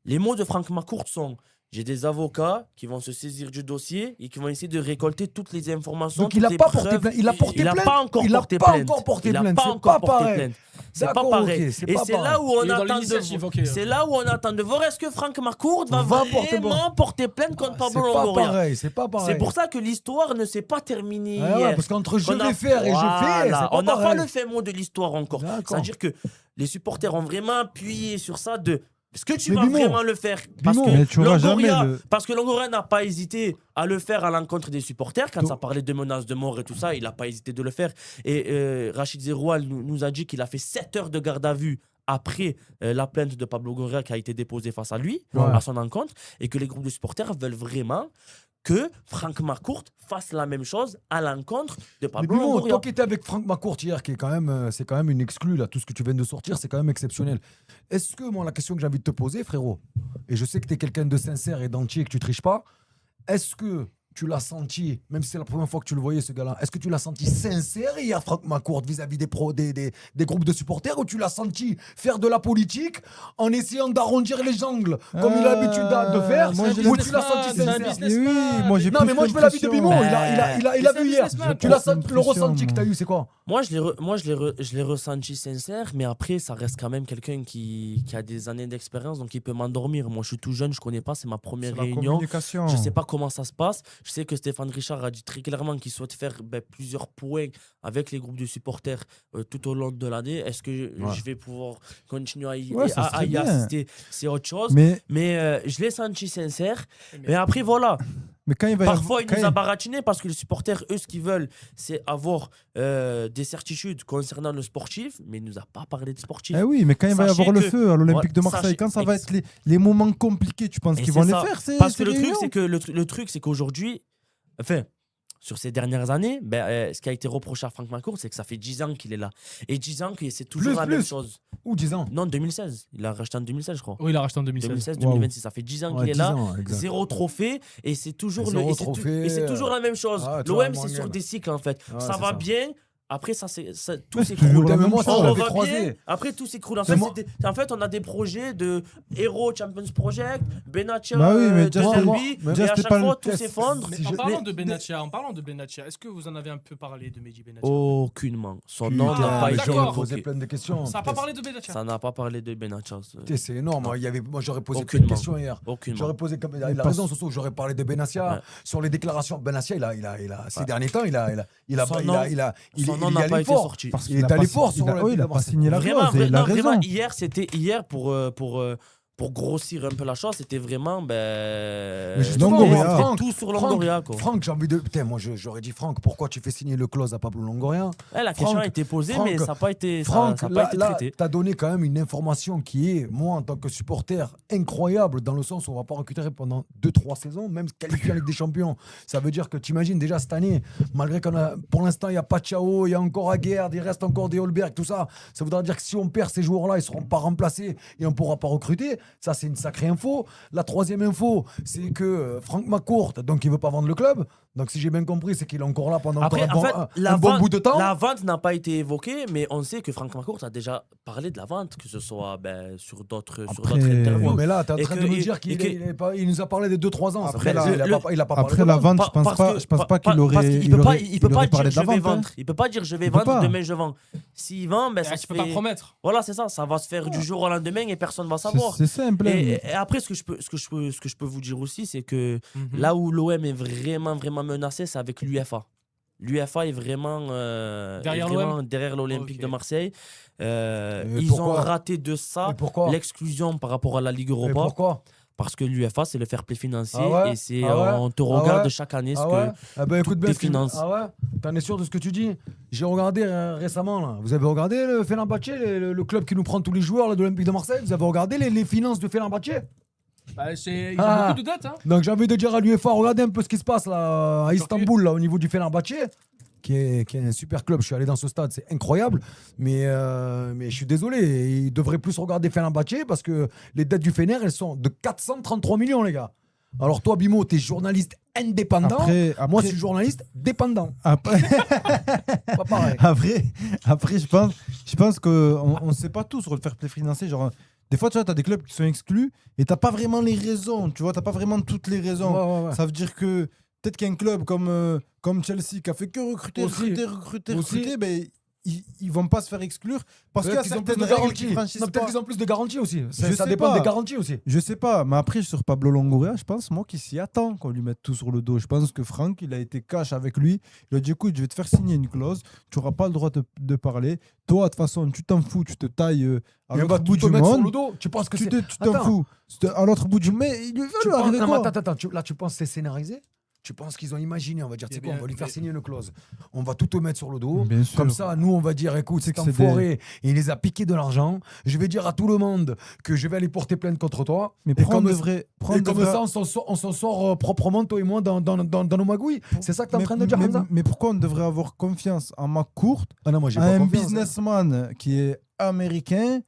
les mots de Franck McCourt sont j'ai des avocats qui vont se saisir du dossier et qui vont essayer de récolter toutes les informations. Donc il a toutes les pas porté preuves. plainte. Il a porté Il n'a plainte. pas encore Il a porté pas plainte. encore porté Il a plainte. pas C'est encore pas porté pareil. plainte. C'est pas D'accord, pareil. ok, c'est Et pas c'est pareil. là où Il on est dans attend l'initiative, de ok. C'est là où on attend de voir est-ce que Franck McCourt va Va porter vraiment porter plainte contre C'est Pablo pas Longoria. pareil, c'est pas pareil. C'est pour ça que l'histoire ne s'est pas terminée Ah ouais, hier. parce qu'entre je On a- vais faire et je fais, Voilà. c'est pas On n'a pas pareil. le fait mot de l'histoire encore. D'accord. C'est-à-dire que les supporters ont vraiment appuyé sur ça de est-ce que tu Mais vas Bimo, vraiment le faire parce Bimo, que, mais tu auras Longoria, jamais le- parce que Longoria n'a pas hésité à le faire à l'encontre des supporters. Quand Donc- ça parlait de menaces de mort et tout ça, il n'a pas hésité de le faire. Et Rachid Zeroual nous a dit qu'il a fait 7 heures de garde à vue après la plainte de Pablo Longoria qui a été déposée face à lui, Ouais. à son encontre, et que les groupes de supporters veulent vraiment que Franck McCourt fasse la même chose à l'encontre de Mais Pablo Bimo, Longoria. toi qui étais avec Franck McCourt hier, qui est quand même, c'est quand même une exclue là, tout ce que tu viens de sortir, c'est quand même exceptionnel. Est-ce que moi la question que j'ai envie de te poser, frérot, et je sais que tu es quelqu'un de sincère et d'entier, que tu triches pas, est-ce que tu l'as senti, même si c'est la première fois que tu le voyais ce gars-là, est-ce que tu l'as senti sincère hier, Franck McCourt, vis-à-vis des groupes de supporters, ou tu l'as senti faire de la politique en essayant d'arrondir les angles, comme il a l'habitude de faire, moi, je ou l'ai- tu l'as senti c'est un sincère? business. Oui, moi j'ai Non, plus mais moi je veux l'avis de Bimo. l'impression. Il a C'est un vu hier. businessman. Tu l'as Aucune senti, le ressenti pression, que tu as eu, c'est quoi? Moi, je l'ai ressenti sincère, mais après, ça reste quand même quelqu'un qui a des années d'expérience, donc il peut m'endormir. Moi, je suis tout jeune, je connais pas, c'est ma première C'est la réunion. communication. Je sais pas comment ça se passe. Je sais que Stéphane Richard a dit très clairement qu'il souhaite faire plusieurs points avec les groupes de supporters tout au long de l'année. Est-ce que je vais pouvoir continuer à y assister? C'est autre chose. Mais je l'ai senti sincère. Mais après, voilà. Mais quand il va Parfois, il nous a baratiné parce que les supporters, eux, ce qu'ils veulent, c'est avoir des certitudes concernant le sportif, mais il ne nous a pas parlé de sportif. Eh oui, mais quand il va y avoir le feu à l'Olympique de Marseille, quand ça va être les moments compliqués, tu penses qu'ils vont les faire? Parce que le truc, c'est qu'aujourd'hui, enfin, sur ces dernières années, ce qui a été reproché à Franck Macourt, c'est que ça fait 10 ans qu'il est là. Et 10 ans que c'est toujours la même chose. Ou 10 ans? Non, 2016. Il a racheté en 2016, je crois. Oui, il a racheté en 2016. 2026. Ça fait 10 ans qu'il est là. 0 0 trophée. Et c'est toujours, toujours la même chose. L'OM, c'est sur des cycles, en fait. Ça va bien. Après, tout s'écroule. Après, tout s'écroule. En fait, on a des projets de Hero Champions Project, Benatia, Derby, et à chaque fois, tout s'effondre. En parlant de Benatia, est-ce que vous en avez un peu parlé de Mehdi Benatia? Aucunement. Son nom n'a pas été posé plein de questions. Ça n'a pas parlé de Benatia. Ça n'a pas parlé de Benatia. C'est énorme. Moi, j'aurais posé plein de questions hier. Aucunement. Il a raison, Soso. J'aurais parlé de Benatia. Sur les déclarations, Benatia, ces derniers temps, il n'a pas été sorti. Il est allé fort. Il n'a pas signé la clause. Vraiment, hier, pour grossir un peu la chose, c'était vraiment tout sur Longoria. Franck, j'ai envie de... Putain, moi j'aurais dit Franck, pourquoi tu fais signer le clause à Pablo Longoria? La question a été posée, mais ça n'a pas été traité. T'as donné quand même une information qui est, moi en tant que supporter, incroyable, dans le sens où on va pas recruter pendant 2-3 saisons, même qualifié avec des champions. Ça veut dire que tu imagines déjà cette année, malgré pour l'instant il n'y a pas de Chao, il y a encore Aguerd, il reste encore des Holberg, tout ça. Ça voudra dire que si on perd ces joueurs-là, ils ne seront pas remplacés et on ne pourra pas recruter. Ça, c'est une sacrée info. La troisième info, c'est que Franck Macourt, donc il veut pas vendre le club. Donc si j'ai bien compris, c'est qu'il est encore là pendant un bon bout de temps. La vente n'a pas été évoquée, mais on sait que Franck Macourt a déjà parlé de la vente, que ce soit sur d'autres interviews. Mais là, tu es en train de nous dire qu'il nous a parlé des 2-3 ans. Après, il a pas parlé de la vente. Je pense pas qu'il aurait il peut pas dire je vais vendre. Il peut pas dire je vais vendre, demain je vends. S'il vend, ça se peut pas promettre. Voilà, c'est ça. Ça va se faire du jour au lendemain et personne va savoir. C'est simple. Et après, ce que je peux vous dire aussi, c'est que là où l'OM est vraiment menacé, c'est avec l'UEFA. L'UEFA est vraiment derrière l'Olympique de Marseille. Ils ont raté de ça l'exclusion par rapport à la Ligue Europa. Pourquoi? Parce que l'UEFA, c'est le fair play financier et c'est on te regarde chaque année écoute bien, finances. T'en es sûr de ce que tu dis? J'ai regardé récemment, là. Vous avez regardé le Fenerbahçe, le club qui nous prend tous les joueurs de l'Olympique de Marseille? Vous avez regardé les finances de Fenerbahçe? Il y a beaucoup de dettes. Donc j'ai envie de dire à l'UEFA, regardez un peu ce qui se passe là, à Istanbul, là, au niveau du Fenerbahçe, qui est un super club. Je suis allé dans ce stade, c'est incroyable. Mais je suis désolé, ils devraient plus regarder Fenerbahçe parce que les dettes du Fener, elles sont de 433 millions, les gars. Alors toi, Bimo, t'es journaliste indépendant. Moi, je suis journaliste dépendant. Pas pareil. Après, je pense qu'on ne sait pas tout sur le fair play financier. Genre, des fois, tu vois, tu as des clubs qui sont exclus et tu n'as pas vraiment les raisons. Tu vois, tu n'as pas vraiment toutes les raisons. Ça veut dire que peut-être qu'un club comme Chelsea qui a fait que recruter, ben, ils vont pas se faire exclure parce qu'il y a certaines règles qui franchissent pas. Peut-être qu'ils ont plus de garanties aussi. Ça dépend des garanties aussi. Je sais pas, mais après sur Pablo Longoria, je pense moi qu'il s'y attend qu'on lui mette tout sur le dos. Je pense que Franck, il a été cash avec lui. Il a dit écoute, je vais te faire signer une clause, tu n'auras pas le droit de parler. Toi, de toute façon, tu t'en fous, tu te tailles à l'autre bout du monde. Tu penses que tu t'en fous. À l'autre bout du monde, il lui va arriver quoi? Attends, là tu penses que c'est scénarisé? Tu penses qu'ils ont imaginé, on va dire, tu sais quoi, on va lui faire signer une clause. On va tout te mettre sur le dos. Comme ça, nous, on va dire, écoute, cet enfoiré, il les a piqué de l'argent. Je vais dire à tout le monde que je vais aller porter plainte contre toi. Mais comme ça, on s'en sort proprement, toi et moi, dans nos magouilles. C'est ça que tu es en train de dire, Hamza? Mais pourquoi on devrait avoir confiance en McCourt, moi, j'ai pas un confiance, businessman qui est américain,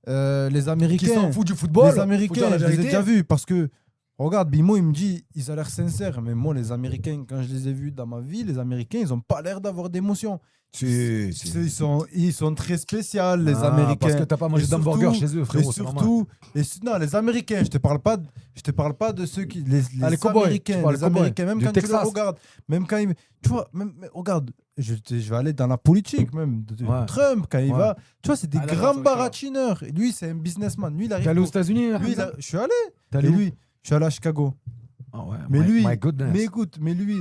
les Américains... Qui s'en fout du football. Les Américains, je les ai déjà vus parce que regarde, Bimo, il me dit, ils ont l'air sincères. Mais moi, les Américains, quand je les ai vus dans ma vie, les Américains, ils n'ont pas l'air d'avoir d'émotion. Ils sont très spéciaux, les Américains. Parce que tu n'as pas mangé d'hamburger chez eux, frérot. Non, les Américains, je te parle pas de ceux qui. Les Américains, même quand tu les regardes, même quand ils. Tu vois, regarde, je vais aller dans la politique, même. Trump, quand il va. Tu vois, c'est des grands baratineurs. Lui, c'est un businessman. Lui, il arrive. T'es allé aux États-Unis? Je suis allé. Je suis allé à Chicago. Ah ouais, Mais my- lui, my goodness. mais écoute, mais lui.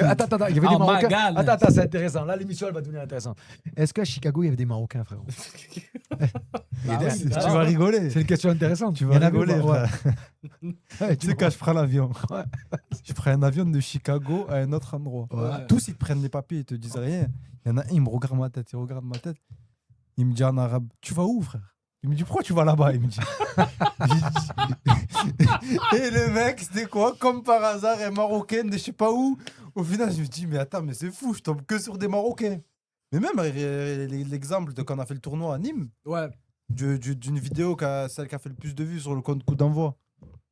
Attends, il y avait Oh des my Marocains. God. Attends, c'est intéressant. Là, l'émission, elle va devenir intéressante. Est-ce qu'à Chicago, il y avait des Marocains, frérot? Bah Il est- oui, Tu Alors, vas rigoler. C'est une question intéressante. Tu Il y vas en avait, rigoler, ouais. frère. Ouais, Tu sais quand je prends l'avion, Ouais. je prends un avion de Chicago à un autre endroit. Ouais. Tous ils te prennent les papiers, ils te disent rien. Il y en a un, il me regarde ma tête, il regarde ma tête. Il me dit en arabe, tu vas où, frère? Il me dit, pourquoi tu vas là-bas? Il me dit. Et le mec, c'était quoi? Comme par hasard, un Marocain de je sais pas où. Au final, je me dis, mais attends, mais c'est fou, je tombe que sur des Marocains. Mais même l'exemple de quand on a fait le tournoi à Nîmes, Ouais. d'une vidéo, celle qui a fait le plus de vues sur le compte coup d'envoi.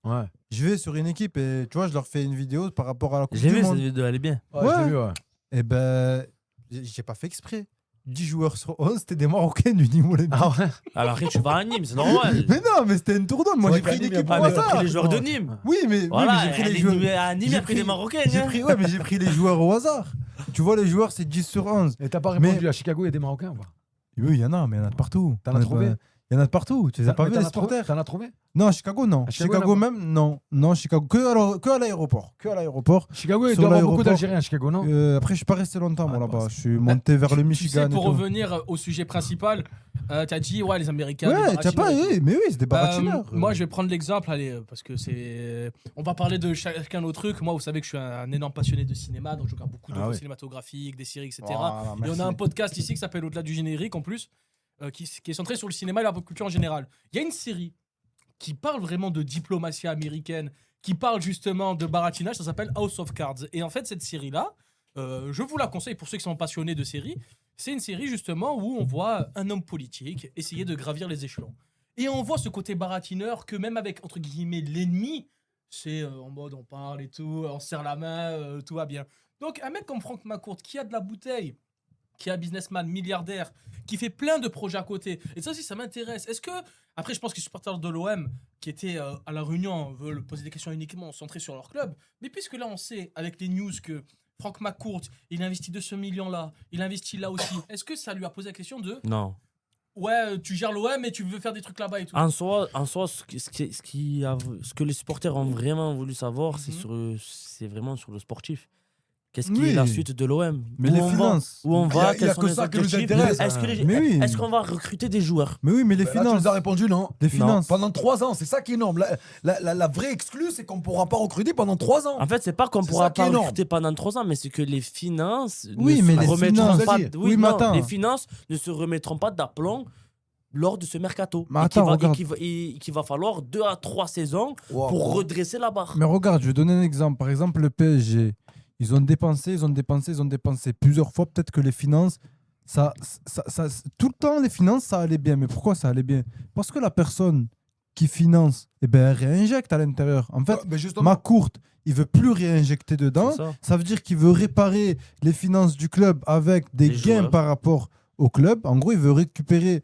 Ouais. Je vais sur une équipe et tu vois, je leur fais une vidéo par rapport à la Coupe J'ai du vu Monde. cette vidéo, elle est bien. Ouais, je l'ai vu, ouais. Et ben, j'ai pas fait exprès. 10 joueurs sur 11, c'était des Marocains du Nîmes Olympique. Ah ouais. Alors après, tu vas à Nîmes, c'est normal. Mais non, mais c'était une tournoi. Moi, C'est j'ai vrai pris qu'à une Nîmes, équipe il y a au pas Ah, mais t'as hasard. pris les joueurs de Nîmes. Oui, mais Voilà, j'ai pris les à joueurs. Nîmes, il j'ai a pris des Marocains. J'ai hein. pris, ouais, mais j'ai pris les joueurs au hasard. Tu vois, les joueurs, c'est 10 sur 11. Et t'as pas répondu à Chicago, il y a des Marocains ou pas? Oui, il y en a, mais il y en a de partout. T'en as trouvé? Il y en a de partout. Tu les as pas Mais vus, t'en les as trouvé? supporters? T'en as trouvé? Non, à Chicago, non. À Chicago, Chicago là-bas. même, non. Non, Chicago. Que à l'aéroport. Que à l'aéroport. Chicago, il Sur doit y avoir beaucoup l'aéroport. d'Algériens à Chicago, non? Après, je suis pas resté longtemps, moi, Ah, là-bas. bah, Je suis monté vers le Tu Michigan. sais, et pour tout. revenir au sujet principal, t'as dit, ouais, les Américains. Ouais, des t'as pas. baratineurs et tout. Oui, mais oui, c'est des baratineurs. Moi, je vais prendre l'exemple, allez, parce que c'est. On va parler de chacun nos trucs. Moi, vous savez que je suis un énorme passionné de cinéma, donc je regarde beaucoup d'œuvres Ah oui. cinématographiques, des séries, etc. Voilà, Et on merci. a un podcast ici qui s'appelle Au-delà du générique, en plus, qui est centré sur le cinéma et la pop culture en général. Il y a une série qui parle vraiment de diplomatie américaine, qui parle justement de baratinage, ça s'appelle House of Cards. Et en fait, cette série-là, je vous la conseille pour ceux qui sont passionnés de séries. C'est une série justement où on voit un homme politique essayer de gravir les échelons. Et on voit ce côté baratineur que même avec, entre guillemets, l'ennemi, c'est en mode on parle et tout, on se serre la main, tout va bien. Donc un mec comme Frank McCourt qui a de la bouteille, qui est un businessman milliardaire, qui fait plein de projets à côté. Et ça aussi, ça m'intéresse. Est-ce que, après, je pense que les supporters de l'OM qui étaient à la Réunion veulent poser des questions uniquement centrées sur leur club. Mais puisque là, on sait, avec les news, que Frank McCourt, il investit de ce million-là, il investit là aussi, est-ce que ça lui a posé la question de Non. ouais, tu gères l'OM et tu veux faire des trucs là-bas et tout? En soi, ce que les supporters ont vraiment voulu savoir, Mhm. c'est vraiment sur le sportif. Qu'est-ce Oui. qui est la suite de l'OM? Mais Où les on va, finances. où on Il y a- va, il y a quels sont que les ça qui nous objectifs? intéresse. Mais oui. Est-ce qu'on va recruter des joueurs? Mais oui, mais les Là, tu finances. nous as répondu non. Les finances. Pendant 3 ans, c'est ça qui est énorme. La vraie exclue, c'est qu'on ne pourra pas recruter pendant 3 ans. En fait, c'est pas qu'on C'est pourra ça qui est pas énorme. recruter pendant 3 ans, mais c'est que les finances Oui, ne mais se les remettront finances- pas. Oui, mais non, attends. les finances ne se remettront pas d'aplomb lors de ce mercato. Mais Et attends, qu'il regarde. va falloir 2 à 3 saisons Wow. pour redresser la barre. Mais regarde, je vais donner un exemple. Par exemple, le PSG, ils ont dépensé plusieurs fois. Peut-être que les finances, tout le temps, les finances, ça allait bien. Mais pourquoi ça allait bien? Parce que la personne qui finance, eh ben, elle réinjecte à l'intérieur. En fait, Mais justement, McCourt, il veut plus réinjecter dedans. C'est ça. Ça veut dire qu'il veut réparer les finances du club avec des Les gains joueurs. par rapport au club. En gros, il veut récupérer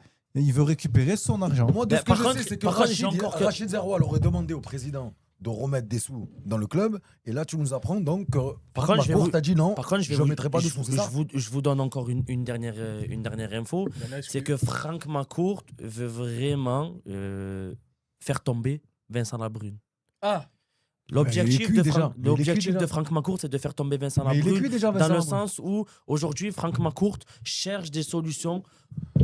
son argent. moi, de Ben, ce que par je contre- sais, c'est que par contre, j'ai encore que- Rachid Zeroual aurait demandé au président de remettre des sous dans le club. Et là, tu nous apprends donc que Par Franck contre, je vais McCourt vous- t'a dit non, Par contre, je ne mettrai pas de sous, c'est ça? je vous donne encore une dernière info. C'est que Frank McCourt veut vraiment faire tomber Vincent Labrune. Ah, il est L'objectif cuit de, déjà. Frank- Mais il est cuit l'objectif déjà. de Frank McCourt, c'est de faire tomber Vincent Mais il est Labrune. cuit déjà, Dans Vincent le Labrune. sens où aujourd'hui, Frank McCourt cherche des solutions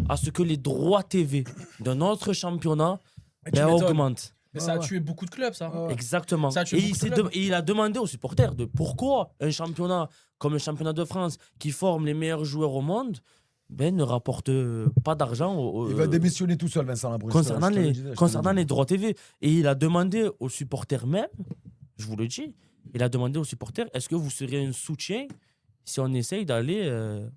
à ce que les droits TV de notre championnat et tu m'étonnes. augmentent. Mais ça a Ouais. tué beaucoup de clubs, ça. Ouais. Exactement. Ça a tué Et beaucoup il, de s'est clubs. et il a demandé aux supporters de pourquoi un championnat comme le championnat de France qui forme les meilleurs joueurs au monde ne rapporte pas d'argent Il va démissionner tout seul, Vincent Labrune. concernant, Je te le les, disais, je te le concernant disais. les droits TV. Et il a demandé aux supporters même, je vous le dis, il a demandé aux supporters, est-ce que vous seriez un soutien si on essaye d'aller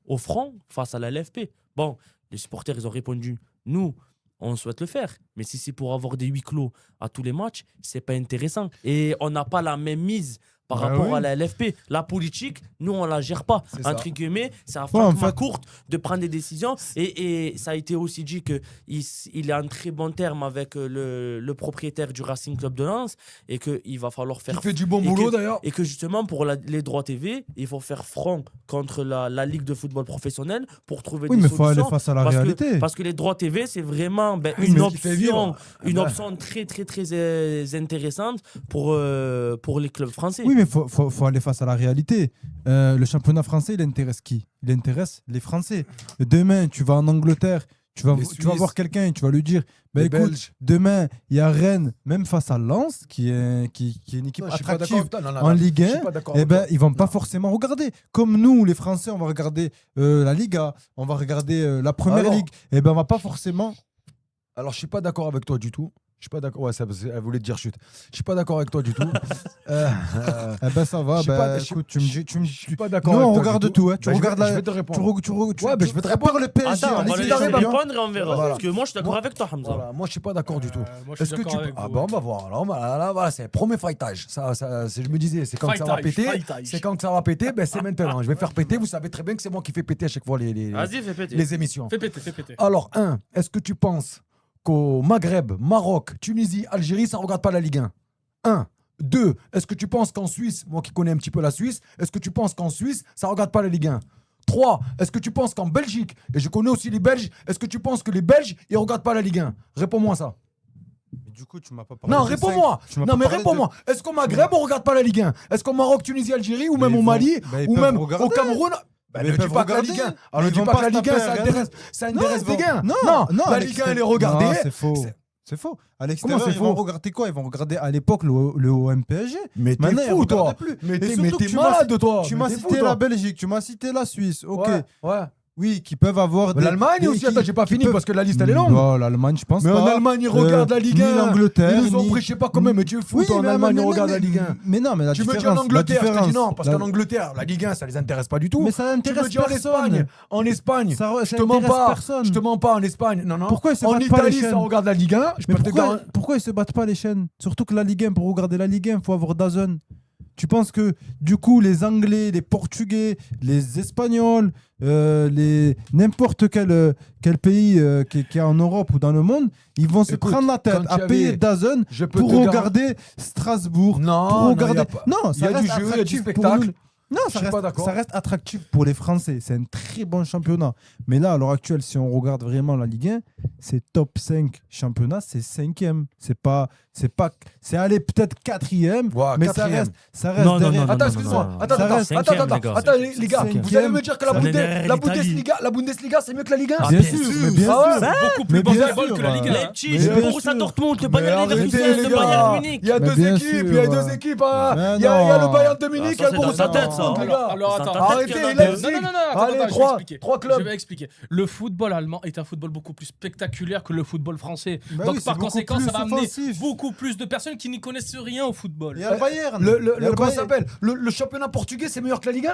au front face à la LFP? Bon, les supporters, ils ont répondu, nous, on souhaite le faire. Mais si c'est pour avoir des huis clos à tous les matchs, c'est pas intéressant. Et on n'a pas la même mise par Bah rapport oui. à la LFP. La politique, nous, on la gère pas. C'est ça. Entre guillemets, c'est à en Franck fait- McCourt de prendre des décisions. Et ça a été aussi dit qu'il il est en très bon terme avec le propriétaire du Racing Club de Lens et qu'il va falloir Qui faire... fait du bon et boulot que- d'ailleurs. Et que justement, pour les droits TV, il faut faire front contre la Ligue de football professionnel pour trouver Oui, des mais il faut aller solutions. face à la Parce que- réalité. Parce que les droits TV, c'est vraiment Oui, une mais qui fait option, vivre. une Ah bah. option très, très, très intéressante pour les clubs français. Oui, mais il faut aller face à la réalité. Le championnat français, il intéresse qui? Il intéresse les Français. Demain, tu vas en Angleterre, tu vas Les voir Suisses. quelqu'un et tu vas lui dire bah, Les écoute, Belges. demain, il y a Rennes, même face à Lens, qui est une équipe Non, je suis pas d'accord attractive avec toi. Non, non, en non, Ligue je suis 1, pas d'accord eh avec ben, toi. ils vont pas Non. forcément regarder. Comme nous, les Français, on va regarder la Liga, on va regarder la Première Alors. Ligue. Eh ben, on va pas forcément. Alors, je suis pas d'accord avec toi du tout. Je suis pas d'accord. Ouais, elle voulait te dire chute. Je suis pas d'accord avec toi du tout. Eh ben, ça va. Je suis Ben, pas- écoute, tu me dis. Je suis pas d'accord Nous, avec on toi regarde du tout. Hein. Tu Ben, je vais- regardes la. Je vais te Tu, répondre. ouais, ben, je vais te répondre. le PSG. Attends, en on va Ligue les des laisser Champions. répondre et on verra. Voilà. Parce que moi, je suis d'accord avec toi, Hamza. Voilà, moi, je suis pas d'accord du tout. Moi, je suis d'accord avec Ah vous. bon, on va voir. Alors, là, voilà, c'est le premier fightage. Je me disais, c'est quand ça va péter. C'est quand ça va péter, ben c'est maintenant. Je vais faire péter. Vous savez très bien que c'est moi qui fais péter à chaque fois les Vas-y, fais péter. émissions. Fais péter, fais péter. Alors, est-ce que tu penses qu'au Maghreb, Maroc, Tunisie, Algérie, ça ne regarde pas la Ligue 1? 2, est-ce que tu penses qu'en Suisse, moi qui connais un petit peu la Suisse, est-ce que tu penses qu'en Suisse, ça ne regarde pas la Ligue 1? 3, est-ce que tu penses qu'en Belgique, et je connais aussi les Belges, est-ce que tu penses que les Belges, ils ne regardent pas la Ligue 1? Réponds-moi ça. Du coup, tu m'as pas parlé. Non, de réponds-moi. cinq. Tu m'as Non, pas mais parlé de- réponds-moi. Est-ce qu'au Maghreb, on ne regarde pas la Ligue 1? Est-ce qu'au Maroc, Tunisie, Algérie, ou Mais même ils au vont- Mali, bah, ils ou peuvent même regarder. au Cameroun? Bah, Ne ils dis peuvent pas que la regarder. Ligue 1. Mais Alors, ils ne dis vont pas pas que la se Ligue 1, taper ça un intéresse. Ça intéresse ils vont- des gains. Non, la à Ligue 1, elle est l'extérieur- regardée. Non, c'est faux. C'est- C'est faux. À l'extérieur, Comment c'est ils vont faux? regarder quoi? Ils vont regarder à l'époque le OM-PSG. Mais t'es Maintenant, ils fou, toi. regardent plus. Mais Et t'es surtout que tu malade, toi. Tu Mais m'as t'es fou, cité toi. la Belgique, tu m'as cité la Suisse. Ok. Ouais. Oui, qui peuvent avoir Mais l'Allemagne aussi, attends, j'ai pas fini parce que la liste elle est longue. Non, l'Allemagne, je pense Mais pas. en Allemagne, ils regardent la Ligue 1. Ni l'Angleterre. Ils nous ont ni- pris, je sais pas combien, mais tu es fou, Oui, toi, en mais Allemagne, ils mais- regardent la mais- Ligue 1. Mais non, mais la Tu me différence. dis en Angleterre, je te dis non, parce la- qu'en Angleterre, la Ligue 1, ça les intéresse pas du tout. Mais ça Tu n'intéresse me dis en personne. Espagne, je Ça te mens intéresse pas. personne. Je te mens pas en Espagne. Non, non. Pourquoi ils se En battent pas les Italie, ça chaînes regarde la Ligue 1. Je Mais peux te pourquoi ils se battent pas les chaînes? Surtout que la Ligue 1, pour regarder la Ligue 1, il faut avoir DAZN. Tu penses que du coup les Anglais, les Portugais, les Espagnols, n'importe quel pays qui est en Europe ou dans le monde, ils vont se Écoute, prendre la tête quand à il y payer avait- DAZN je peux pour te regarder Strasbourg, Non, pour non, regarder. y a pas- Non, il y ça a du reste jeu, il y a du attractif pour spectacle. nous. Non, Je suis pas d'accord. ça reste attractif pour les Français. C'est un très bon championnat. Mais là, à l'heure actuelle, si on regarde vraiment la Ligue 1, c'est top 5 championnat, c'est 5e. C'est aller peut-être 4e, Ouais, mais 4e. ça reste Non, non, derrière. non, Attends, non, excuse-moi. non, non. Attends, Ça attends, reste attends, cinquième, attends, les gars. attends, les gars, vous Cinquième. allez me dire que Ça derrière l'Italie. la Bundesliga, c'est mieux que la Ligue 1? Ah, Bien bien sûr, sûr. mais bien Ah ouais. sûr. Beaucoup plus Mais bon bien football sûr, que la Ligue 1. bah, Leipzig, Mais le bien Borussia sûr. Dortmund, le Mais Bayern arrêtez, Leverkusen, les le gars. Bayern Munich. Il y a Mais deux bien équipes, sûr, il y a deux ouais. équipes. Hein. Mais Il y a non. le Bayern de Munich, il y a ça, le c'est dans Borussia sa tête, ça. Dortmund, les gars. Alors, Dans attends, ta tête arrêtez, qu'il y en a les deux. Leipzig. Non, attends, Allez, je vais trois expliquer. clubs. Je vais expliquer. Le football allemand est un football beaucoup plus spectaculaire que le football français. Bah Donc, oui, par c'est beaucoup conséquent, plus ça va amener offensif. beaucoup plus de personnes qui n'y connaissent rien au football. Il y a le Bayern. Le, Il y a le comment ça Bayern. s'appelle le championnat portugais, c'est meilleur que la Ligue 1?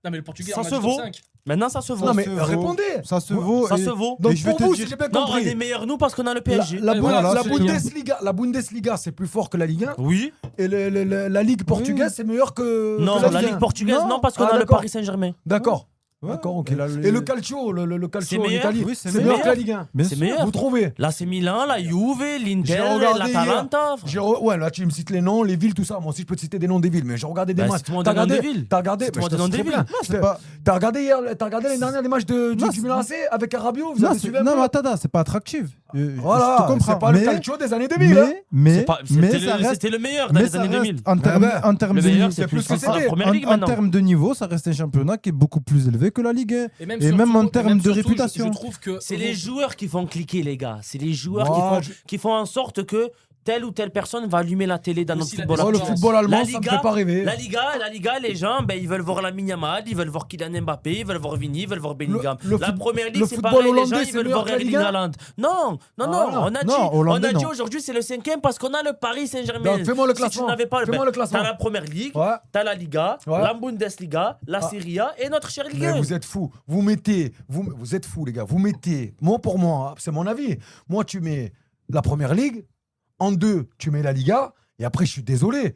Non, mais le Portugais, Ça on a se dit vaut. top 5. Maintenant, ça se vaut. Non, mais Ça se vaut. répondez. Ça se vaut. Ça et- se vaut. Donc et je vais pour te vous, dire- si j'ai bien Non, on compris, est meilleurs nous parce qu'on a le PSG. la voilà, c'est tout. La Bundesliga, c'est plus fort que la Ligue 1. Oui. Et la Ligue portugaise, c'est meilleur que Non, que la Ligue Ligue 1. portugaise, Non. non, parce qu'on Ah, a le d'accord. Paris Saint-Germain. D'accord. Ouais. D'accord, ok. Et là, Et le calcio, le calcio C'est en meilleur? Italie, Oui, c'est c'est meilleur que meilleur. la Ligue 1. Bien C'est sûr. meilleur. Vous trouvez? L'AC Milan, la Juve, J'ai l'Inter, regardé l'Atalanta. Ouais, là tu me cites les noms, les villes, tout ça. Moi aussi je peux te citer des noms des villes, mais j'ai regardé des Bah, matchs. cite-moi T'as des noms regardé? des villes. T'as regardé? Cite-moi Bah, des je te noms des cite villes. plein. Non, c'est pas. T'as regardé hier, t'as regardé les dernières matchs du Non, Milan AC avec Rabiot? Vous Non, avez suivi un non, peu? mais attends, c'est pas attractif. Voilà, je te comprends. c'est pas le mais, calcio des années 2000. hein. mais ça reste. C'était le meilleur dans Mais les ça années reste 2000. en termes Ah ben, en termes Le de meilleur, niveau- c'est plus plus que que c'était. la première ligue en maintenant. termes de niveau, ça reste un championnat qui est beaucoup plus élevé que la Ligue 1. Et même, Et même en termes de surtout, réputation. Je trouve que. C'est les joueurs qui font cliquer, les gars. C'est les joueurs Moi, qui font en sorte que telle ou telle personne va allumer la télé dans Aussi notre la football. Oh, le actuel. football allemand, La ça me Liga, fait pas rêver. La Liga, les gens, ben, ils veulent voir Lamine Yamal, ils veulent voir Kylian Mbappé, ils veulent voir Vini, ils veulent voir Bellingham. Le La première ligue, le c'est football pareil, les gens, hollandais, ils c'est veulent meilleur voir que la Erling Ligue 1? Haaland. Non, voilà. Non, on hollandais, a dit non. aujourd'hui c'est le 5e parce qu'on a le Paris Saint-Germain. Donc, fais-moi le Si classement. tu n'avais pas, Fais-moi le classement. T'as la première ligue, Ouais. t'as la Liga, Ouais. la Bundesliga, la Ah. Serie A et notre chère Ligue Mais 1. vous êtes fous. Vous êtes fous, les gars. Vous mettez, pour moi, hein, c'est mon avis. Moi, tu mets la première ligue. En 2, tu mets la Liga. Et après, je suis désolé.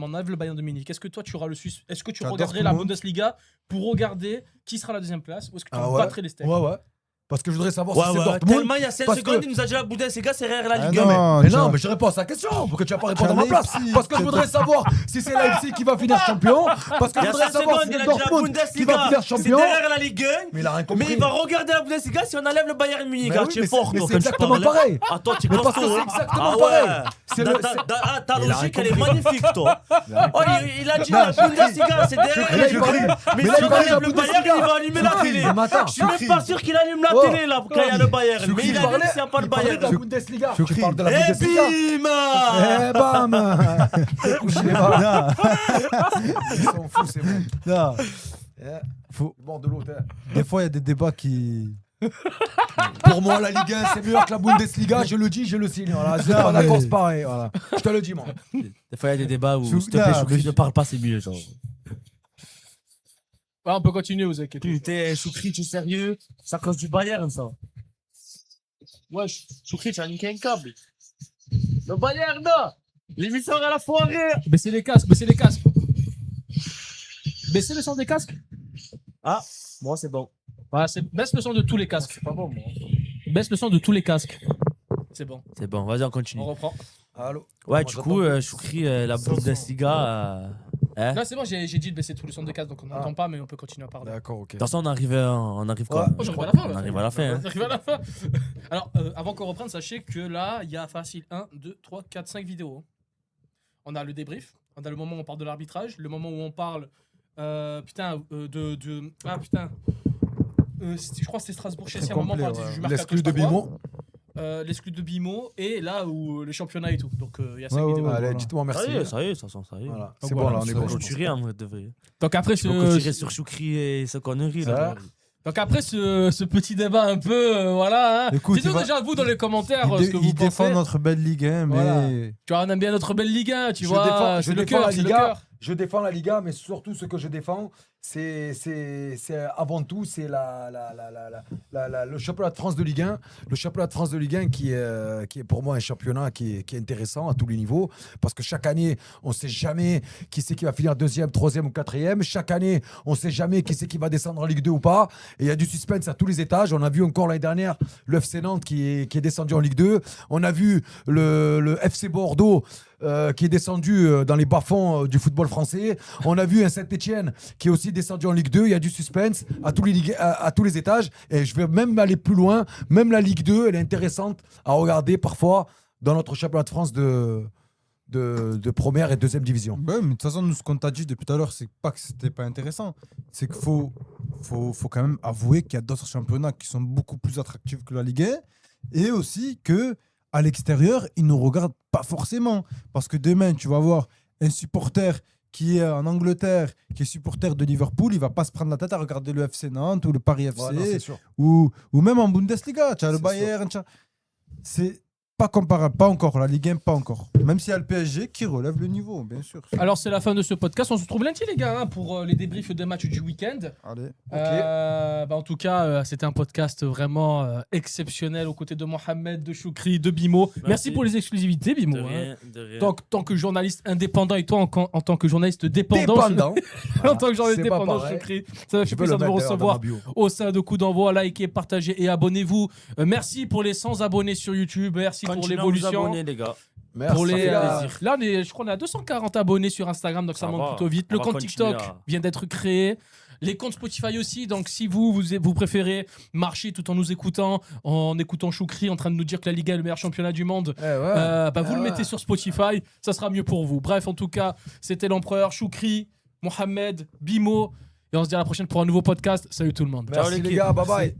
personnellement, on enlève le Bayern de Munich, est-ce que toi tu auras le Suisse? Est-ce que tu T'as regarderais la Dortmund. Bundesliga pour regarder qui sera à la deuxième place ou est-ce que tu Ah ouais. battrais les steaks? Ouais, ouais. Parce que je voudrais savoir si c'est Dortmund. Tellement il y a 5 parce secondes, que- il nous a dit la Bundesliga, c'est derrière la Ligue Ah 1. non, Mais tu non, as- mais je réponds à sa question. Pourquoi tu vas pas répondre à ma Tu as place? Leipzig, Parce que je c'est voudrais savoir si c'est Leipzig qui va finir champion. Parce que Il y je a voudrais 5 savoir secondes, si il c'est a dit la Dortmund qui va Bundesliga, finir c'est champion. derrière la Ligue 1. Mais il a rien compris. Mais il va regarder la Bundesliga si on enlève le Bayern Munich. Mais Ah, oui, tu es mais fort, c'est toi, quand tu exactement parles. pareil. Attends, tu Mais parce que costaud, c'est hein. exactement Ah pareil. ouais. C'est le- Ta Il a logique, rien elle est compris. magnifique, toi. Oh, il a dit Non, la Bundesliga, c'est derrière Mais la là, Ligue il parlait- 1. Mais mais là, si il on parlait de la enlève le Bayern, Bundesliga. il va allumer la télé. Mais attends, Je suis même pas sûr qu'il allume la Oh. télé là quand il y a le Bayern. Mais il allume s'il n'y a pas le Il parlait de la Bayern. Bundesliga. Choukri. Tu parles de la Et Bundesliga. bim Eh bam. Couchez les bas. Non, Ils sont fous, c'est bon. non. Eh, Faut- Bord de l'autre. hein. Des fois, il y a des débats qui. Pour moi, la Ligue 1, c'est meilleur que la Bundesliga. Je le dis, je le signe. Voilà. C'est Non, pas mais- d'accord, c'est pareil. Voilà. Je te le dis, moi. Des fois, il y a des débats où, Chou- s'il te plaît, non, Choukri, mais- ne parle pas, c'est mieux. Genre. Ouais, on peut continuer, vous inquiétez. Putain, Choukri, tu es sérieux? Ça cause du Bayern, ça. Ouais, Choukri, tu as niqué un câble. Le Bayern, là! L'émission à la foirée! Baissez les casques, baissez les casques. Baissez le son des casques. Ah, moi, c'est bon. Voilà, baisse le son de tous les casques. C'est pas bon, moi. Baisse le son de tous les casques. C'est bon, C'est bon, vas-y, on continue. on reprend. Allô. Ouais, Moi, du coup, j'entends. Choukri, la Bundesliga. Hein? Là, c'est bon, j'ai dit de baisser tous les sons des casques, donc on n'entend pas, mais on peut continuer à parler. D'accord, ok. De toute façon, on arrive quoi? Ouais. Oh, j'arrive à la fin. On là. arrive à la fin. Hein. On arrive à la fin. Alors, avant qu'on reprenne, sachez que là, il y a facile 1, 2, 3, 4, 5 vidéos. On a le débrief, on a le moment où on parle de l'arbitrage, le moment où on parle Ah putain, je crois que c'était Strasbourg-Chelsea à un moment, on complet, parle ouais. du mercato, L'exclu je sais de pas quoi. Bimo. L'exclu de Bimo et là où le championnat et tout. Donc il y a 5 Ouais, ouais, vidéos. ouais. Allez, voilà. dites-moi merci. Ça y est, ça sent, ça y est. Voilà. Donc C'est bon, voilà, là, on est ça bon. va. je pense. Clôturer, en vrai, de vrai. Donc après Tu peux clôturer sur Choukri et sa connerie, là. Ça. ce petit débat un peu, voilà. Hein. Écoute, Dites-nous il va- déjà vous dans les commentaires Il, ce que dé- vous il défend pensez. notre belle Ligue 1, mais. Voilà. Tu vois, on aime bien notre belle Ligue 1, tu Je vois. défends- C'est je le défends cœur, la c'est le Liga. cœur. Je défends la Liga, mais surtout ce que je défends, c'est avant tout c'est le championnat de France de Ligue 1. Le championnat de France de Ligue 1 qui est pour moi un championnat qui est intéressant à tous les niveaux. Parce que chaque année, on ne sait jamais qui c'est qui va finir deuxième, troisième ou quatrième. Chaque année, on ne sait jamais qui c'est qui va descendre en Ligue 2 ou pas. Et il y a du suspense à tous les étages. On a vu encore l'année dernière le FC Nantes qui est descendu en Ligue 2. On a vu le FC Bordeaux qui est descendu dans les bas-fonds du football français. On a vu un Saint-Etienne qui est aussi descendu en Ligue 2. Il y a du suspense à tous les étages. Et je vais même aller plus loin. Même la Ligue 2, elle est intéressante à regarder parfois dans notre championnat de France de première et deuxième division. Ouais, mais de toute façon, nous, ce qu'on t'a dit depuis tout à l'heure, c'est pas que c'était pas intéressant. C'est qu'il faut quand même avouer qu'il y a d'autres championnats qui sont beaucoup plus attractifs que la Ligue 1. Et aussi que à l'extérieur, ils ne regardent pas forcément. Parce que demain, tu vas voir un supporter qui est en Angleterre, qui est supporter de Liverpool, il va pas se prendre la tête à regarder le FC Nantes ou le Paris FC, Ouais, non, c'est sûr. ou même en Bundesliga. Tu as le C'est Bayern. C'est pas comparable, pas encore. La Ligue 1, pas encore. Même s'il y a le PSG qui relève le niveau, bien sûr. Alors c'est la fin de ce podcast. On se retrouve lundi les gars hein, pour les débriefs des matchs du week-end. Allez. En tout cas, c'était un podcast vraiment exceptionnel aux côtés de Mohamed, de Choukri, de Bimo. Merci pour les exclusivités Bimo. De hein. rien, de rien. Tant que journaliste indépendant et toi en tant que journaliste dépendant. Dépendant. En tant que journaliste C'est pas dépendant, pareil. Choukri. Ça va Je faire peux le plaisir de vous mettre d'ailleurs dans ma recevoir bio. au sein de Coup d'envoi. Likez, partagez et abonnez-vous. Merci pour les 100 abonnés sur YouTube. Merci pour Continuez à vous l'évolution. abonner, les gars. Merci. Pour les, plaisir. là, je crois qu'on est à 240 abonnés sur Instagram, donc ça Ça monte va, plutôt vite. on Le va compte continuer TikTok à- vient d'être créé. Les comptes Spotify aussi, donc si vous préférez marcher tout en nous écoutant, en écoutant Choukri en train de nous dire que la Liga est le meilleur championnat du monde, Eh ouais. vous le mettez sur Spotify, ça sera mieux pour vous. Bref, en tout cas, c'était l'empereur, Choukri, Mohamed, Bimo, et on se dit à la prochaine pour un nouveau podcast. Salut tout le monde. Merci les l'équipe. gars, bye bye.